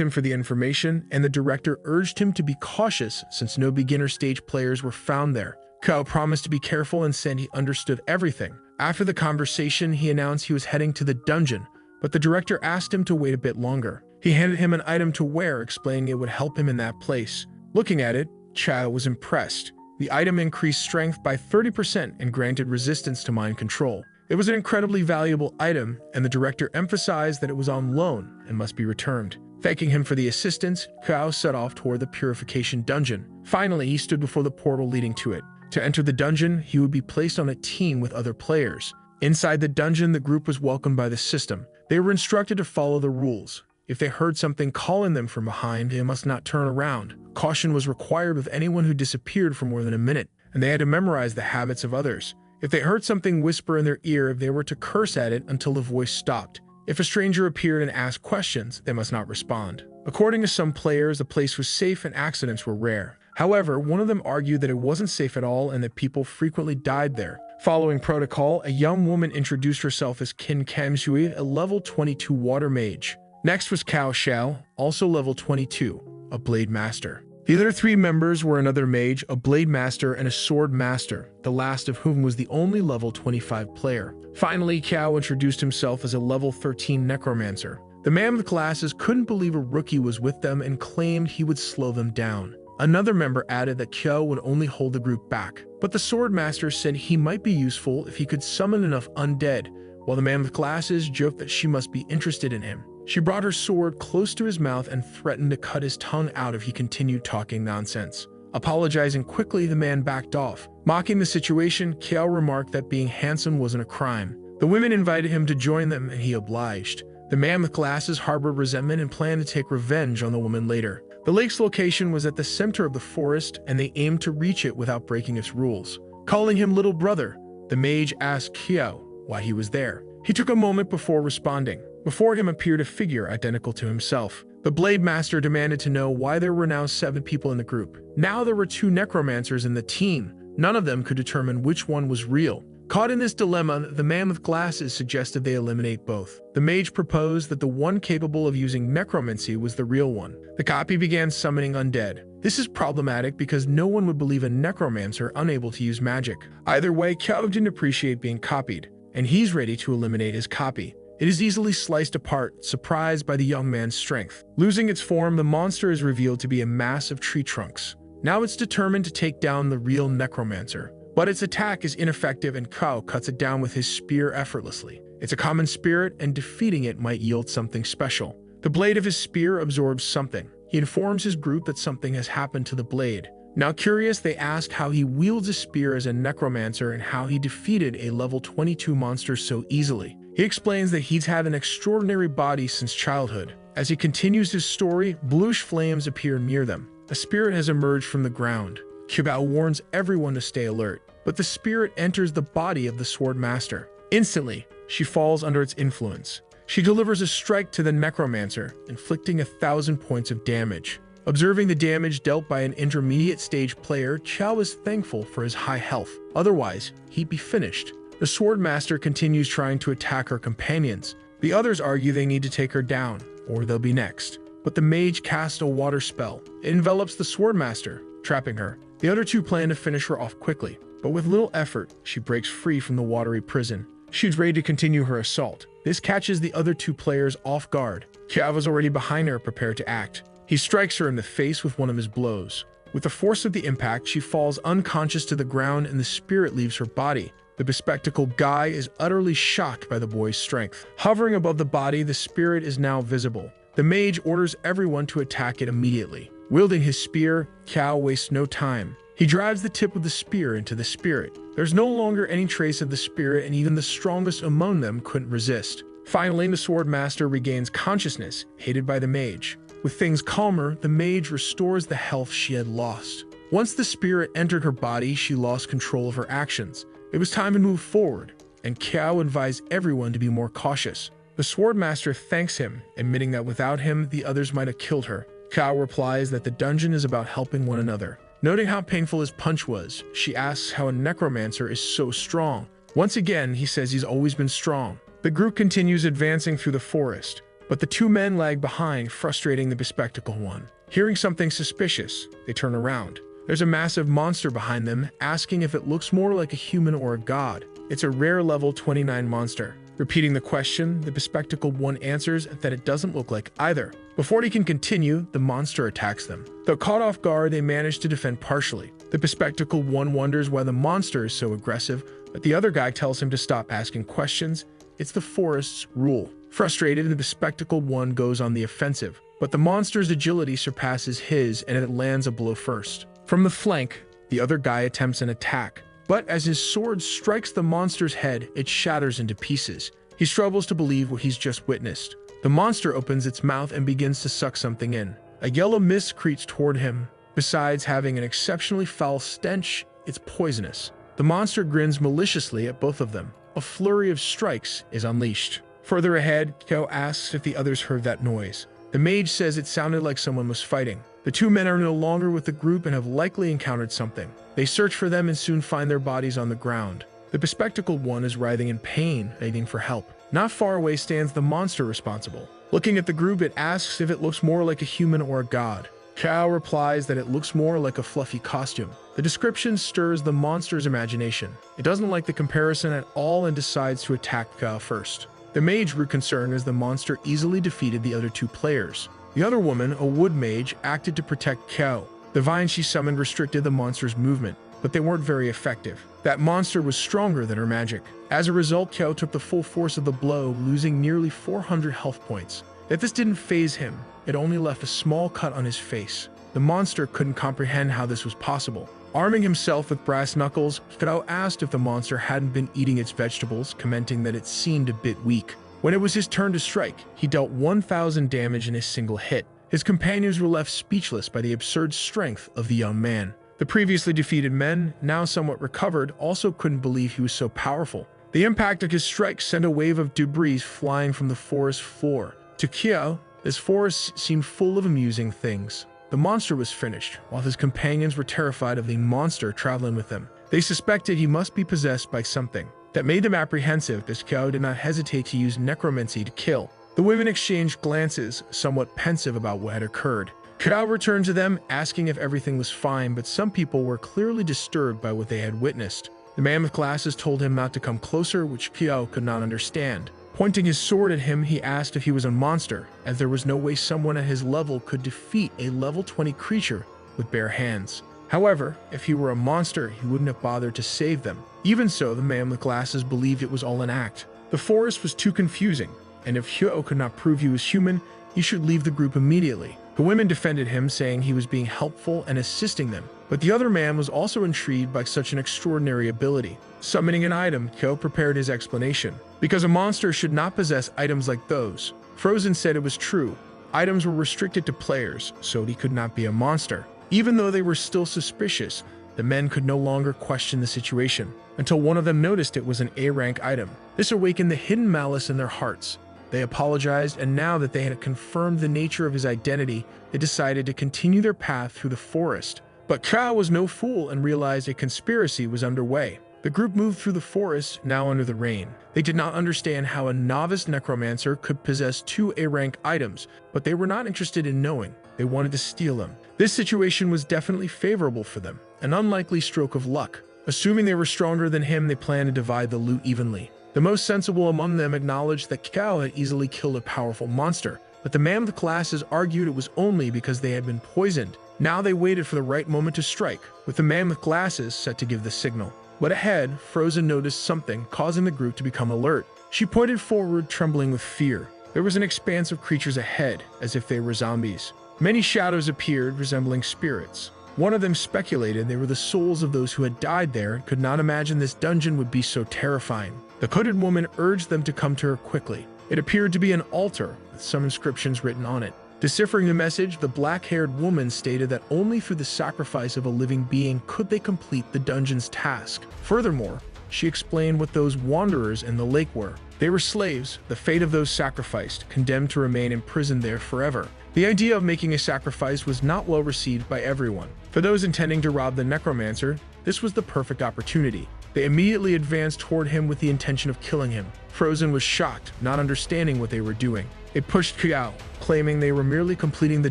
him for the information, and the director urged him to be cautious since no beginner stage players were found there. Kiao promised to be careful and said he understood everything. After the conversation, he announced he was heading to the dungeon, but the director asked him to wait a bit longer. He handed him an item to wear, explaining it would help him in that place. Looking at it, Kiao was impressed. The item increased strength by 30% and granted resistance to mind control. It was an incredibly valuable item, and the director emphasized that it was on loan and must be returned. Thanking him for the assistance, Kiao set off toward the purification dungeon. Finally, he stood before the portal leading to it. To enter the dungeon, he would be placed on a team with other players. Inside the dungeon, the group was welcomed by the system. They were instructed to follow the rules. If they heard something calling them from behind, they must not turn around. Caution was required with anyone who disappeared for more than a minute, and they had to memorize the habits of others. If they heard something whisper in their ear, they were to curse at it until the voice stopped. If a stranger appeared and asked questions, they must not respond. According to some players, the place was safe and accidents were rare. However, one of them argued that it wasn't safe at all and that people frequently died there. Following protocol, a young woman introduced herself as Qin Kamshui, a level 22 water mage. Next was Cao Xiao, also level 22, a blade master. The other three members were another mage, a blade master, and a sword master, the last of whom was the only level 25 player. Finally, Kiao introduced himself as a level 13 necromancer. The man with glasses couldn't believe a rookie was with them and claimed he would slow them down. Another member added that Kiao would only hold the group back, but the sword master said he might be useful if he could summon enough undead, while the man with glasses joked that she must be interested in him. She brought her sword close to his mouth and threatened to cut his tongue out if he continued talking nonsense. Apologizing quickly, the man backed off. Mocking the situation, Kiao remarked that being handsome wasn't a crime. The women invited him to join them, and he obliged. The man with glasses harbored resentment and planned to take revenge on the woman later. The lake's location was at the center of the forest, and they aimed to reach it without breaking its rules. Calling him little brother, the mage asked Kiao why he was there. He took a moment before responding. Before him appeared a figure identical to himself. The Blade Master demanded to know why there were now 7 people in the group. Now there were 2 necromancers in the team. None of them could determine which one was real. Caught in this dilemma, the man with glasses suggested they eliminate both. The mage proposed that the one capable of using necromancy was the real one. The copy began summoning undead. This is problematic because no one would believe a necromancer unable to use magic. Either way, Kiao didn't appreciate being copied, and he's ready to eliminate his copy. It is easily sliced apart, surprised by the young man's strength. Losing its form, the monster is revealed to be a mass of tree trunks. Now it's determined to take down the real necromancer. But its attack is ineffective and Kiao cuts it down with his spear effortlessly. It's a common spirit, and defeating it might yield something special. The blade of his spear absorbs something. He informs his group that something has happened to the blade. Now curious, they ask how he wields a spear as a necromancer and how he defeated a level 22 monster so easily. He explains that he's had an extraordinary body since childhood. As he continues his story, bluish flames appear near them. A spirit has emerged from the ground. Kiao warns everyone to stay alert, but the spirit enters the body of the sword master. Instantly, she falls under its influence. She delivers a strike to the necromancer, inflicting 1,000 points of damage. Observing the damage dealt by an intermediate stage player, Kiao is thankful for his high health. Otherwise, he'd be finished. The sword master continues trying to attack her companions. The others argue they need to take her down, or they'll be next. But the mage casts a water spell. It envelops the sword master, trapping her. The other 2 plan to finish her off quickly, but with little effort, she breaks free from the watery prison. She's ready to continue her assault. This catches the other 2 players off guard. Kiao is already behind her, prepared to act. He strikes her in the face with one of his blows. With the force of the impact, she falls unconscious to the ground and the spirit leaves her body. The bespectacled guy is utterly shocked by the boy's strength. Hovering above the body, the spirit is now visible. The mage orders everyone to attack it immediately. Wielding his spear, Kiao wastes no time. He drives the tip of the spear into the spirit. There's no longer any trace of the spirit, and even the strongest among them couldn't resist. Finally, the sword master regains consciousness, aided by the mage. With things calmer, the mage restores the health she had lost. Once the spirit entered her body, she lost control of her actions. It was time to move forward, and Kiao advised everyone to be more cautious. The sword master thanks him, admitting that without him, the others might have killed her. Kiao replies that the dungeon is about helping one another. Noting how painful his punch was, she asks how a necromancer is so strong. Once again, he says he's always been strong. The group continues advancing through the forest, but the 2 men lag behind, frustrating the bespectacled one. Hearing something suspicious, they turn around. There's a massive monster behind them, asking if it looks more like a human or a god. It's a rare level 29 monster. Repeating the question, the bespectacled one answers that it doesn't look like either. Before he can continue, the monster attacks them. Though caught off guard, they manage to defend partially. The bespectacled one wonders why the monster is so aggressive, but the other guy tells him to stop asking questions. It's the forest's rule. Frustrated, the bespectacled one goes on the offensive, but the monster's agility surpasses his and it lands a blow first. From the flank, the other guy attempts an attack, but as his sword strikes the monster's head, it shatters into pieces. He struggles to believe what he's just witnessed. The monster opens its mouth and begins to suck something in. A yellow mist creeps toward him. Besides having an exceptionally foul stench, it's poisonous. The monster grins maliciously at both of them. A flurry of strikes is unleashed. Further ahead, Kiao asks if the others heard that noise. The mage says it sounded like someone was fighting. The 2 men are no longer with the group and have likely encountered something. They search for them and soon find their bodies on the ground. The bespectacled one is writhing in pain, begging for help. Not far away stands the monster responsible. Looking at the group, it asks if it looks more like a human or a god. Kao replies that it looks more like a fluffy costume. The description stirs the monster's imagination. It doesn't like the comparison at all and decides to attack Kao first. The mage grew concerned as the monster easily defeated the other two players. The other woman, a wood mage, acted to protect Kao. The vines she summoned restricted the monster's movement, but they weren't very effective. That monster was stronger than her magic. As a result, Kao took the full force of the blow, losing nearly 400 health points. Yet this didn't faze him. It only left a small cut on his face. The monster couldn't comprehend how this was possible. Arming himself with brass knuckles, Kao asked if the monster hadn't been eating its vegetables, commenting that it seemed a bit weak. When it was his turn to strike, he dealt 1,000 damage in a single hit. His companions were left speechless by the absurd strength of the young man. The previously defeated men, now somewhat recovered, also couldn't believe he was so powerful. The impact of his strike sent a wave of debris flying from the forest floor. To Kao, this forest seemed full of amusing things. The monster was finished, while his companions were terrified of the monster traveling with them. They suspected he must be possessed by something. That made them apprehensive, as Kao did not hesitate to use necromancy to kill. The women exchanged glances, somewhat pensive about what had occurred. Kao returned to them, asking if everything was fine, but some people were clearly disturbed by what they had witnessed. The man with glasses told him not to come closer, which Kao could not understand. Pointing his sword at him, he asked if he was a monster, as there was no way someone at his level could defeat a level 20 creature with bare hands. However, if he were a monster, he wouldn't have bothered to save them. Even so, the man with glasses believed it was all an act. The forest was too confusing, and if Kao could not prove he was human, he should leave the group immediately. The women defended him, saying he was being helpful and assisting them. But the other man was also intrigued by such an extraordinary ability. Summoning an item, Kao prepared his explanation. Because a monster should not possess items like those. Frozen said it was true. Items were restricted to players, so he could not be a monster. Even though they were still suspicious, the men could no longer question the situation, until one of them noticed it was an A-rank item. This awakened the hidden malice in their hearts. They apologized, and now that they had confirmed the nature of his identity, they decided to continue their path through the forest. But Kao was no fool and realized a conspiracy was underway. The group moved through the forest, now under the rain. They did not understand how a novice necromancer could possess 2 A-rank items, but they were not interested in knowing. They wanted to steal them. This situation was definitely favorable for them, an unlikely stroke of luck. Assuming they were stronger than him, they planned to divide the loot evenly. The most sensible among them acknowledged that Kao had easily killed a powerful monster, but the man with glasses argued it was only because they had been poisoned. Now they waited for the right moment to strike, with the man with glasses set to give the signal. But ahead, Frozen noticed something, causing the group to become alert. She pointed forward, trembling with fear. There was an expanse of creatures ahead, as if they were zombies. Many shadows appeared, resembling spirits. One of them speculated they were the souls of those who had died there and could not imagine this dungeon would be so terrifying. The hooded woman urged them to come to her quickly. It appeared to be an altar, with some inscriptions written on it. Deciphering the message, the black-haired woman stated that only through the sacrifice of a living being could they complete the dungeon's task. Furthermore, she explained what those wanderers in the lake were. They were slaves, the fate of those sacrificed, condemned to remain imprisoned there forever. The idea of making a sacrifice was not well received by everyone. For those intending to rob the necromancer, this was the perfect opportunity. They immediately advanced toward him with the intention of killing him. Frozen was shocked, not understanding what they were doing. They pushed Kao, claiming they were merely completing the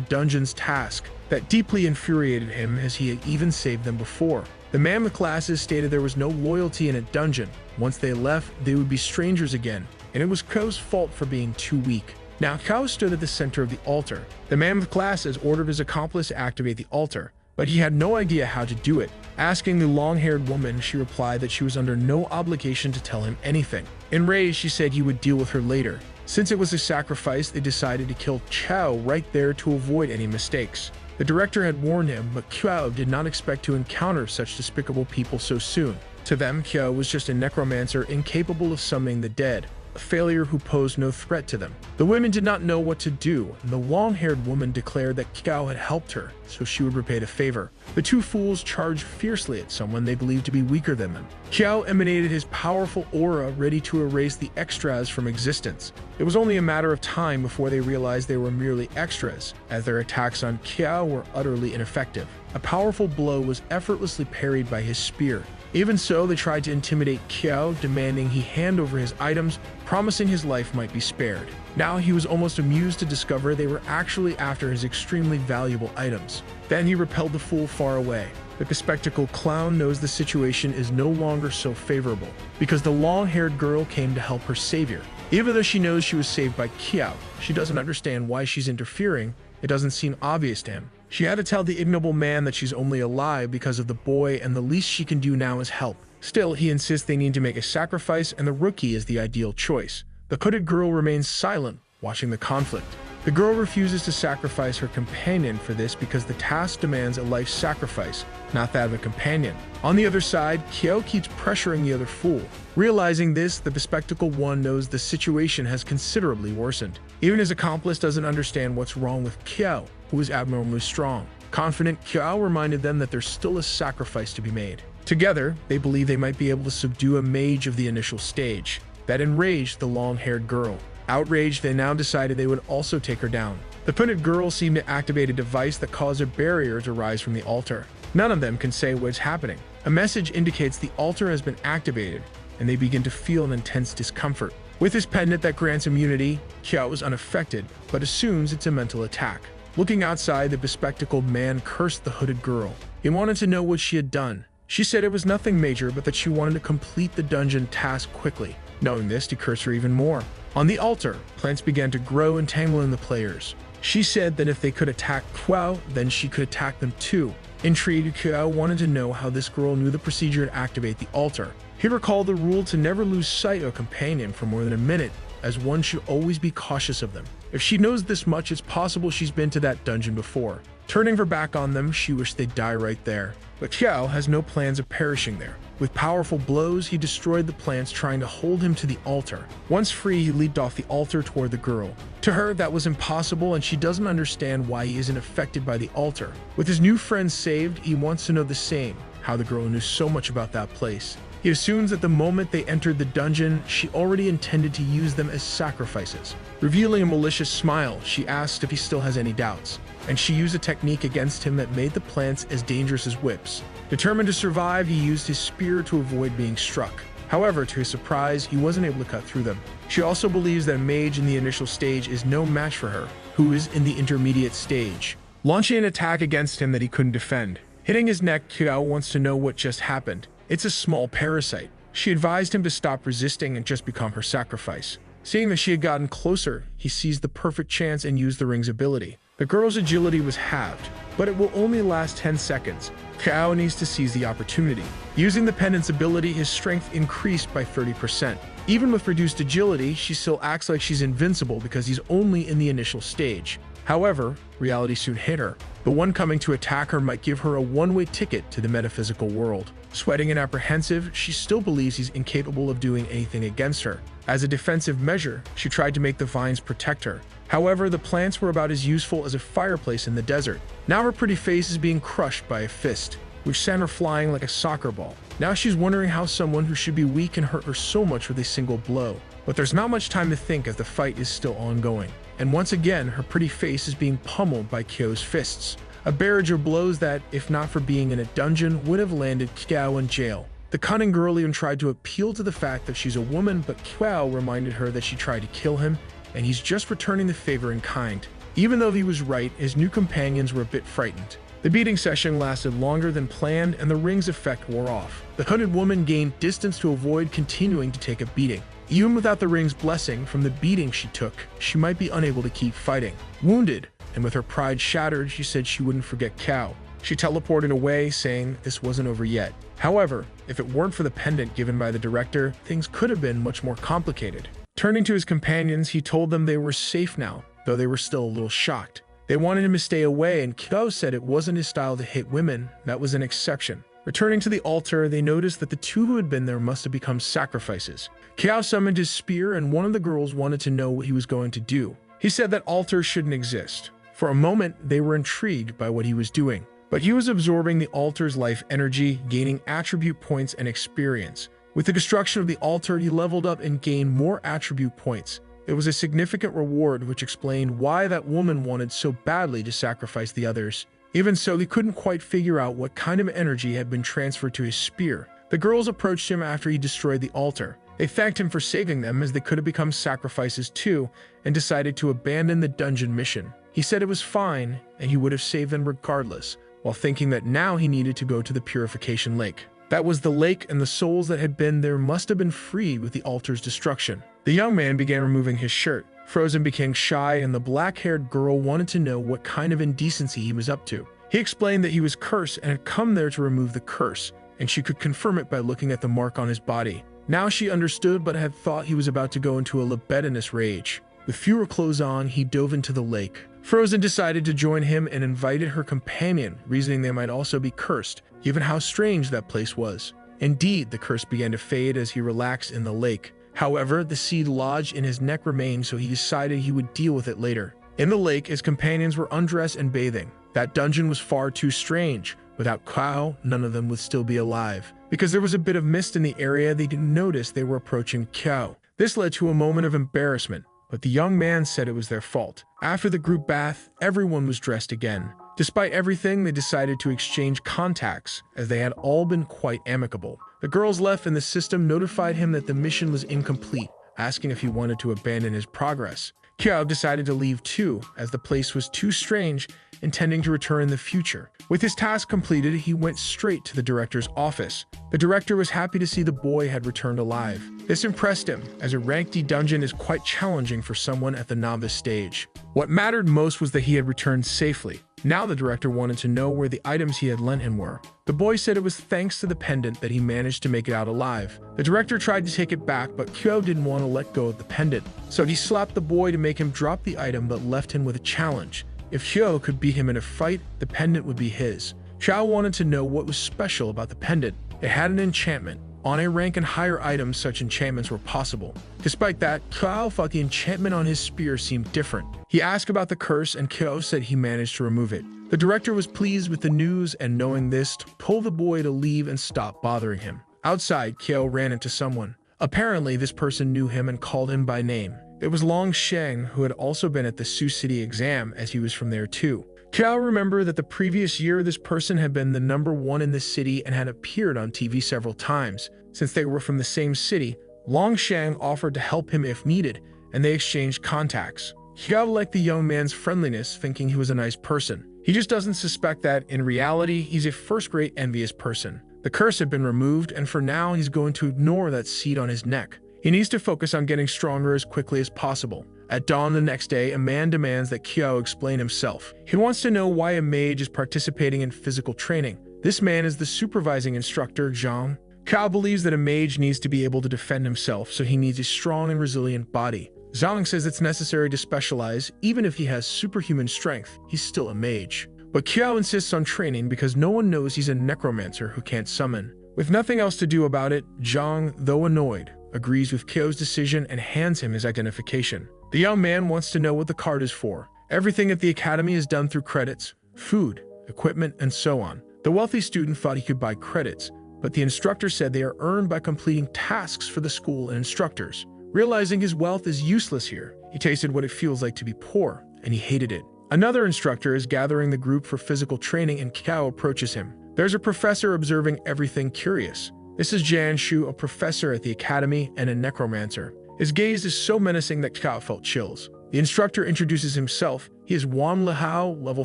dungeon's task. That deeply infuriated him, as he had even saved them before. The man with glasses stated there was no loyalty in a dungeon. Once they left, they would be strangers again, and it was Kao's fault for being too weak. Now Kao stood at the center of the altar. The man with glasses ordered his accomplice to activate the altar, but he had no idea how to do it. Asking the long-haired woman, she replied that she was under no obligation to tell him anything. Enraged, she said he would deal with her later. Since it was a sacrifice, they decided to kill Kao right there to avoid any mistakes. The director had warned him, but Kao did not expect to encounter such despicable people so soon. To them, Kao was just a necromancer incapable of summoning the dead, a failure who posed no threat to them. The women did not know what to do, and the long-haired woman declared that Kao had helped her, so she would repay the favor. The two fools charged fiercely at someone they believed to be weaker than them. Kao emanated his powerful aura, ready to erase the extras from existence. It was only a matter of time before they realized they were merely extras, as their attacks on Kao were utterly ineffective. A powerful blow was effortlessly parried by his spear. Even so, they tried to intimidate Qiao, demanding he hand over his items, promising his life might be spared. Now he was almost amused to discover they were actually after his extremely valuable items. Then he repelled the fool far away. The bespectacled clown knows the situation is no longer so favorable, because the long-haired girl came to help her savior. Even though she knows she was saved by Qiao, she doesn't understand why she's interfering. It doesn't seem obvious to him. She had to tell the ignoble man that she's only alive because of the boy, and the least she can do now is help. Still, he insists they need to make a sacrifice, and the rookie is the ideal choice. The hooded girl remains silent, watching the conflict. The girl refuses to sacrifice her companion for this because the task demands a life sacrifice, not that of a companion. On the other side, Qiao keeps pressuring the other fool. Realizing this, the bespectacled one knows the situation has considerably worsened. Even his accomplice doesn't understand what's wrong with Qiao, who is abnormally strong. Confident, Qiao reminded them that there's still a sacrifice to be made. Together, they believe they might be able to subdue a mage of the initial stage. That enraged the long-haired girl. Outraged, they now decided they would also take her down. The hooded girl seemed to activate a device that caused a barrier to rise from the altar. None of them can say what's happening. A message indicates the altar has been activated, and they begin to feel an intense discomfort. With his pendant that grants immunity, Qiao was unaffected, but assumes it's a mental attack. Looking outside, the bespectacled man cursed the hooded girl. He wanted to know what she had done. She said it was nothing major, but that she wanted to complete the dungeon task quickly. Knowing this, he cursed her even more. On the altar, plants began to grow, entangling the players. She said that if they could attack Qiao, then she could attack them too. Intrigued, Qiao wanted to know how this girl knew the procedure to activate the altar. He recalled the rule to never lose sight of a companion for more than a minute, as one should always be cautious of them. If she knows this much, it's possible she's been to that dungeon before. Turning her back on them, she wished they'd die right there. But Qiao has no plans of perishing there. With powerful blows, he destroyed the plants trying to hold him to the altar. Once free, he leaped off the altar toward the girl. To her, that was impossible, and she doesn't understand why he isn't affected by the altar. With his new friend saved, he wants to know the same, how the girl knew so much about that place. He assumes that the moment they entered the dungeon, she already intended to use them as sacrifices. Revealing a malicious smile, she asked if he still has any doubts, and she used a technique against him that made the plants as dangerous as whips. Determined to survive, he used his spear to avoid being struck. However, to his surprise, he wasn't able to cut through them. She also believes that a mage in the initial stage is no match for her, who is in the intermediate stage. Launching an attack against him that he couldn't defend. Hitting his neck, Qiao wants to know what just happened. It's a small parasite. She advised him to stop resisting and just become her sacrifice. Seeing that she had gotten closer, he seized the perfect chance and used the ring's ability. The girl's agility was halved, but it will only last 10 seconds. Qiao needs to seize the opportunity. Using the pendant's ability, his strength increased by 30%. Even with reduced agility, she still acts like she's invincible because he's only in the initial stage. However, reality soon hit her. The one coming to attack her might give her a one-way ticket to the metaphysical world. Sweating and apprehensive, she still believes he's incapable of doing anything against her. As a defensive measure, she tried to make the vines protect her. However, the plants were about as useful as a fireplace in the desert. Now her pretty face is being crushed by a fist, which sent her flying like a soccer ball. Now she's wondering how someone who should be weak can hurt her so much with a single blow. But there's not much time to think as the fight is still ongoing. And once again, her pretty face is being pummeled by Qiao's fists. A barrage of blows that, if not for being in a dungeon, would have landed Qiao in jail. The cunning girl even tried to appeal to the fact that she's a woman, but Qiao reminded her that she tried to kill him, and he's just returning the favor in kind. Even though he was right, his new companions were a bit frightened. The beating session lasted longer than planned, and the ring's effect wore off. The hooded woman gained distance to avoid continuing to take a beating. Even without the ring's blessing from the beating she took, she might be unable to keep fighting. Wounded, and with her pride shattered, she said she wouldn't forget Qiao. She teleported away, saying this wasn't over yet. However, if it weren't for the pendant given by the director, things could have been much more complicated. Turning to his companions, he told them they were safe now, though they were still a little shocked. They wanted him to stay away, and Qiao said it wasn't his style to hit women, that was an exception. Returning to the altar, they noticed that the two who had been there must have become sacrifices. Qiao summoned his spear, and one of the girls wanted to know what he was going to do. He said that altars shouldn't exist. For a moment, they were intrigued by what he was doing. But he was absorbing the altar's life energy, gaining attribute points and experience. With the destruction of the altar, he leveled up and gained more attribute points. It was a significant reward which explained why that woman wanted so badly to sacrifice the others. Even so, he couldn't quite figure out what kind of energy had been transferred to his spear. The girls approached him after he destroyed the altar. They thanked him for saving them, as they could have become sacrifices too, and decided to abandon the dungeon mission. He said it was fine, and he would have saved them regardless, while thinking that now he needed to go to the Purification Lake. That was the lake, and the souls that had been there must have been freed with the altar's destruction. The young man began removing his shirt. Frozen became shy, and the black-haired girl wanted to know what kind of indecency he was up to. He explained that he was cursed and had come there to remove the curse, and she could confirm it by looking at the mark on his body. Now she understood, but had thought he was about to go into a libidinous rage. With fewer clothes on, he dove into the lake. Frozen decided to join him and invited her companion, reasoning they might also be cursed, given how strange that place was. Indeed, the curse began to fade as he relaxed in the lake. However, the seed lodged in his neck remained, so he decided he would deal with it later. In the lake, his companions were undressed and bathing. That dungeon was far too strange. Without Kao, none of them would still be alive. Because there was a bit of mist in the area, they didn't notice they were approaching Kao. This led to a moment of embarrassment, but the young man said it was their fault. After the group bath, everyone was dressed again. Despite everything, they decided to exchange contacts, as they had all been quite amicable. The girls left, and the system notified him that the mission was incomplete, asking if he wanted to abandon his progress. Kiao decided to leave too, as the place was too strange, intending to return in the future. With his task completed, he went straight to the director's office. The director was happy to see the boy had returned alive. This impressed him, as a rank D dungeon is quite challenging for someone at the novice stage. What mattered most was that he had returned safely. Now the director wanted to know where the items he had lent him were. The boy said it was thanks to the pendant that he managed to make it out alive. The director tried to take it back, but Kyo didn't want to let go of the pendant. So he slapped the boy to make him drop the item, but left him with a challenge. If Kyo could beat him in a fight, the pendant would be his. Chao wanted to know what was special about the pendant. It had an enchantment. On a rank and higher items, such enchantments were possible. Despite that, Kao thought the enchantment on his spear seemed different. He asked about the curse, and Kyo said he managed to remove it. The director was pleased with the news, and knowing this, told the boy to leave and stop bothering him. Outside, Kyo ran into someone. Apparently, this person knew him and called him by name. It was Long Sheng, who had also been at the Sioux City exam, as he was from there too. Kao remembered that the previous year this person had been the #1 in the city and had appeared on TV several times. Since they were from the same city, Long Sheng offered to help him if needed, and they exchanged contacts. Kao liked the young man's friendliness, thinking he was a nice person. He just doesn't suspect that, in reality, he's a first-rate envious person. The curse had been removed, and for now, he's going to ignore that seed on his neck. He needs to focus on getting stronger as quickly as possible. At dawn the next day, a man demands that Kyo explain himself. He wants to know why a mage is participating in physical training. This man is the supervising instructor, Zhang. Kao believes that a mage needs to be able to defend himself, so he needs a strong and resilient body. Zhang says it's necessary to specialize. Even if he has superhuman strength, he's still a mage. But Kyo insists on training because no one knows he's a necromancer who can't summon. With nothing else to do about it, Zhang, though annoyed, agrees with Kyo's decision and hands him his identification. The young man wants to know what the card is for. Everything at the academy is done through credits, food, equipment, and so on. The wealthy student thought he could buy credits, but the instructor said they are earned by completing tasks for the school and instructors. Realizing his wealth is useless here, he tasted what it feels like to be poor, and he hated it. Another instructor is gathering the group for physical training, and Kao approaches him. There's a professor observing everything, curious. This is Jan Shu, a professor at the academy and a necromancer. His gaze is so menacing that Kao felt chills. The instructor introduces himself. He is Wan Lihao, level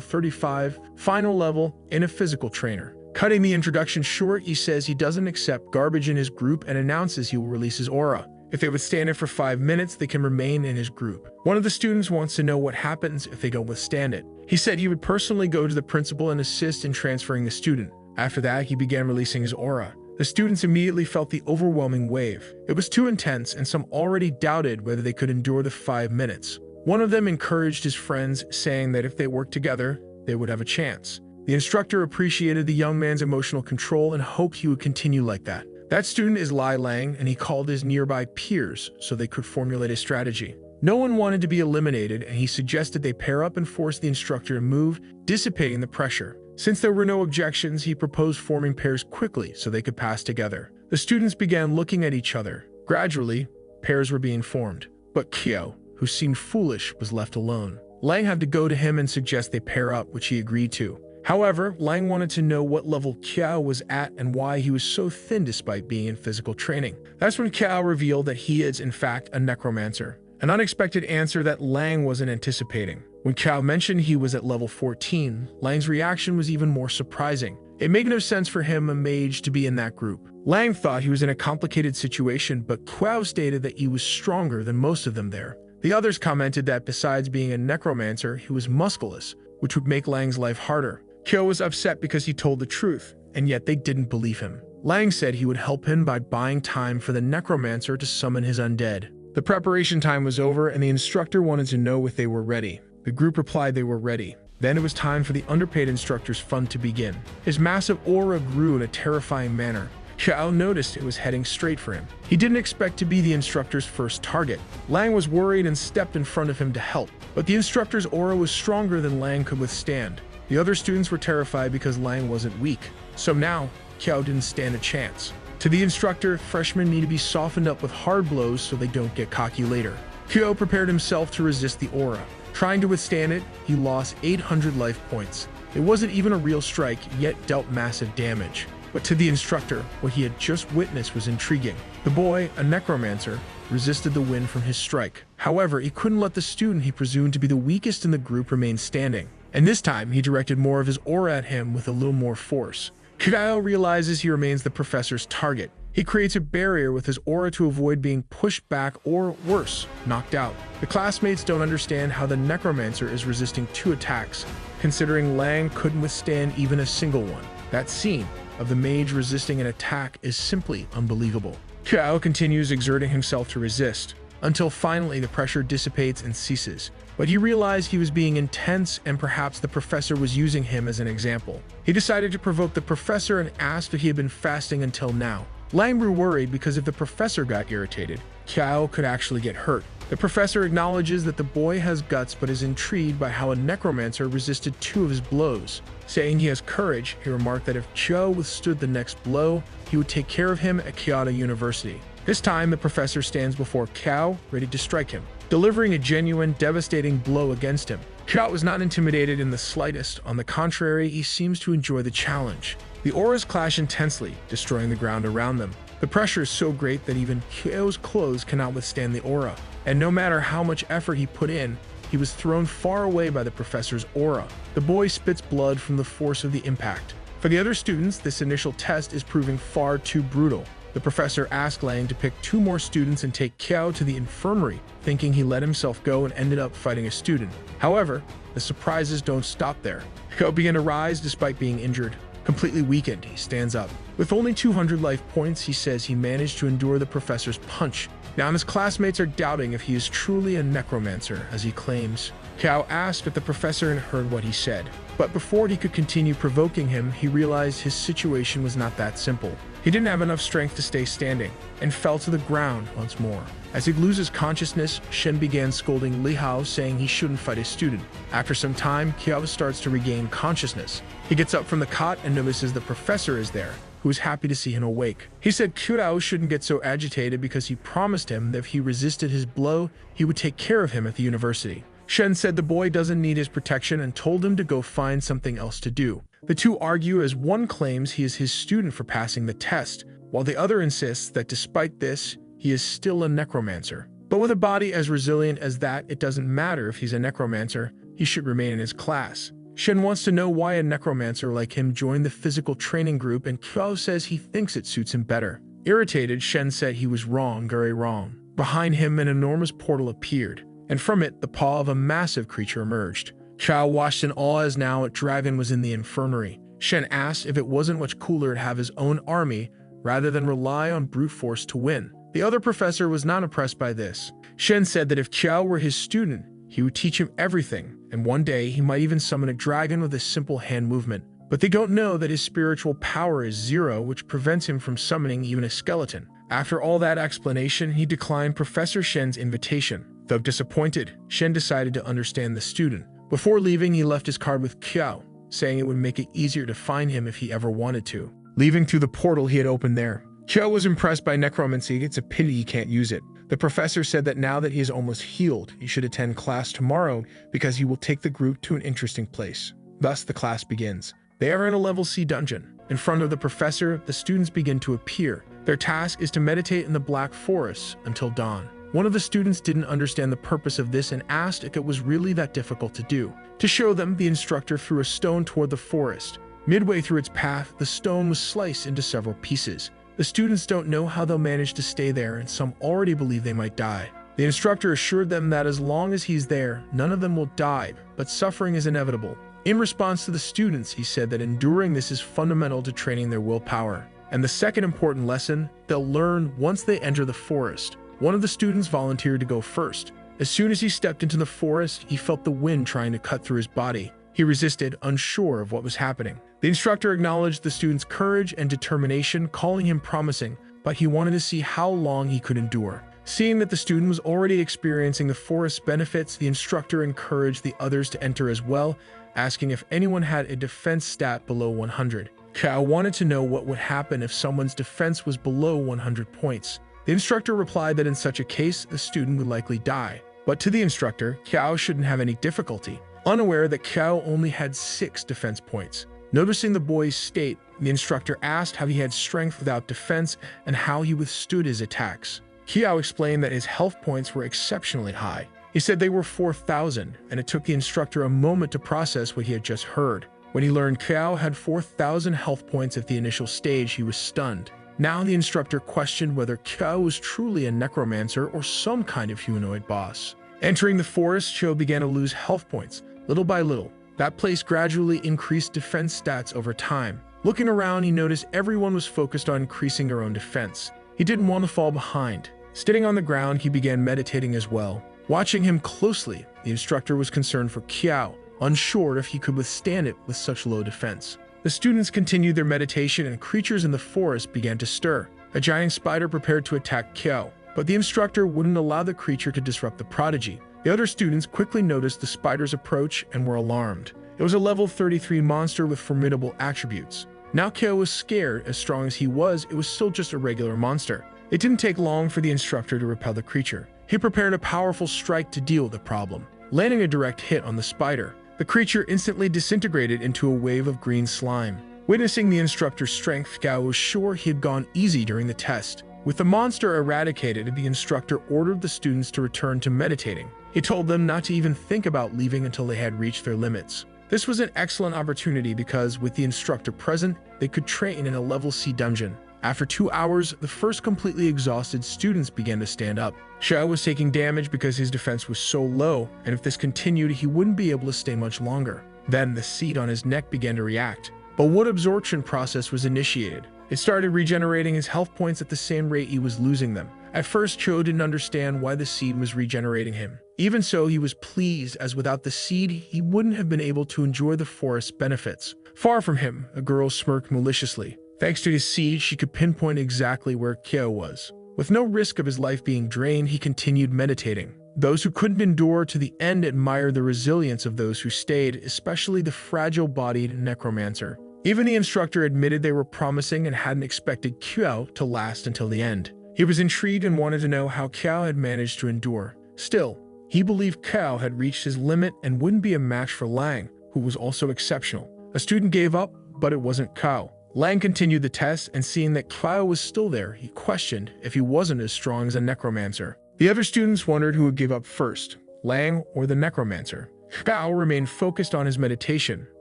35, final level, and a physical trainer. Cutting the introduction short, he says he doesn't accept garbage in his group and announces he will release his aura. If they withstand it for 5 minutes, they can remain in his group. One of the students wants to know what happens if they don't withstand it. He said he would personally go to the principal and assist in transferring the student. After that, he began releasing his aura. The students immediately felt the overwhelming wave. It was too intense, and some already doubted whether they could endure the 5 minutes. One of them encouraged his friends, saying that if they worked together, they would have a chance. The instructor appreciated the young man's emotional control and hoped he would continue like that. That student is Lai Lang, and he called his nearby peers so they could formulate a strategy. No one wanted to be eliminated, and he suggested they pair up and force the instructor to move, dissipating the pressure. Since there were no objections, he proposed forming pairs quickly so they could pass together. The students began looking at each other. Gradually, pairs were being formed. But Kyo, who seemed foolish, was left alone. Lang had to go to him and suggest they pair up, which he agreed to. However, Lang wanted to know what level Kiao was at and why he was so thin despite being in physical training. That's when Kiao revealed that he is, in fact, a necromancer, an unexpected answer that Lang wasn't anticipating. When Kiao mentioned he was at level 14, Lang's reaction was even more surprising. It made no sense for him, a mage, to be in that group. Lang thought he was in a complicated situation, but Kiao stated that he was stronger than most of them there. The others commented that besides being a necromancer, he was musculous, which would make Lang's life harder. Kiao was upset because he told the truth, and yet they didn't believe him. Lang said he would help him by buying time for the necromancer to summon his undead. The preparation time was over, and the instructor wanted to know if they were ready. The group replied they were ready. Then it was time for the underpaid instructor's fun to begin. His massive aura grew in a terrifying manner. Kiao noticed it was heading straight for him. He didn't expect to be the instructor's first target. Lang was worried and stepped in front of him to help, but the instructor's aura was stronger than Lang could withstand. The other students were terrified because Lang wasn't weak, so now Kiao didn't stand a chance. To the instructor, freshmen need to be softened up with hard blows so they don't get cocky later. Kiao prepared himself to resist the aura. Trying to withstand it, he lost 800 life points. It wasn't even a real strike, yet dealt massive damage. But to the instructor, what he had just witnessed was intriguing. The boy, a necromancer, resisted the wind from his strike. However, he couldn't let the student he presumed to be the weakest in the group remain standing. And this time, he directed more of his aura at him with a little more force. Kiao realizes he remains the professor's target. He creates a barrier with his aura to avoid being pushed back or, worse, knocked out. The classmates don't understand how the necromancer is resisting 2 attacks, considering Lang couldn't withstand even a single one. That scene of the mage resisting an attack is simply unbelievable. Kiao continues exerting himself to resist, until finally the pressure dissipates and ceases. But he realized he was being intense and perhaps the professor was using him as an example. He decided to provoke the professor and asked if he had been fasting until now. Lang grew worried because if the professor got irritated, Kiao could actually get hurt. The professor acknowledges that the boy has guts but is intrigued by how a necromancer resisted 2 of his blows. Saying he has courage, he remarked that if Kiao withstood the next blow, he would take care of him at Kyoto University. This time, the professor stands before Kiao, ready to strike him, delivering a genuine, devastating blow against him. Kiao was not intimidated in the slightest. On the contrary, he seems to enjoy the challenge. The auras clash intensely, destroying the ground around them. The pressure is so great that even Kiao's clothes cannot withstand the aura, and no matter how much effort he put in, he was thrown far away by the professor's aura. The boy spits blood from the force of the impact. For the other students, this initial test is proving far too brutal. The professor asked Lang to pick 2 more students and take Kiao to the infirmary, thinking he let himself go and ended up fighting a student. However, the surprises don't stop there. Kiao began to rise despite being injured. Completely weakened, he stands up. With only 200 life points, he says he managed to endure the professor's punch. Now his classmates are doubting if he is truly a necromancer, as he claims. Kiao asked if the professor had heard what he said. But before he could continue provoking him, he realized his situation was not that simple. He didn't have enough strength to stay standing, and fell to the ground once more. As he loses consciousness, Shen began scolding Li Hao, saying he shouldn't fight his student. After some time, Kiao starts to regain consciousness. He gets up from the cot and notices the professor is there, who is happy to see him awake. He said Kiao shouldn't get so agitated because he promised him that if he resisted his blow, he would take care of him at the university. Shen said the boy doesn't need his protection and told him to go find something else to do. The two argue as one claims he is his student for passing the test, while the other insists that despite this, he is still a necromancer. But with a body as resilient as that, it doesn't matter if he's a necromancer, he should remain in his class. Shen wants to know why a necromancer like him joined the physical training group, and Kiao says he thinks it suits him better. Irritated, Shen said he was wrong, very wrong. Behind him, an enormous portal appeared, and from it, the paw of a massive creature emerged. Kiao watched in awe as now a dragon was in the infirmary. Shen asked if it wasn't much cooler to have his own army rather than rely on brute force to win. The other professor was not impressed by this. Shen said that if Kiao were his student, he would teach him everything, and one day he might even summon a dragon with a simple hand movement. But they don't know that his spiritual power is 0, which prevents him from summoning even a skeleton. After all that explanation, he declined Professor Shen's invitation. Though disappointed, Shen decided to understand the student. Before leaving, he left his card with Kiao, saying it would make it easier to find him if he ever wanted to. Leaving through the portal he had opened there. Kiao was impressed by necromancy. It's a pity he can't use it. The professor said that now that he is almost healed, he should attend class tomorrow because he will take the group to an interesting place. Thus, the class begins. They are in a level C dungeon. In front of the professor, the students begin to appear. Their task is to meditate in the Black Forest until dawn. One of the students didn't understand the purpose of this and asked if it was really that difficult to do. To show them, the instructor threw a stone toward the forest. Midway through its path, the stone was sliced into several pieces. The students don't know how they'll manage to stay there, and some already believe they might die. The instructor assured them that as long as he's there, none of them will die, but suffering is inevitable. In response to the students, he said that enduring this is fundamental to training their willpower. And the second important lesson, they'll learn once they enter the forest. One of the students volunteered to go first. As soon as he stepped into the forest, he felt the wind trying to cut through his body. He resisted, unsure of what was happening. The instructor acknowledged the student's courage and determination, calling him promising, but he wanted to see how long he could endure. Seeing that the student was already experiencing the forest's benefits, the instructor encouraged the others to enter as well, asking if anyone had a defense stat below 100. Kao wanted to know what would happen if someone's defense was below 100 points. The instructor replied that in such a case, the student would likely die. But to the instructor, Kao shouldn't have any difficulty, unaware that Kao only had 6 defense points. Noticing the boy's state, the instructor asked how he had strength without defense and how he withstood his attacks. Kao explained that his health points were exceptionally high. He said they were 4,000, and it took the instructor a moment to process what he had just heard. When he learned Kao had 4,000 health points at the initial stage, he was stunned. Now the instructor questioned whether Kao was truly a necromancer or some kind of humanoid boss. Entering the forest, Cho began to lose health points, little by little. That place gradually increased defense stats over time. Looking around, he noticed everyone was focused on increasing their own defense. He didn't want to fall behind. Sitting on the ground, he began meditating as well. Watching him closely, the instructor was concerned for Kao, unsure if he could withstand it with such low defense. The students continued their meditation and creatures in the forest began to stir. A giant spider prepared to attack Kao, but the instructor wouldn't allow the creature to disrupt the prodigy. The other students quickly noticed the spider's approach and were alarmed. It was a level 33 monster with formidable attributes. Now Kao was scared. As strong as he was, it was still just a regular monster. It didn't take long for the instructor to repel the creature. He prepared a powerful strike to deal with the problem, landing a direct hit on the spider. The creature instantly disintegrated into a wave of green slime. Witnessing the instructor's strength, Kao was sure he had gone easy during the test. With the monster eradicated, the instructor ordered the students to return to meditating. He told them not to even think about leaving until they had reached their limits. This was an excellent opportunity because, with the instructor present, they could train in a level C dungeon. After 2 hours, the first completely exhausted students began to stand up. Xiao was taking damage because his defense was so low, and if this continued, he wouldn't be able to stay much longer. Then the seed on his neck began to react. A wood absorption process was initiated. It started regenerating his health points at the same rate he was losing them. At first, Cho didn't understand why the seed was regenerating him. Even so, he was pleased, as without the seed, he wouldn't have been able to enjoy the forest's benefits. Far from him, a girl smirked maliciously. Thanks to his seed, she could pinpoint exactly where Kyo was. With no risk of his life being drained, he continued meditating. Those who couldn't endure to the end admired the resilience of those who stayed, especially the fragile-bodied Necromancer. Even the instructor admitted they were promising and hadn't expected Kyo to last until the end. He was intrigued and wanted to know how Kyo had managed to endure. Still, he believed Kyo had reached his limit and wouldn't be a match for Lang, who was also exceptional. A student gave up, but it wasn't Kyo. Lang continued the test, and seeing that Kyo was still there, he questioned if he wasn't as strong as a Necromancer. The other students wondered who would give up first, Lang or the Necromancer. Kyo remained focused on his meditation.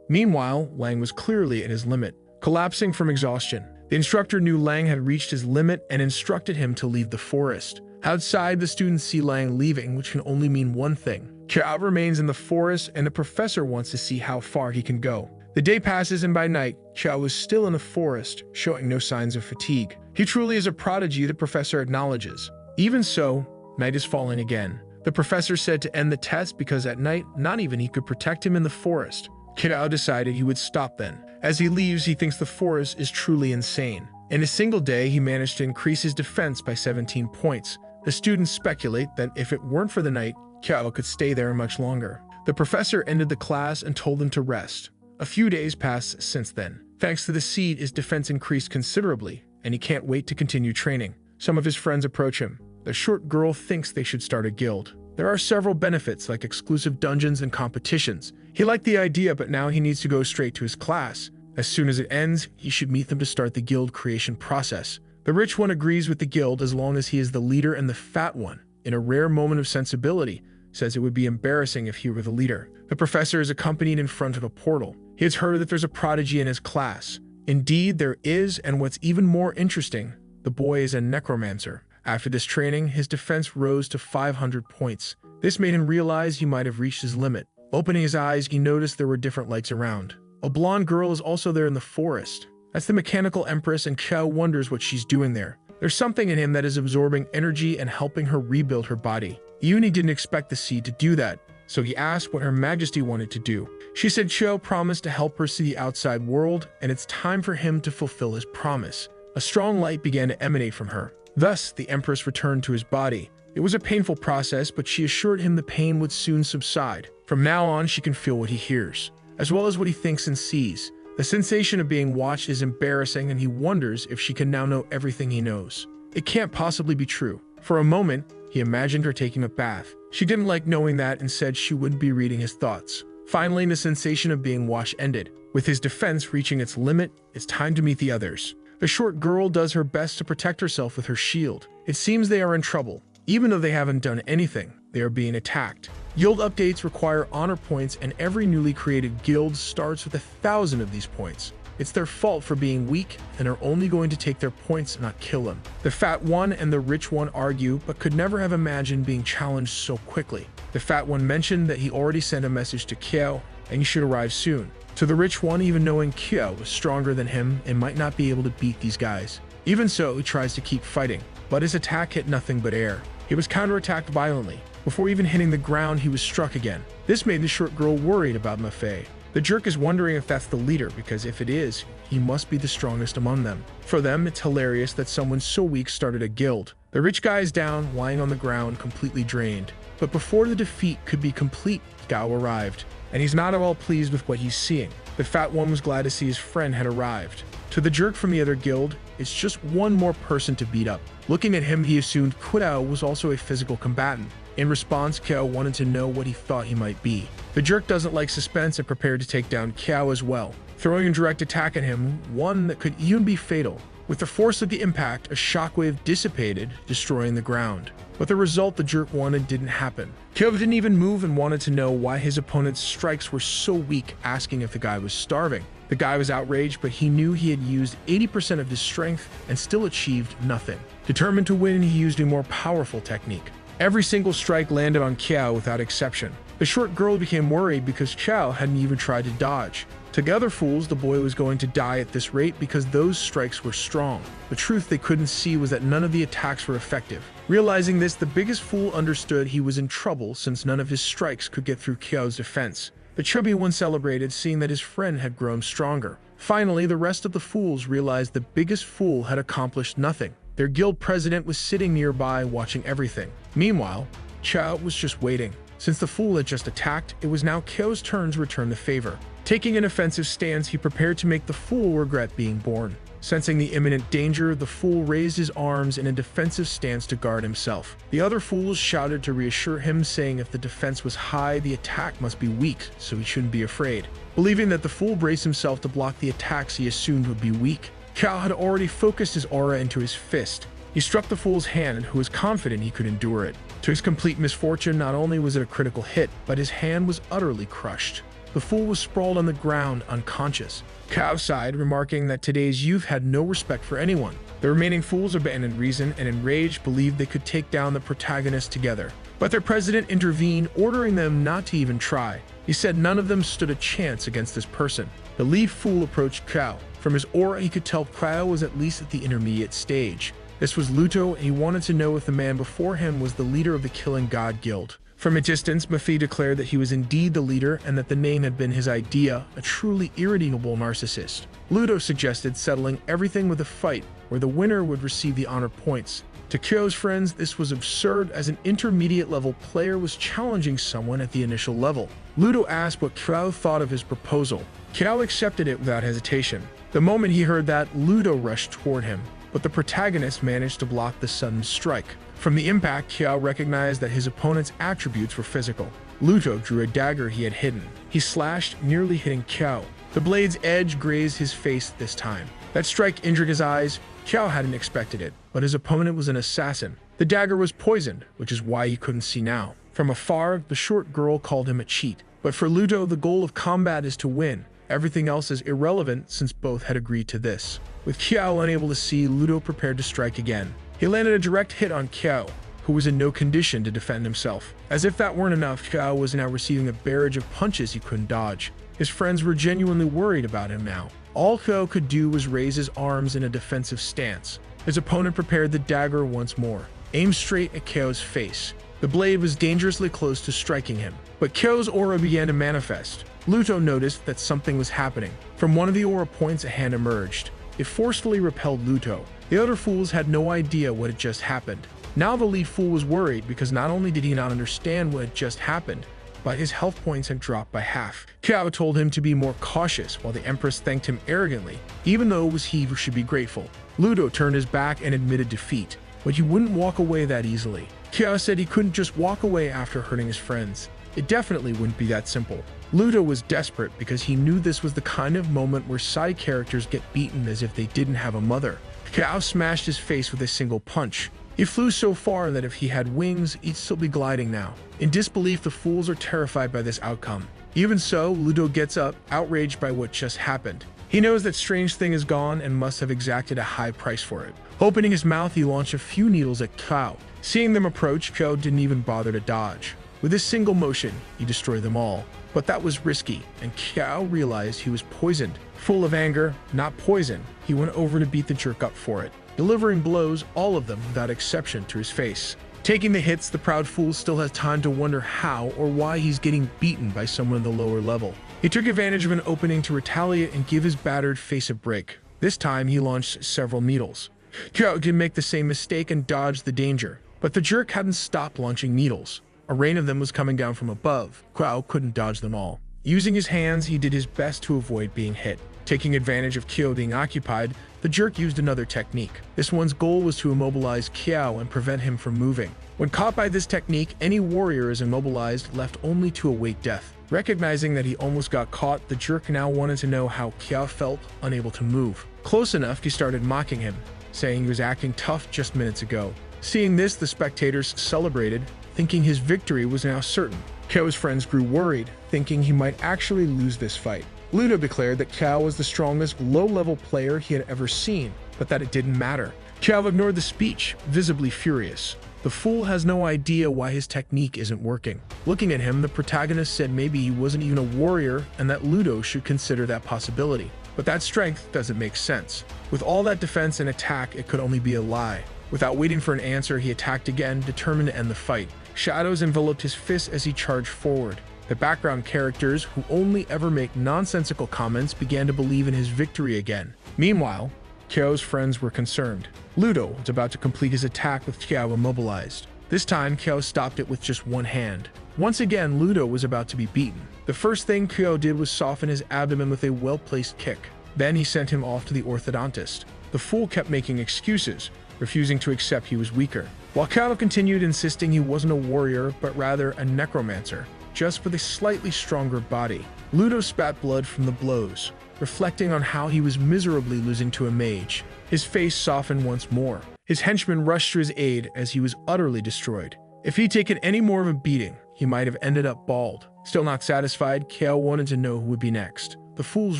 Meanwhile, Lang was clearly at his limit, collapsing from exhaustion. The instructor knew Lang had reached his limit and instructed him to leave the forest. Outside, the students see Lang leaving, which can only mean one thing. Kyo remains in the forest, and the professor wants to see how far he can go. The day passes, and by night, Kyo is still in the forest, showing no signs of fatigue. He truly is a prodigy, the professor acknowledges. Even so, night is falling again. The professor said to end the test because at night, not even he could protect him in the forest. Kyo decided he would stop then. As he leaves, he thinks the forest is truly insane. In a single day, he managed to increase his defense by 17 points. The students speculate that if it weren't for the night, Kyo could stay there much longer. The professor ended the class and told them to rest. A few days passed since then. Thanks to the seed, his defense increased considerably, and he can't wait to continue training. Some of his friends approach him. The short girl thinks they should start a guild. There are several benefits like exclusive dungeons and competitions. He liked the idea, but now he needs to go straight to his class. As soon as it ends, he should meet them to start the guild creation process. The rich one agrees with the guild as long as he is the leader, and the fat one, in a rare moment of sensibility, says it would be embarrassing if he were the leader. The professor is accompanied in front of a portal. He has heard that there's a prodigy in his class. Indeed, there is, and what's even more interesting, the boy is a necromancer. After this training, his defense rose to 500 points. This made him realize he might have reached his limit. Opening his eyes, he noticed there were different lights around. A blonde girl is also there in the forest. That's the mechanical empress, and Qiao wonders what she's doing there. There's something in him that is absorbing energy and helping her rebuild her body. Yuni didn't expect the seed to do that, so he asked what Her Majesty wanted to do. She said Qiao promised to help her see the outside world, and it's time for him to fulfill his promise. A strong light began to emanate from her. Thus, the Empress returned to his body. It was a painful process, but she assured him the pain would soon subside. From now on, she can feel what he hears, as well as what he thinks and sees. The sensation of being watched is embarrassing, and he wonders if she can now know everything he knows. It can't possibly be true. For a moment, he imagined her taking a bath. She didn't like knowing that and said she wouldn't be reading his thoughts. Finally, the sensation of being watched ended. With his defense reaching its limit, it's time to meet the others. The short girl does her best to protect herself with her shield. It seems they are in trouble. Even though they haven't done anything, they are being attacked. Guild updates require honor points, and every newly created guild starts with 1,000 of these points. It's their fault for being weak and are only going to take their points, not kill them. The fat one and the rich one argue, but could never have imagined being challenged so quickly. The fat one mentioned that he already sent a message to Qiao, and he should arrive soon. To the rich one, even knowing Qiao was stronger than him and might not be able to beat these guys. Even so, he tries to keep fighting, but his attack hit nothing but air. He was counterattacked violently. Before even hitting the ground, he was struck again. This made the short girl worried about Mafei. The jerk is wondering if that's the leader, because if it is, he must be the strongest among them. For them, it's hilarious that someone so weak started a guild. The rich guy is down, lying on the ground, completely drained. But before the defeat could be complete, Gao arrived, and he's not at all pleased with what he's seeing. The fat one was glad to see his friend had arrived. To the jerk from the other guild, it's just one more person to beat up. Looking at him, he assumed Qiao was also a physical combatant. In response, Qiao wanted to know what he thought he might be. The jerk doesn't like suspense and prepared to take down Qiao as well, throwing a direct attack at him, one that could even be fatal. With the force of the impact, a shockwave dissipated, destroying the ground. But the result the jerk wanted didn't happen. Qiao didn't even move and wanted to know why his opponent's strikes were so weak, asking if the guy was starving. The guy was outraged, but he knew he had used 80% of his strength and still achieved nothing. Determined to win, he used a more powerful technique. Every single strike landed on Qiao without exception. The short girl became worried because Qiao hadn't even tried to dodge. To the other fools, the boy was going to die at this rate because those strikes were strong. The truth they couldn't see was that none of the attacks were effective. Realizing this, the biggest fool understood he was in trouble since none of his strikes could get through Qiao's defense. The chubby one celebrated, seeing that his friend had grown stronger. Finally, the rest of the fools realized the biggest fool had accomplished nothing. Their guild president was sitting nearby watching everything. Meanwhile, Qiao was just waiting. Since the fool had just attacked, it was now Qiao's turn to return the favor. Taking an offensive stance, he prepared to make the fool regret being born. Sensing the imminent danger, the fool raised his arms in a defensive stance to guard himself. The other fools shouted to reassure him, saying if the defense was high, the attack must be weak, so he shouldn't be afraid. Believing that the fool braced himself to block the attacks he assumed would be weak, Qiao had already focused his aura into his fist. He struck the fool's hand, who was confident he could endure it. To his complete misfortune, not only was it a critical hit, but his hand was utterly crushed. The fool was sprawled on the ground, unconscious. Qiao sighed, remarking that today's youth had no respect for anyone. The remaining fools abandoned reason and enraged believed they could take down the protagonist together. But their president intervened, ordering them not to even try. He said none of them stood a chance against this person. The lead fool approached Qiao. From his aura, he could tell Qiao was at least at the intermediate stage. This was Luto, and he wanted to know if the man before him was the leader of the Killing God Guild. From a distance, Mafei declared that he was indeed the leader and that the name had been his idea, a truly irredeemable narcissist. Luto suggested settling everything with a fight, where the winner would receive the honor points. To Qiao's friends, this was absurd, as an intermediate-level player was challenging someone at the initial level. Luto asked what Qiao thought of his proposal. Qiao accepted it without hesitation. The moment he heard that, Luto rushed toward him. but the protagonist managed to block the sudden strike. From the impact, Kiao recognized that his opponent's attributes were physical. Luto drew a dagger he had hidden. He slashed, nearly hitting Kiao. The blade's edge grazed his face this time. That strike injured his eyes. Kiao hadn't expected it, but his opponent was an assassin. The dagger was poisoned, which is why he couldn't see now. From afar, the short girl called him a cheat. But for Luto, the goal of combat is to win. Everything else is irrelevant since both had agreed to this. With Kiao unable to see, Luto prepared to strike again. He landed a direct hit on Kiao, who was in no condition to defend himself. As if that weren't enough, Kiao was now receiving a barrage of punches he couldn't dodge. His friends were genuinely worried about him now. All Kiao could do was raise his arms in a defensive stance. His opponent prepared the dagger once more, aimed straight at Kiao's face. The blade was dangerously close to striking him, but Kyo's aura began to manifest. Luto noticed that something was happening. From one of the aura points, a hand emerged. It forcefully repelled Luto. The other fools had no idea what had just happened. Now the lead fool was worried because not only did he not understand what had just happened, but his health points had dropped by half. Kiao told him to be more cautious while the Empress thanked him arrogantly, even though it was he who should be grateful. Luto turned his back and admitted defeat, but he wouldn't walk away that easily. Kiao said he couldn't just walk away after hurting his friends. It definitely wouldn't be that simple. Luto was desperate because he knew this was the kind of moment where side characters get beaten as if they didn't have a mother. Kiao smashed his face with a single punch. He flew so far that if he had wings, he'd still be gliding now. In disbelief, the fools are terrified by this outcome. Even so, Luto gets up, outraged by what just happened. He knows that strange thing is gone and must have exacted a high price for it. Opening his mouth, he launched a few needles at Kiao. Seeing them approach, Kiao didn't even bother to dodge. With a single motion, he destroyed them all. But that was risky, and Kiao realized he was poisoned. Full of anger, not poison, he went over to beat the jerk up for it, delivering blows, all of them without exception, to his face. Taking the hits, the proud fool still has time to wonder how or why he's getting beaten by someone at the lower level. He took advantage of an opening to retaliate and give his battered face a break. This time, he launched several needles. Kiao did make the same mistake and dodged the danger, but the jerk hadn't stopped launching needles. A rain of them was coming down from above. Kiao couldn't dodge them all. Using his hands, he did his best to avoid being hit. Taking advantage of Kiao being occupied, the jerk used another technique. This one's goal was to immobilize Kiao and prevent him from moving. When caught by this technique, any warrior is immobilized, left only to await death. Recognizing that he almost got caught, the jerk now wanted to know how Kiao felt, unable to move. Close enough, he started mocking him, saying he was acting tough just minutes ago. Seeing this, the spectators celebrated, thinking his victory was now certain. Kiao's friends grew worried, thinking he might actually lose this fight. Luto declared that Kiao was the strongest low-level player he had ever seen, but that it didn't matter. Kiao ignored the speech, visibly furious. The fool has no idea why his technique isn't working. Looking at him, the protagonist said maybe he wasn't even a warrior and that Luto should consider that possibility. But that strength doesn't make sense. With all that defense and attack, it could only be a lie. Without waiting for an answer, he attacked again, determined to end the fight. Shadows enveloped his fist as he charged forward. The background characters, who only ever make nonsensical comments, began to believe in his victory again. Meanwhile, Kiao's friends were concerned. Luto was about to complete his attack with Kiao immobilized. This time, Kiao stopped it with just one hand. Once again, Luto was about to be beaten. The first thing Kiao did was soften his abdomen with a well-placed kick. Then he sent him off to the orthodontist. The fool kept making excuses, refusing to accept he was weaker, while Kiao continued insisting he wasn't a warrior, but rather a necromancer, just with a slightly stronger body. Luto spat blood from the blows, reflecting on how he was miserably losing to a mage. His face softened once more. His henchmen rushed to his aid as he was utterly destroyed. If he'd taken any more of a beating, he might have ended up bald. Still not satisfied, Kiao wanted to know who would be next. The fools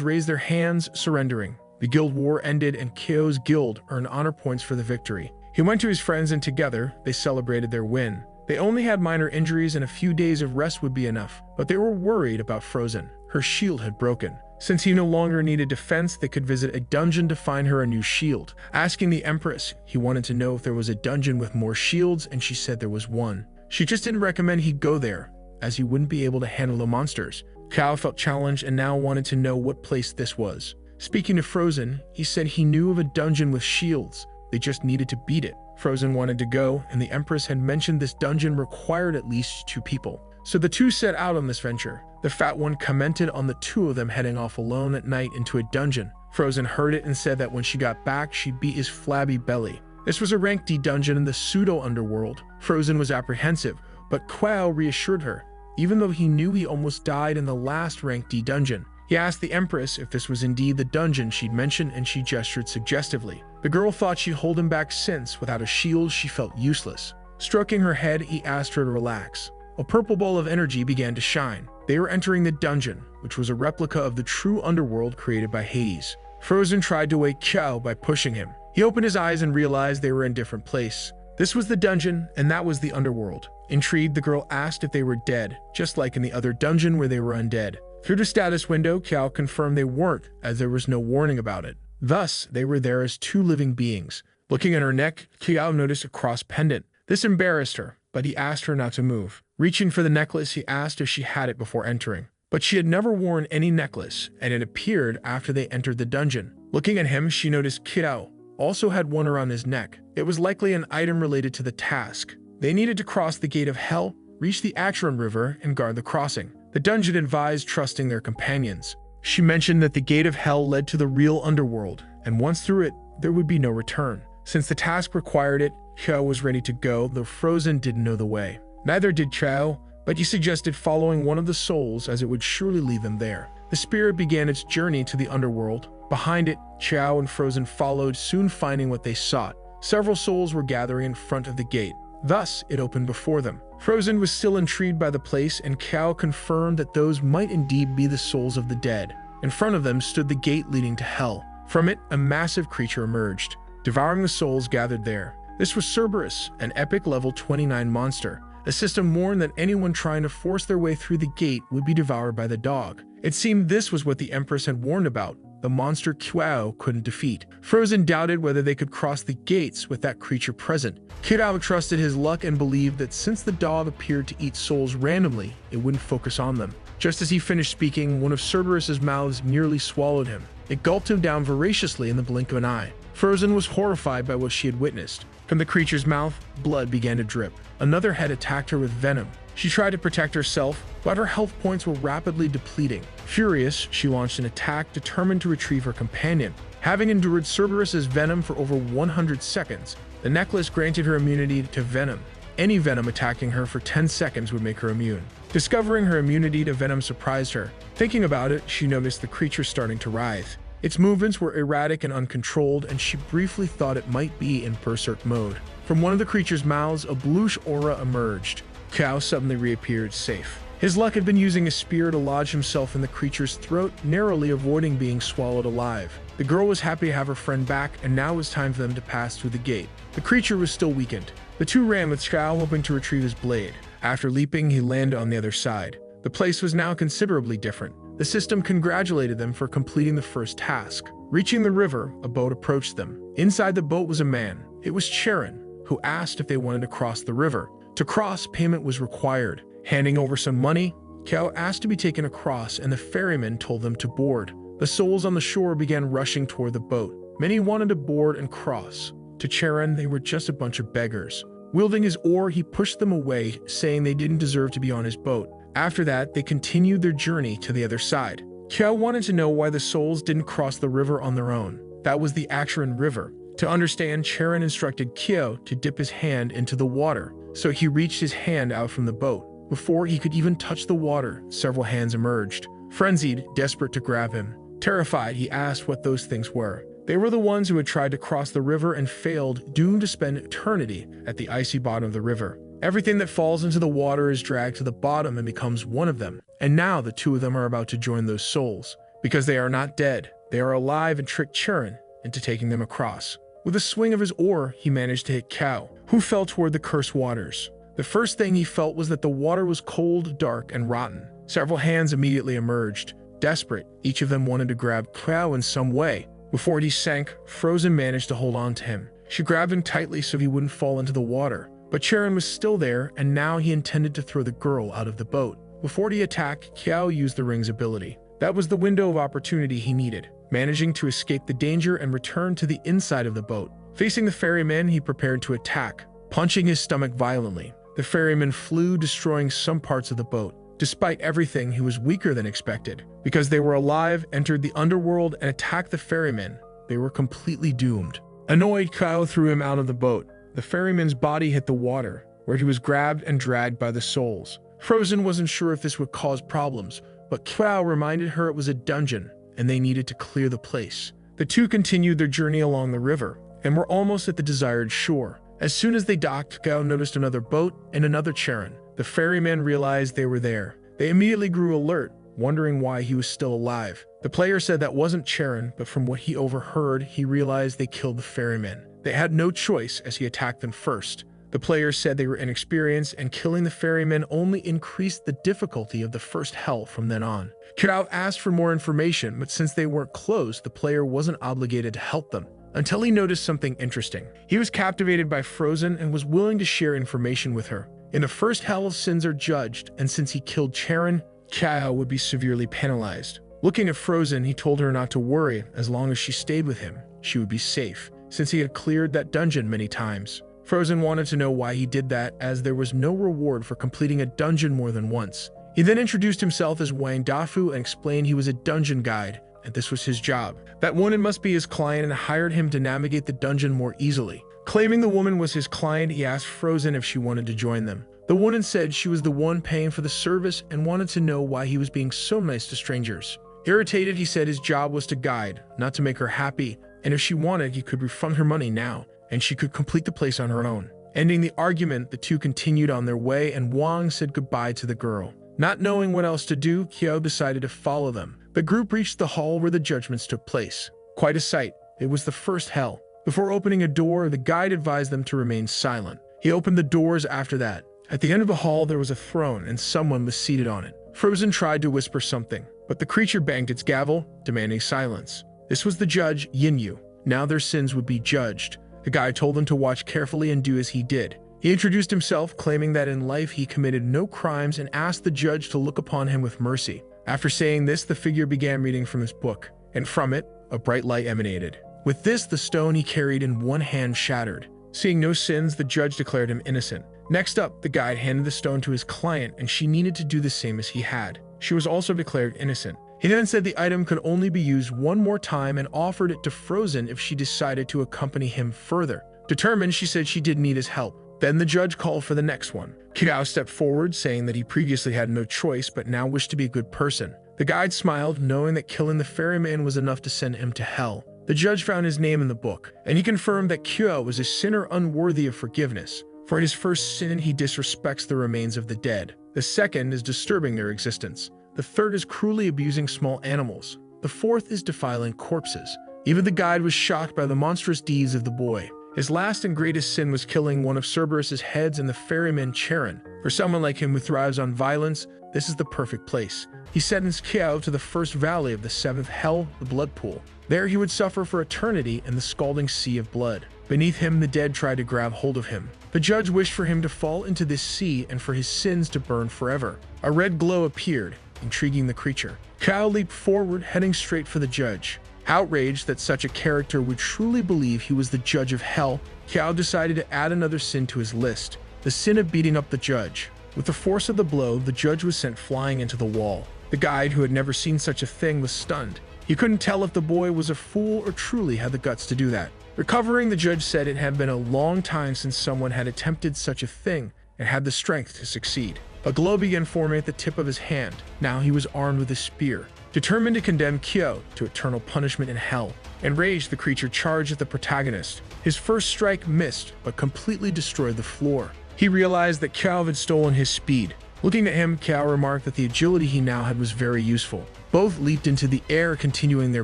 raised their hands, surrendering. The guild war ended and Kiao's guild earned honor points for the victory. He went to his friends and together, they celebrated their win. They only had minor injuries and a few days of rest would be enough, but they were worried about Frozen. Her shield had broken. Since he no longer needed defense, they could visit a dungeon to find her a new shield. Asking the Empress, he wanted to know if there was a dungeon with more shields, and she said there was one. She just didn't recommend he go there, as he wouldn't be able to handle the monsters. Kiao felt challenged and now wanted to know what place this was. Speaking to Frozen, he said he knew of a dungeon with shields. They just needed to beat it. Frozen wanted to go, and the Empress had mentioned this dungeon required at least 2 people. So the two set out on this venture. The fat one commented on the 2 of them heading off alone at night into a dungeon. Frozen heard it and said that when she got back, she'd beat his flabby belly. This was a rank D dungeon in the pseudo-underworld. Frozen was apprehensive, but Quao reassured her, even though he knew he almost died in the last rank D dungeon. He asked the Empress if this was indeed the dungeon she'd mentioned, and she gestured suggestively. The girl thought she'd hold him back since, without a shield, she felt useless. Stroking her head, he asked her to relax. A purple ball of energy began to shine. They were entering the dungeon, which was a replica of the true underworld created by Hades. Frozen tried to wake Qiao by pushing him. He opened his eyes and realized they were in a different place. This was the dungeon, and that was the underworld. Intrigued, the girl asked if they were dead, just like in the other dungeon where they were undead. Through the status window, Qiao confirmed they weren't, as there was no warning about it. Thus, they were there as two living beings. Looking at her neck, Qiao noticed a cross pendant. This embarrassed her, but he asked her not to move. Reaching for the necklace, he asked if she had it before entering. But she had never worn any necklace, and it appeared after they entered the dungeon. Looking at him, she noticed Qiao also had one around his neck. It was likely an item related to the task. They needed to cross the gate of hell, reach the Acheron River, and guard the crossing. The dungeon advised trusting their companions. She mentioned that the gate of hell led to the real underworld, and once through it, there would be no return. Since the task required it, Qiao was ready to go, though Frozen didn't know the way. Neither did Qiao, but he suggested following one of the souls as it would surely lead them there. The spirit began its journey to the underworld. Behind it, Qiao and Frozen followed, soon finding what they sought. Several souls were gathering in front of the gate. Thus, it opened before them. Frozen was still intrigued by the place, and Qiao confirmed that those might indeed be the souls of the dead. In front of them stood the gate leading to hell. From it, a massive creature emerged, devouring the souls gathered there. This was Cerberus, an epic level 29 monster. The system warned that anyone trying to force their way through the gate would be devoured by the dog. It seemed this was what the Empress had warned about, the monster Qiao couldn't defeat. Frozen doubted whether they could cross the gates with that creature present. Qiao trusted his luck and believed that since the dog appeared to eat souls randomly, it wouldn't focus on them. Just as he finished speaking, one of Cerberus's mouths nearly swallowed him. It gulped him down voraciously in the blink of an eye. Frozen was horrified by what she had witnessed. From the creature's mouth, blood began to drip. Another head attacked her with venom. She tried to protect herself, but her health points were rapidly depleting. Furious, she launched an attack determined to retrieve her companion. Having endured Cerberus's venom for over 100 seconds, the necklace granted her immunity to venom. Any venom attacking her for 10 seconds would make her immune. Discovering her immunity to venom surprised her. Thinking about it, she noticed the creature starting to writhe. Its movements were erratic and uncontrolled, and she briefly thought it might be in berserk mode. From one of the creature's mouths, a bluish aura emerged. Qiao suddenly reappeared, safe. His luck had been using a spear to lodge himself in the creature's throat, narrowly avoiding being swallowed alive. The girl was happy to have her friend back, and now it was time for them to pass through the gate. The creature was still weakened. The two ran with Qiao, hoping to retrieve his blade. After leaping, he landed on the other side. The place was now considerably different. The system congratulated them for completing the first task. Reaching the river, a boat approached them. Inside the boat was a man. It was Charon, who asked if they wanted to cross the river. To cross, payment was required. Handing over some money, Qiao asked to be taken across, and the ferryman told them to board. The souls on the shore began rushing toward the boat. Many wanted to board and cross. To Charon, they were just a bunch of beggars. Wielding his oar, he pushed them away, saying they didn't deserve to be on his boat. After that, they continued their journey to the other side. Qiao wanted to know why the souls didn't cross the river on their own. That was the Acheron River. To understand, Charon instructed Qiao to dip his hand into the water, so he reached his hand out from the boat. Before he could even touch the water, several hands emerged. Frenzied, desperate to grab him. Terrified, he asked what those things were. They were the ones who had tried to cross the river and failed, doomed to spend eternity at the icy bottom of the river. Everything that falls into the water is dragged to the bottom and becomes one of them. And now the two of them are about to join those souls. Because they are not dead, they are alive, and tricked Charon into taking them across. With a swing of his oar, he managed to hit Qiao, who fell toward the cursed waters. The first thing he felt was that the water was cold, dark, and rotten. Several hands immediately emerged. Desperate, each of them wanted to grab Qiao in some way. Before he sank, Frozen managed to hold on to him. She grabbed him tightly so he wouldn't fall into the water. But Charon was still there, and now he intended to throw the girl out of the boat. Before the attack, Qiao used the ring's ability. That was the window of opportunity he needed, managing to escape the danger and return to the inside of the boat. Facing the ferryman, he prepared to attack, punching his stomach violently. The ferryman flew, destroying some parts of the boat. Despite everything, he was weaker than expected. Because they were alive, entered the underworld, and attacked the ferryman, they were completely doomed. Annoyed, Kyle threw him out of the boat. The ferryman's body hit the water, where he was grabbed and dragged by the souls. Frozen wasn't sure if this would cause problems, but Kyle reminded her it was a dungeon, and they needed to clear the place. The two continued their journey along the river, and were almost at the desired shore. As soon as they docked, Kyle noticed another boat and another Charon. The ferryman realized they were there. They immediately grew alert, wondering why he was still alive. The player said that wasn't Charon, but from what he overheard, he realized they killed the ferryman. They had no choice as he attacked them first. The player said they were inexperienced, and killing the ferryman only increased the difficulty of the first hell from then on. Kyle asked for more information, but since they weren't close, the player wasn't obligated to help them, until he noticed something interesting. He was captivated by Frozen and was willing to share information with her. In the first hell, sins are judged, and since he killed Charon, Kyle would be severely penalized. Looking at Frozen, he told her not to worry. As long as she stayed with him, she would be safe, since he had cleared that dungeon many times. Frozen wanted to know why he did that, as there was no reward for completing a dungeon more than once. He then introduced himself as Wang Dafu and explained he was a dungeon guide, and this was his job. That woman must be his client and hired him to navigate the dungeon more easily. Claiming the woman was his client, he asked Frozen if she wanted to join them. The woman said she was the one paying for the service and wanted to know why he was being so nice to strangers. Irritated, he said his job was to guide, not to make her happy, and if she wanted, he could refund her money now, and she could complete the place on her own. Ending the argument, the two continued on their way, and Wang said goodbye to the girl. Not knowing what else to do, Kyo decided to follow them. The group reached the hall where the judgments took place. Quite a sight. It was the first hell. Before opening a door, the guide advised them to remain silent. He opened the doors after that. At the end of the hall, there was a throne, and someone was seated on it. Frozen tried to whisper something, but the creature banged its gavel, demanding silence. This was the judge, Yinyu. Now their sins would be judged. The guy told them to watch carefully and do as he did. He introduced himself, claiming that in life he committed no crimes, and asked the judge to look upon him with mercy. After saying this, the figure began reading from his book, and from it, a bright light emanated. With this, the stone he carried in one hand shattered. Seeing no sins, the judge declared him innocent. Next up, the guide handed the stone to his client, and she needed to do the same as he had. She was also declared innocent. He then said the item could only be used one more time and offered it to Frozen if she decided to accompany him further. Determined, she said she didn't need his help. Then the judge called for the next one. Kidao stepped forward, saying that he previously had no choice but now wished to be a good person. The guide smiled, knowing that killing the ferryman was enough to send him to hell. The judge found his name in the book, and he confirmed that Kyo was a sinner unworthy of forgiveness. For his first sin, he disrespects the remains of the dead. The second is disturbing their existence. The third is cruelly abusing small animals. The fourth is defiling corpses. Even the guide was shocked by the monstrous deeds of the boy. His last and greatest sin was killing one of Cerberus's heads and the ferryman Charon. For someone like him who thrives on violence, this is the perfect place. He sentenced Kyo to the first valley of the seventh hell, the blood pool. There he would suffer for eternity in the scalding sea of blood. Beneath him, the dead tried to grab hold of him. The judge wished for him to fall into this sea and for his sins to burn forever. A red glow appeared, intriguing the creature. Kyo leaped forward, heading straight for the judge. Outraged that such a character would truly believe he was the judge of hell, Kyo decided to add another sin to his list, the sin of beating up the judge. With the force of the blow, the judge was sent flying into the wall. The guide, who had never seen such a thing, was stunned. He couldn't tell if the boy was a fool or truly had the guts to do that. Recovering, the judge said it had been a long time since someone had attempted such a thing and had the strength to succeed. A glow began forming at the tip of his hand. Now he was armed with a spear. Determined to condemn Kyo to eternal punishment in hell. Enraged, the creature charged at the protagonist. His first strike missed, but completely destroyed the floor. He realized that Kyo had stolen his speed. Looking at him, Kyo remarked that the agility he now had was very useful. Both leaped into the air, continuing their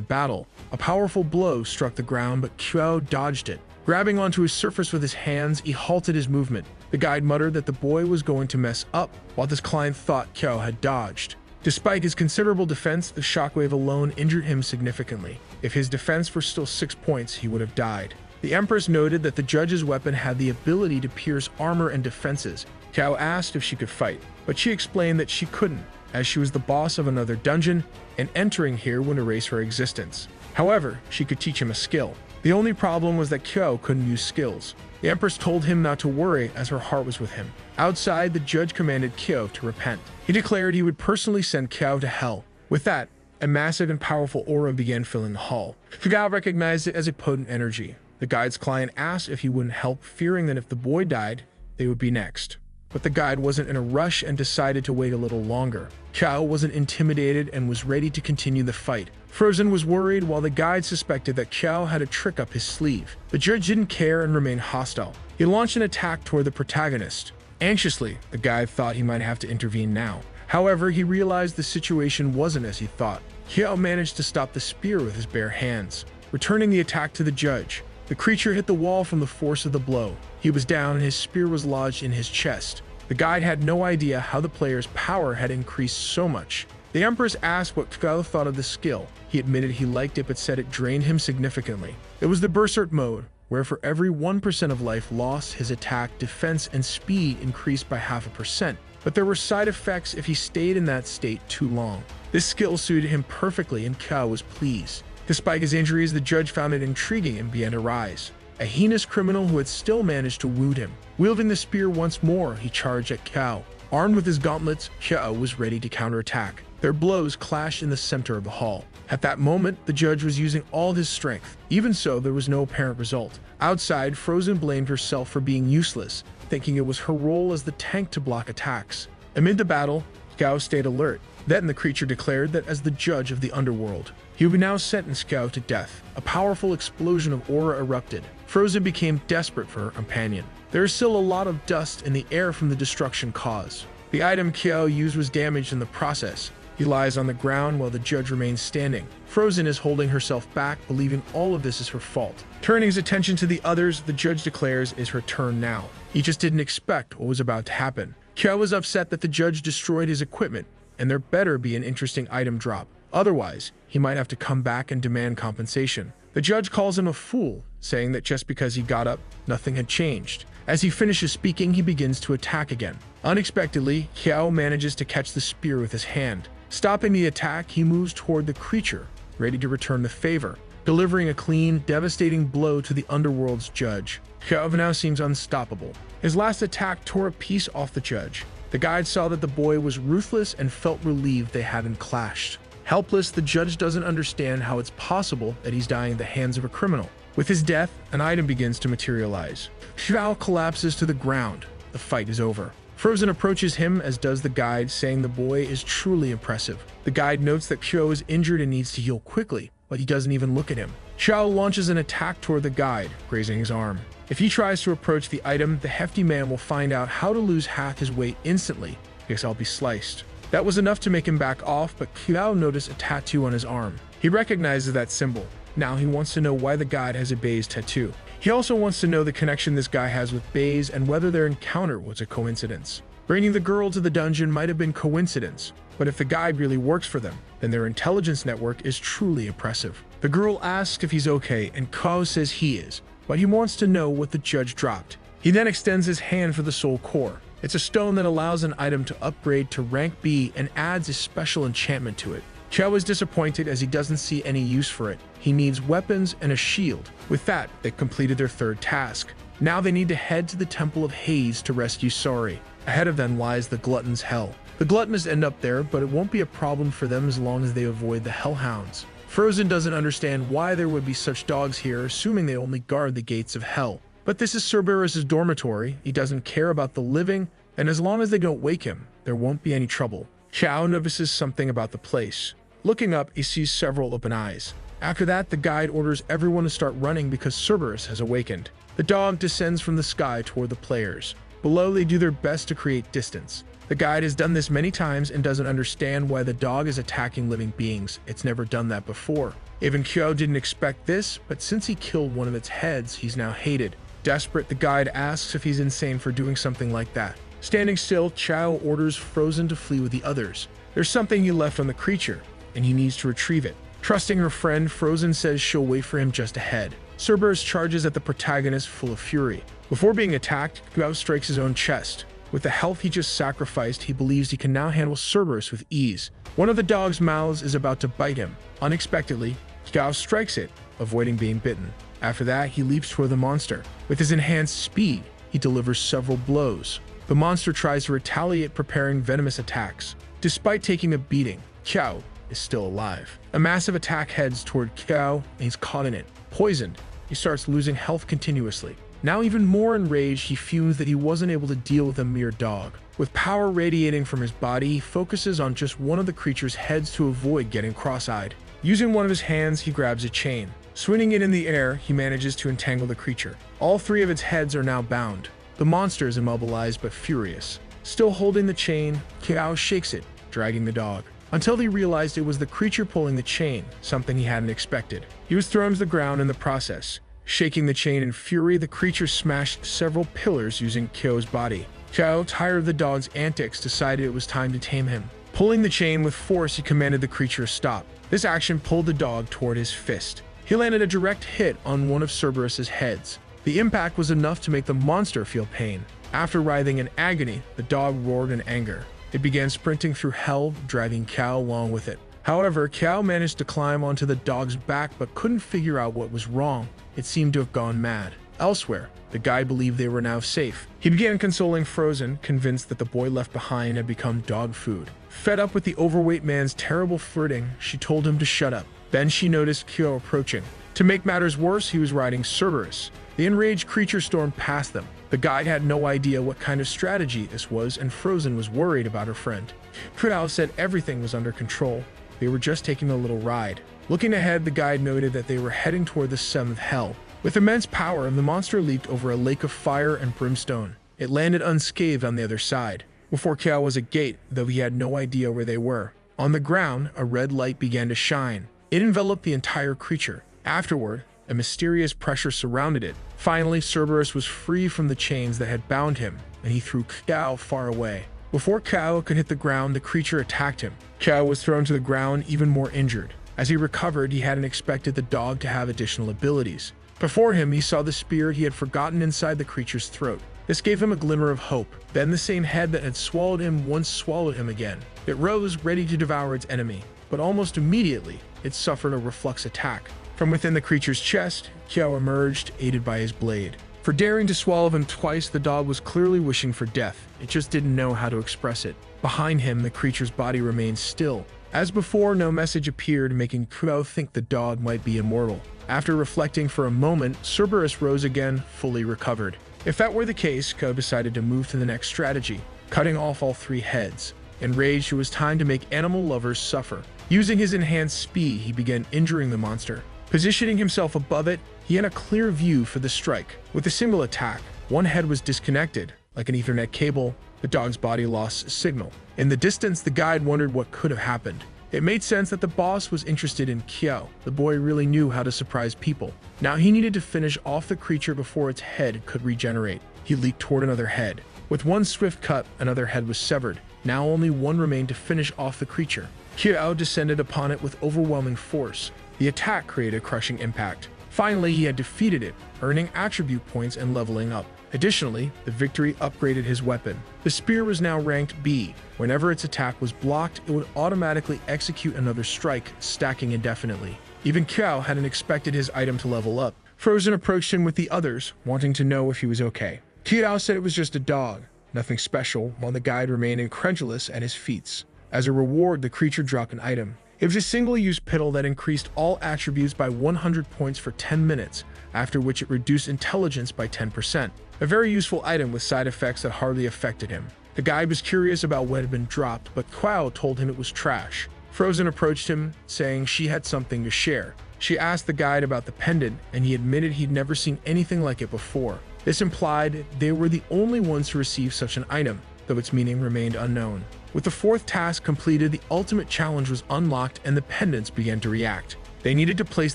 battle. A powerful blow struck the ground, but Kyo dodged it. Grabbing onto his surface with his hands, he halted his movement. The guide muttered that the boy was going to mess up, while his client thought Kyo had dodged. Despite his considerable defense, the shockwave alone injured him significantly. If his defense were still 6 points, he would have died. The Empress noted that the judge's weapon had the ability to pierce armor and defenses. Kyo asked if she could fight, but she explained that she couldn't, as she was the boss of another dungeon, and entering here would erase her existence. However, she could teach him a skill. The only problem was that Kyo couldn't use skills. The Empress told him not to worry as her heart was with him. Outside, the judge commanded Kyo to repent. He declared he would personally send Kyo to hell. With that, a massive and powerful aura began filling the hall. Kyo recognized it as a potent energy. The guide's client asked if he wouldn't help, fearing that if the boy died, they would be next. But the guide wasn't in a rush and decided to wait a little longer. Kyo wasn't intimidated and was ready to continue the fight. Frozen was worried while the guide suspected that Kyo had a trick up his sleeve. The judge didn't care and remained hostile. He launched an attack toward the protagonist. Anxiously, the guide thought he might have to intervene now. However, he realized the situation wasn't as he thought. Kyo managed to stop the spear with his bare hands, returning the attack to the judge. The creature hit the wall from the force of the blow. He was down and his spear was lodged in his chest. The guide had no idea how the player's power had increased so much. The Empress asked what Kyo thought of the skill. He admitted he liked it but said it drained him significantly. It was the Berserk mode, where for every 1% of life lost, his attack, defense, and speed increased by 0.5%. But there were side effects if he stayed in that state too long. This skill suited him perfectly and Kyo was pleased. Despite his injuries, the judge found it intriguing and began to rise. A heinous criminal who had still managed to wound him. Wielding the spear once more, he charged at Kyo. Armed with his gauntlets, Kyo was ready to counterattack. Their blows clashed in the center of the hall. At that moment, the judge was using all his strength. Even so, there was no apparent result. Outside, Frozen blamed herself for being useless, thinking it was her role as the tank to block attacks. Amid the battle, Kyo stayed alert. Then the creature declared that as the judge of the underworld, he would now sentence Kyo to death. A powerful explosion of aura erupted. Frozen became desperate for her companion. There is still a lot of dust in the air from the destruction caused. The item Kyo used was damaged in the process. He lies on the ground while the judge remains standing. Frozen is holding herself back, believing all of this is her fault. Turning his attention to the others, the judge declares it's her turn now. He just didn't expect what was about to happen. Kyo was upset that the judge destroyed his equipment, and there better be an interesting item drop. Otherwise, he might have to come back and demand compensation. The judge calls him a fool, saying that just because he got up, nothing had changed. As he finishes speaking, he begins to attack again. Unexpectedly, Kyo manages to catch the spear with his hand. Stopping the attack, he moves toward the creature, ready to return the favor, delivering a clean, devastating blow to the underworld's judge. Kyo now seems unstoppable. His last attack tore a piece off the judge. The guide saw that the boy was ruthless and felt relieved they hadn't clashed. Helpless, the judge doesn't understand how it's possible that he's dying at the hands of a criminal. With his death, an item begins to materialize. Kyo collapses to the ground. The fight is over. Frozen approaches him, as does the guide, saying the boy is truly impressive. The guide notes that Kyo is injured and needs to heal quickly, but he doesn't even look at him. Kyo launches an attack toward the guide, grazing his arm. If he tries to approach the item, the hefty man will find out how to lose half his weight instantly, because I'll be sliced. That was enough to make him back off, but Kyo noticed a tattoo on his arm. He recognizes that symbol. Now he wants to know why the guide has a Baze tattoo. He also wants to know the connection this guy has with Baze and whether their encounter was a coincidence. Bringing the girl to the dungeon might have been coincidence, but if the guide really works for them, then their intelligence network is truly impressive. The girl asks if he's okay, and Kyo says he is, but he wants to know what the judge dropped. He then extends his hand for the soul core. It's a stone that allows an item to upgrade to rank B and adds a special enchantment to it. Kyo is disappointed as he doesn't see any use for it. He needs weapons and a shield. With that, they completed their third task. Now they need to head to the Temple of Hades to rescue Sari. Ahead of them lies the Glutton's Hell. The Gluttons end up there, but it won't be a problem for them as long as they avoid the Hellhounds. Frozen doesn't understand why there would be such dogs here, assuming they only guard the gates of hell. But this is Cerberus' dormitory. He doesn't care about the living, and as long as they don't wake him, there won't be any trouble. Kyo notices something about the place. Looking up, he sees several open eyes. After that, the guide orders everyone to start running because Cerberus has awakened. The dog descends from the sky toward the players. Below, they do their best to create distance. The guide has done this many times and doesn't understand why the dog is attacking living beings. It's never done that before. Even Kyo didn't expect this, but since he killed one of its heads, he's now hated. Desperate, the guide asks if he's insane for doing something like that. Standing still, Kyo orders Frozen to flee with the others. There's something he left on the creature, and he needs to retrieve it. Trusting her friend, Frozen says she'll wait for him just ahead. Cerberus charges at the protagonist full of fury. Before being attacked, Kyo strikes his own chest. With the health he just sacrificed, he believes he can now handle Cerberus with ease. One of the dog's mouths is about to bite him. Unexpectedly, Kyo strikes it, avoiding being bitten. After that, he leaps toward the monster. With his enhanced speed, he delivers several blows. The monster tries to retaliate, preparing venomous attacks. Despite taking a beating, Kiao is still alive. A massive attack heads toward Kiao, and he's caught in it. Poisoned, he starts losing health continuously. Now even more enraged, he fumes that he wasn't able to deal with a mere dog. With power radiating from his body, he focuses on just one of the creature's heads to avoid getting cross-eyed. Using one of his hands, he grabs a chain. Swinging it in the air, he manages to entangle the creature. All three of its heads are now bound. The monster is immobilized but furious. Still holding the chain, Kiao shakes it, dragging the dog, until he realized it was the creature pulling the chain, something he hadn't expected. He was thrown to the ground in the process. Shaking the chain in fury, the creature smashed several pillars using Kiao's body. Kiao, tired of the dog's antics, decided it was time to tame him. Pulling the chain with force, he commanded the creature to stop. This action pulled the dog toward his fist. He landed a direct hit on one of Cerberus's heads. The impact was enough to make the monster feel pain. After writhing in agony, the dog roared in anger. It began sprinting through hell, dragging Kiao along with it. However, Kiao managed to climb onto the dog's back but couldn't figure out what was wrong. It seemed to have gone mad. Elsewhere, the guide believed they were now safe. He began consoling Frozen, convinced that the boy left behind had become dog food. Fed up with the overweight man's terrible flirting, she told him to shut up. Then she noticed Kiao approaching. To make matters worse, he was riding Cerberus. The enraged creature stormed past them. The guide had no idea what kind of strategy this was, and Frozen was worried about her friend. Kiao said everything was under control. They were just taking a little ride. Looking ahead, the guide noted that they were heading toward the seventh hell. With immense power, the monster leaped over a lake of fire and brimstone. It landed unscathed on the other side. Before Kiao was a gate, though he had no idea where they were. On the ground, a red light began to shine. It enveloped the entire creature. Afterward, a mysterious pressure surrounded it. Finally, Cerberus was free from the chains that had bound him, and he threw Kiao far away. Before Kiao could hit the ground, the creature attacked him. Kiao was thrown to the ground, even more injured. As he recovered, he hadn't expected the dog to have additional abilities. Before him, he saw the spear he had forgotten inside the creature's throat. This gave him a glimmer of hope. Then the same head that had swallowed him once swallowed him again. It rose, ready to devour its enemy. But almost immediately, it suffered a reflex attack. From within the creature's chest, Kiao emerged, aided by his blade. For daring to swallow him twice, the dog was clearly wishing for death. It just didn't know how to express it. Behind him, the creature's body remained still. As before, no message appeared, making Kiao think the dog might be immortal. After reflecting for a moment, Cerberus rose again, fully recovered. If that were the case, Kiao decided to move to the next strategy, cutting off all three heads. Enraged, it was time to make animal lovers suffer. Using his enhanced speed, he began injuring the monster. Positioning himself above it, he had a clear view for the strike. With a single attack, one head was disconnected. Like an Ethernet cable, the dog's body lost signal. In the distance, the guide wondered what could have happened. It made sense that the boss was interested in Kiao. The boy really knew how to surprise people. Now he needed to finish off the creature before its head could regenerate. He leaped toward another head. With one swift cut, another head was severed. Now only one remained to finish off the creature. Kiao descended upon it with overwhelming force. The attack created a crushing impact. Finally, he had defeated it, earning attribute points and leveling up. Additionally, the victory upgraded his weapon. The spear was now ranked B. Whenever its attack was blocked, it would automatically execute another strike, stacking indefinitely. Even Kiao hadn't expected his item to level up. Frozen approached him with the others, wanting to know if he was okay. Kiao said it was just a dog, nothing special, while the guide remained incredulous at his feats. As a reward, the creature dropped an item. It was a single-use pill that increased all attributes by 100 points for 10 minutes, after which it reduced intelligence by 10%. A very useful item with side effects that hardly affected him. The guide was curious about what had been dropped, but Kiao told him it was trash. Frozen approached him, saying she had something to share. She asked the guide about the pendant, and he admitted he'd never seen anything like it before. This implied they were the only ones to receive such an item, though its meaning remained unknown. With the fourth task completed, the ultimate challenge was unlocked and the pendants began to react. They needed to place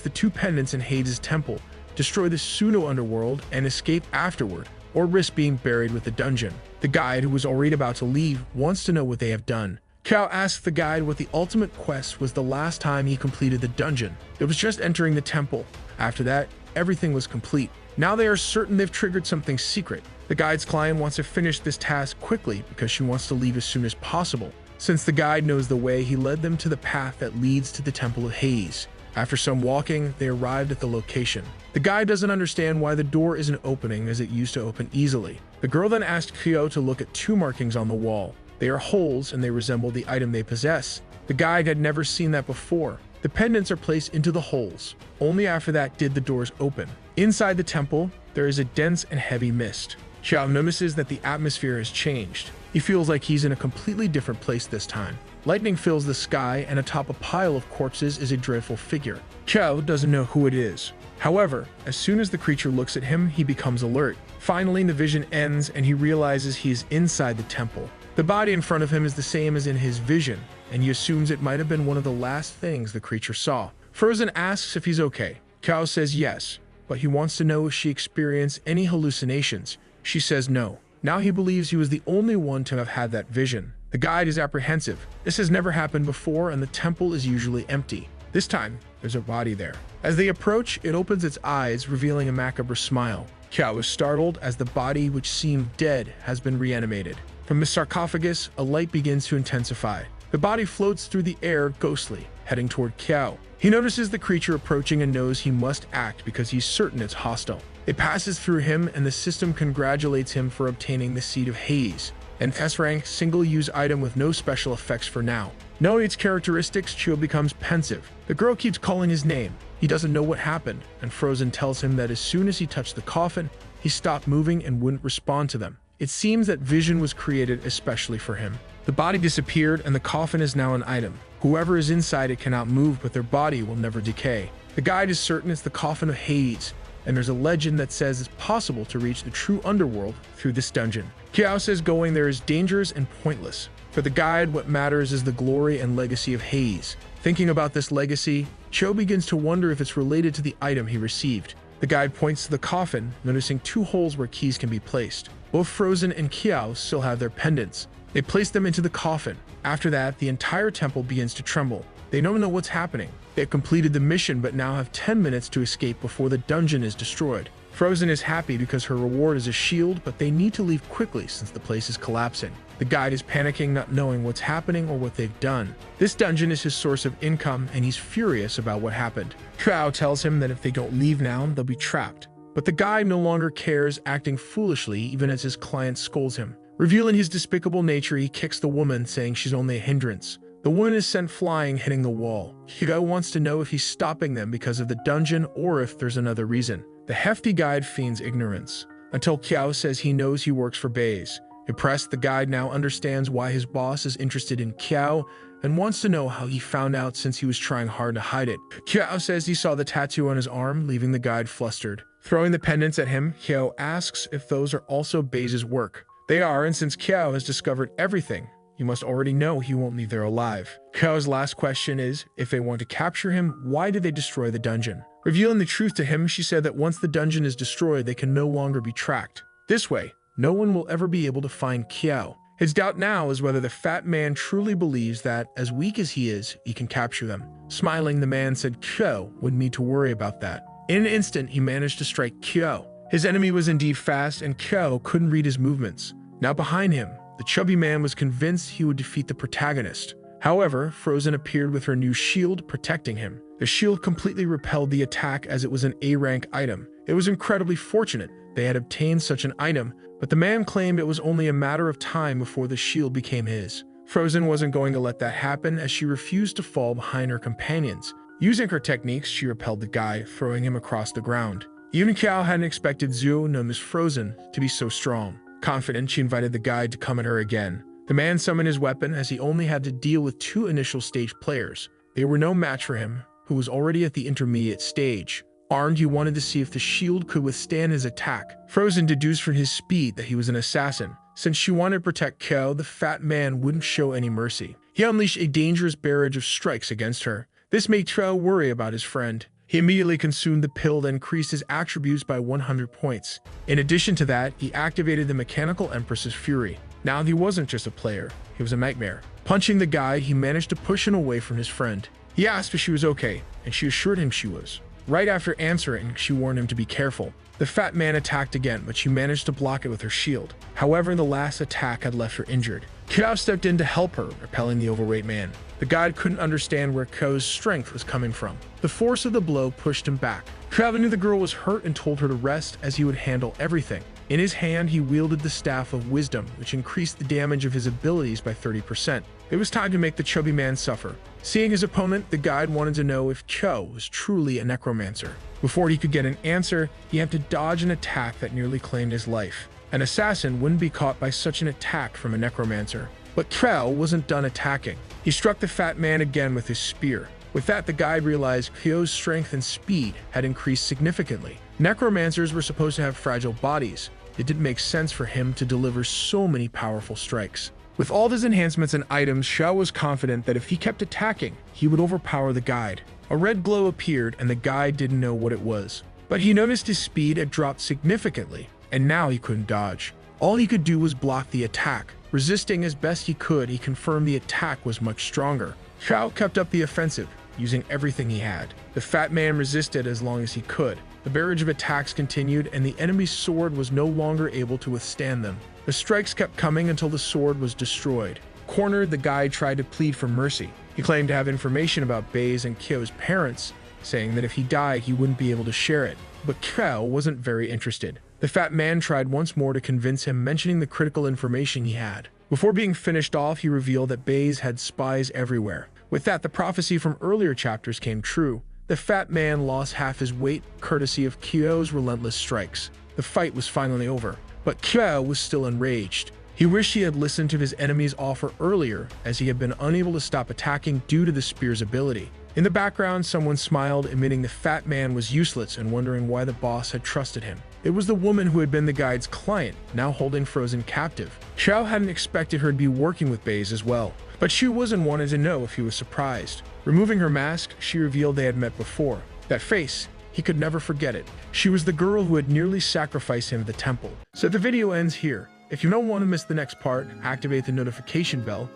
the two pendants in Hades' temple, destroy the pseudo-underworld, and escape afterward, or risk being buried with the dungeon. The guide, who was already about to leave, wants to know what they have done. Kiao asked the guide what the ultimate quest was the last time he completed the dungeon. It was just entering the temple. After that, everything was complete. Now they are certain they've triggered something secret. The guide's client wants to finish this task quickly because she wants to leave as soon as possible. Since the guide knows the way, he led them to the path that leads to the Temple of Hades. After some walking, they arrived at the location. The guy doesn't understand why the door isn't opening as it used to open easily. The girl then asked Kyo to look at two markings on the wall. They are holes and they resemble the item they possess. The guide had never seen that before. The pendants are placed into the holes. Only after that did the doors open. Inside the temple, there is a dense and heavy mist. Xiao notices that the atmosphere has changed. He feels like he's in a completely different place this time. Lightning fills the sky, and atop a pile of corpses is a dreadful figure. Qiao doesn't know who it is. However, as soon as the creature looks at him, he becomes alert. Finally, the vision ends, and he realizes he is inside the temple. The body in front of him is the same as in his vision, and he assumes it might have been one of the last things the creature saw. Frozen asks if he's okay. Qiao says yes, but he wants to know if she experienced any hallucinations. She says no. Now he believes he was the only one to have had that vision. The guide is apprehensive. This has never happened before, and the temple is usually empty. This time, there's a body there. As they approach, it opens its eyes, revealing a macabre smile. Qiao is startled as the body, which seemed dead, has been reanimated. From the sarcophagus, a light begins to intensify. The body floats through the air, ghostly, heading toward Qiao. He notices the creature approaching and knows he must act because he's certain it's hostile. It passes through him, and the system congratulates him for obtaining the Seed of Haze, an S-rank single-use item with no special effects for now. Knowing its characteristics, Chio becomes pensive. The girl keeps calling his name. He doesn't know what happened, and Frozen tells him that as soon as he touched the coffin, he stopped moving and wouldn't respond to them. It seems that vision was created especially for him. The body disappeared, and the coffin is now an item. Whoever is inside it cannot move, but their body will never decay. The guide is certain it's the coffin of Hades, and there's a legend that says it's possible to reach the true underworld through this dungeon. Qiao says going there is dangerous and pointless. For the guide, what matters is the glory and legacy of Hades. Thinking about this legacy, Cho begins to wonder if it's related to the item he received. The guide points to the coffin, noticing two holes where keys can be placed. Both Frozen and Qiao still have their pendants. They place them into the coffin. After that, the entire temple begins to tremble. They don't know what's happening. They have completed the mission but now have 10 minutes to escape before the dungeon is destroyed. Frozen is happy because her reward is a shield, but they need to leave quickly since the place is collapsing. The guide is panicking, not knowing what's happening or what they've done. This dungeon is his source of income, and he's furious about what happened. Qiao tells him that if they don't leave now, they'll be trapped. But the guide no longer cares, acting foolishly even as his client scolds him. Revealing his despicable nature, he kicks the woman, saying she's only a hindrance. The woman is sent flying, hitting the wall. Qiao wants to know if he's stopping them because of the dungeon or if there's another reason. The hefty guide feigns ignorance, until Qiao says he knows he works for Baze. Impressed, the guide now understands why his boss is interested in Qiao and wants to know how he found out since he was trying hard to hide it. Qiao says he saw the tattoo on his arm, leaving the guide flustered. Throwing the pendants at him, Qiao asks if those are also Baze's work. They are, and since Qiao has discovered everything, you must already know he won't leave there alive. Qiao's last question is, if they want to capture him, why did they destroy the dungeon? Revealing the truth to him, she said that once the dungeon is destroyed, they can no longer be tracked. This way, no one will ever be able to find Qiao. His doubt now is whether the fat man truly believes that, as weak as he can capture them. Smiling, the man said Qiao wouldn't need to worry about that. In an instant, he managed to strike Qiao. His enemy was indeed fast, and Qiao couldn't read his movements. Now behind him, the chubby man was convinced he would defeat the protagonist. However, Frozen appeared with her new shield, protecting him. The shield completely repelled the attack as it was an A-rank item. It was incredibly fortunate they had obtained such an item, but the man claimed it was only a matter of time before the shield became his. Frozen wasn't going to let that happen, as she refused to fall behind her companions. Using her techniques, she repelled the guy, throwing him across the ground. Even Qiao hadn't expected Zuo, known as Frozen, to be so strong. Confident, she invited the guide to come at her again. The man summoned his weapon as he only had to deal with two initial stage players. They were no match for him, who was already at the intermediate stage. Armed, he wanted to see if the shield could withstand his attack. Frozen deduced from his speed that he was an assassin. Since she wanted to protect Qiao, the fat man wouldn't show any mercy. He unleashed a dangerous barrage of strikes against her. This made Qiao worry about his friend. He immediately consumed the pill that increased his attributes by 100 points. In addition to that, he activated the Mechanical Empress's Fury. Now he wasn't just a player, he was a nightmare. Punching the guy, he managed to push him away from his friend. He asked if she was okay, and she assured him she was. Right after answering, she warned him to be careful. The fat man attacked again, but she managed to block it with her shield. However, the last attack had left her injured. Qiao stepped in to help her, repelling the overweight man. The guide couldn't understand where Qiao's strength was coming from. The force of the blow pushed him back. Qiao knew the girl was hurt and told her to rest as he would handle everything. In his hand, he wielded the Staff of Wisdom, which increased the damage of his abilities by 30%. It was time to make the chubby man suffer. Seeing his opponent, the guide wanted to know if Qiao was truly a necromancer. Before he could get an answer, he had to dodge an attack that nearly claimed his life. An assassin wouldn't be caught by such an attack from a necromancer. But Qiao wasn't done attacking. He struck the fat man again with his spear. With that, the guide realized Qiao's strength and speed had increased significantly. Necromancers were supposed to have fragile bodies. It didn't make sense for him to deliver so many powerful strikes. With all his enhancements and items, Qiao was confident that if he kept attacking, he would overpower the guide. A red glow appeared and the guide didn't know what it was. But he noticed his speed had dropped significantly, and now he couldn't dodge. All he could do was block the attack. Resisting as best he could, he confirmed the attack was much stronger. Qiao kept up the offensive, using everything he had. The fat man resisted as long as he could. The barrage of attacks continued, and the enemy's sword was no longer able to withstand them. The strikes kept coming until the sword was destroyed. Cornered, the guide tried to plead for mercy. He claimed to have information about Bei's and Qiao's parents, saying that if he died, he wouldn't be able to share it. But Qiao wasn't very interested. The fat man tried once more to convince him, mentioning the critical information he had. Before being finished off, he revealed that Bei's had spies everywhere. With that, the prophecy from earlier chapters came true. The fat man lost half his weight, courtesy of Qiao's relentless strikes. The fight was finally over, but Qiao was still enraged. He wished he had listened to his enemy's offer earlier, as he had been unable to stop attacking due to the spear's ability. In the background, someone smiled, admitting the fat man was useless and wondering why the boss had trusted him. It was the woman who had been the guide's client, now holding Frozen captive. Qiao hadn't expected her to be working with Bei's as well, but Xu was and wanted to know if he was surprised. Removing her mask, she revealed they had met before. That face, he could never forget it. She was the girl who had nearly sacrificed him at the temple. So the video ends here. If you don't want to miss the next part, activate the notification bell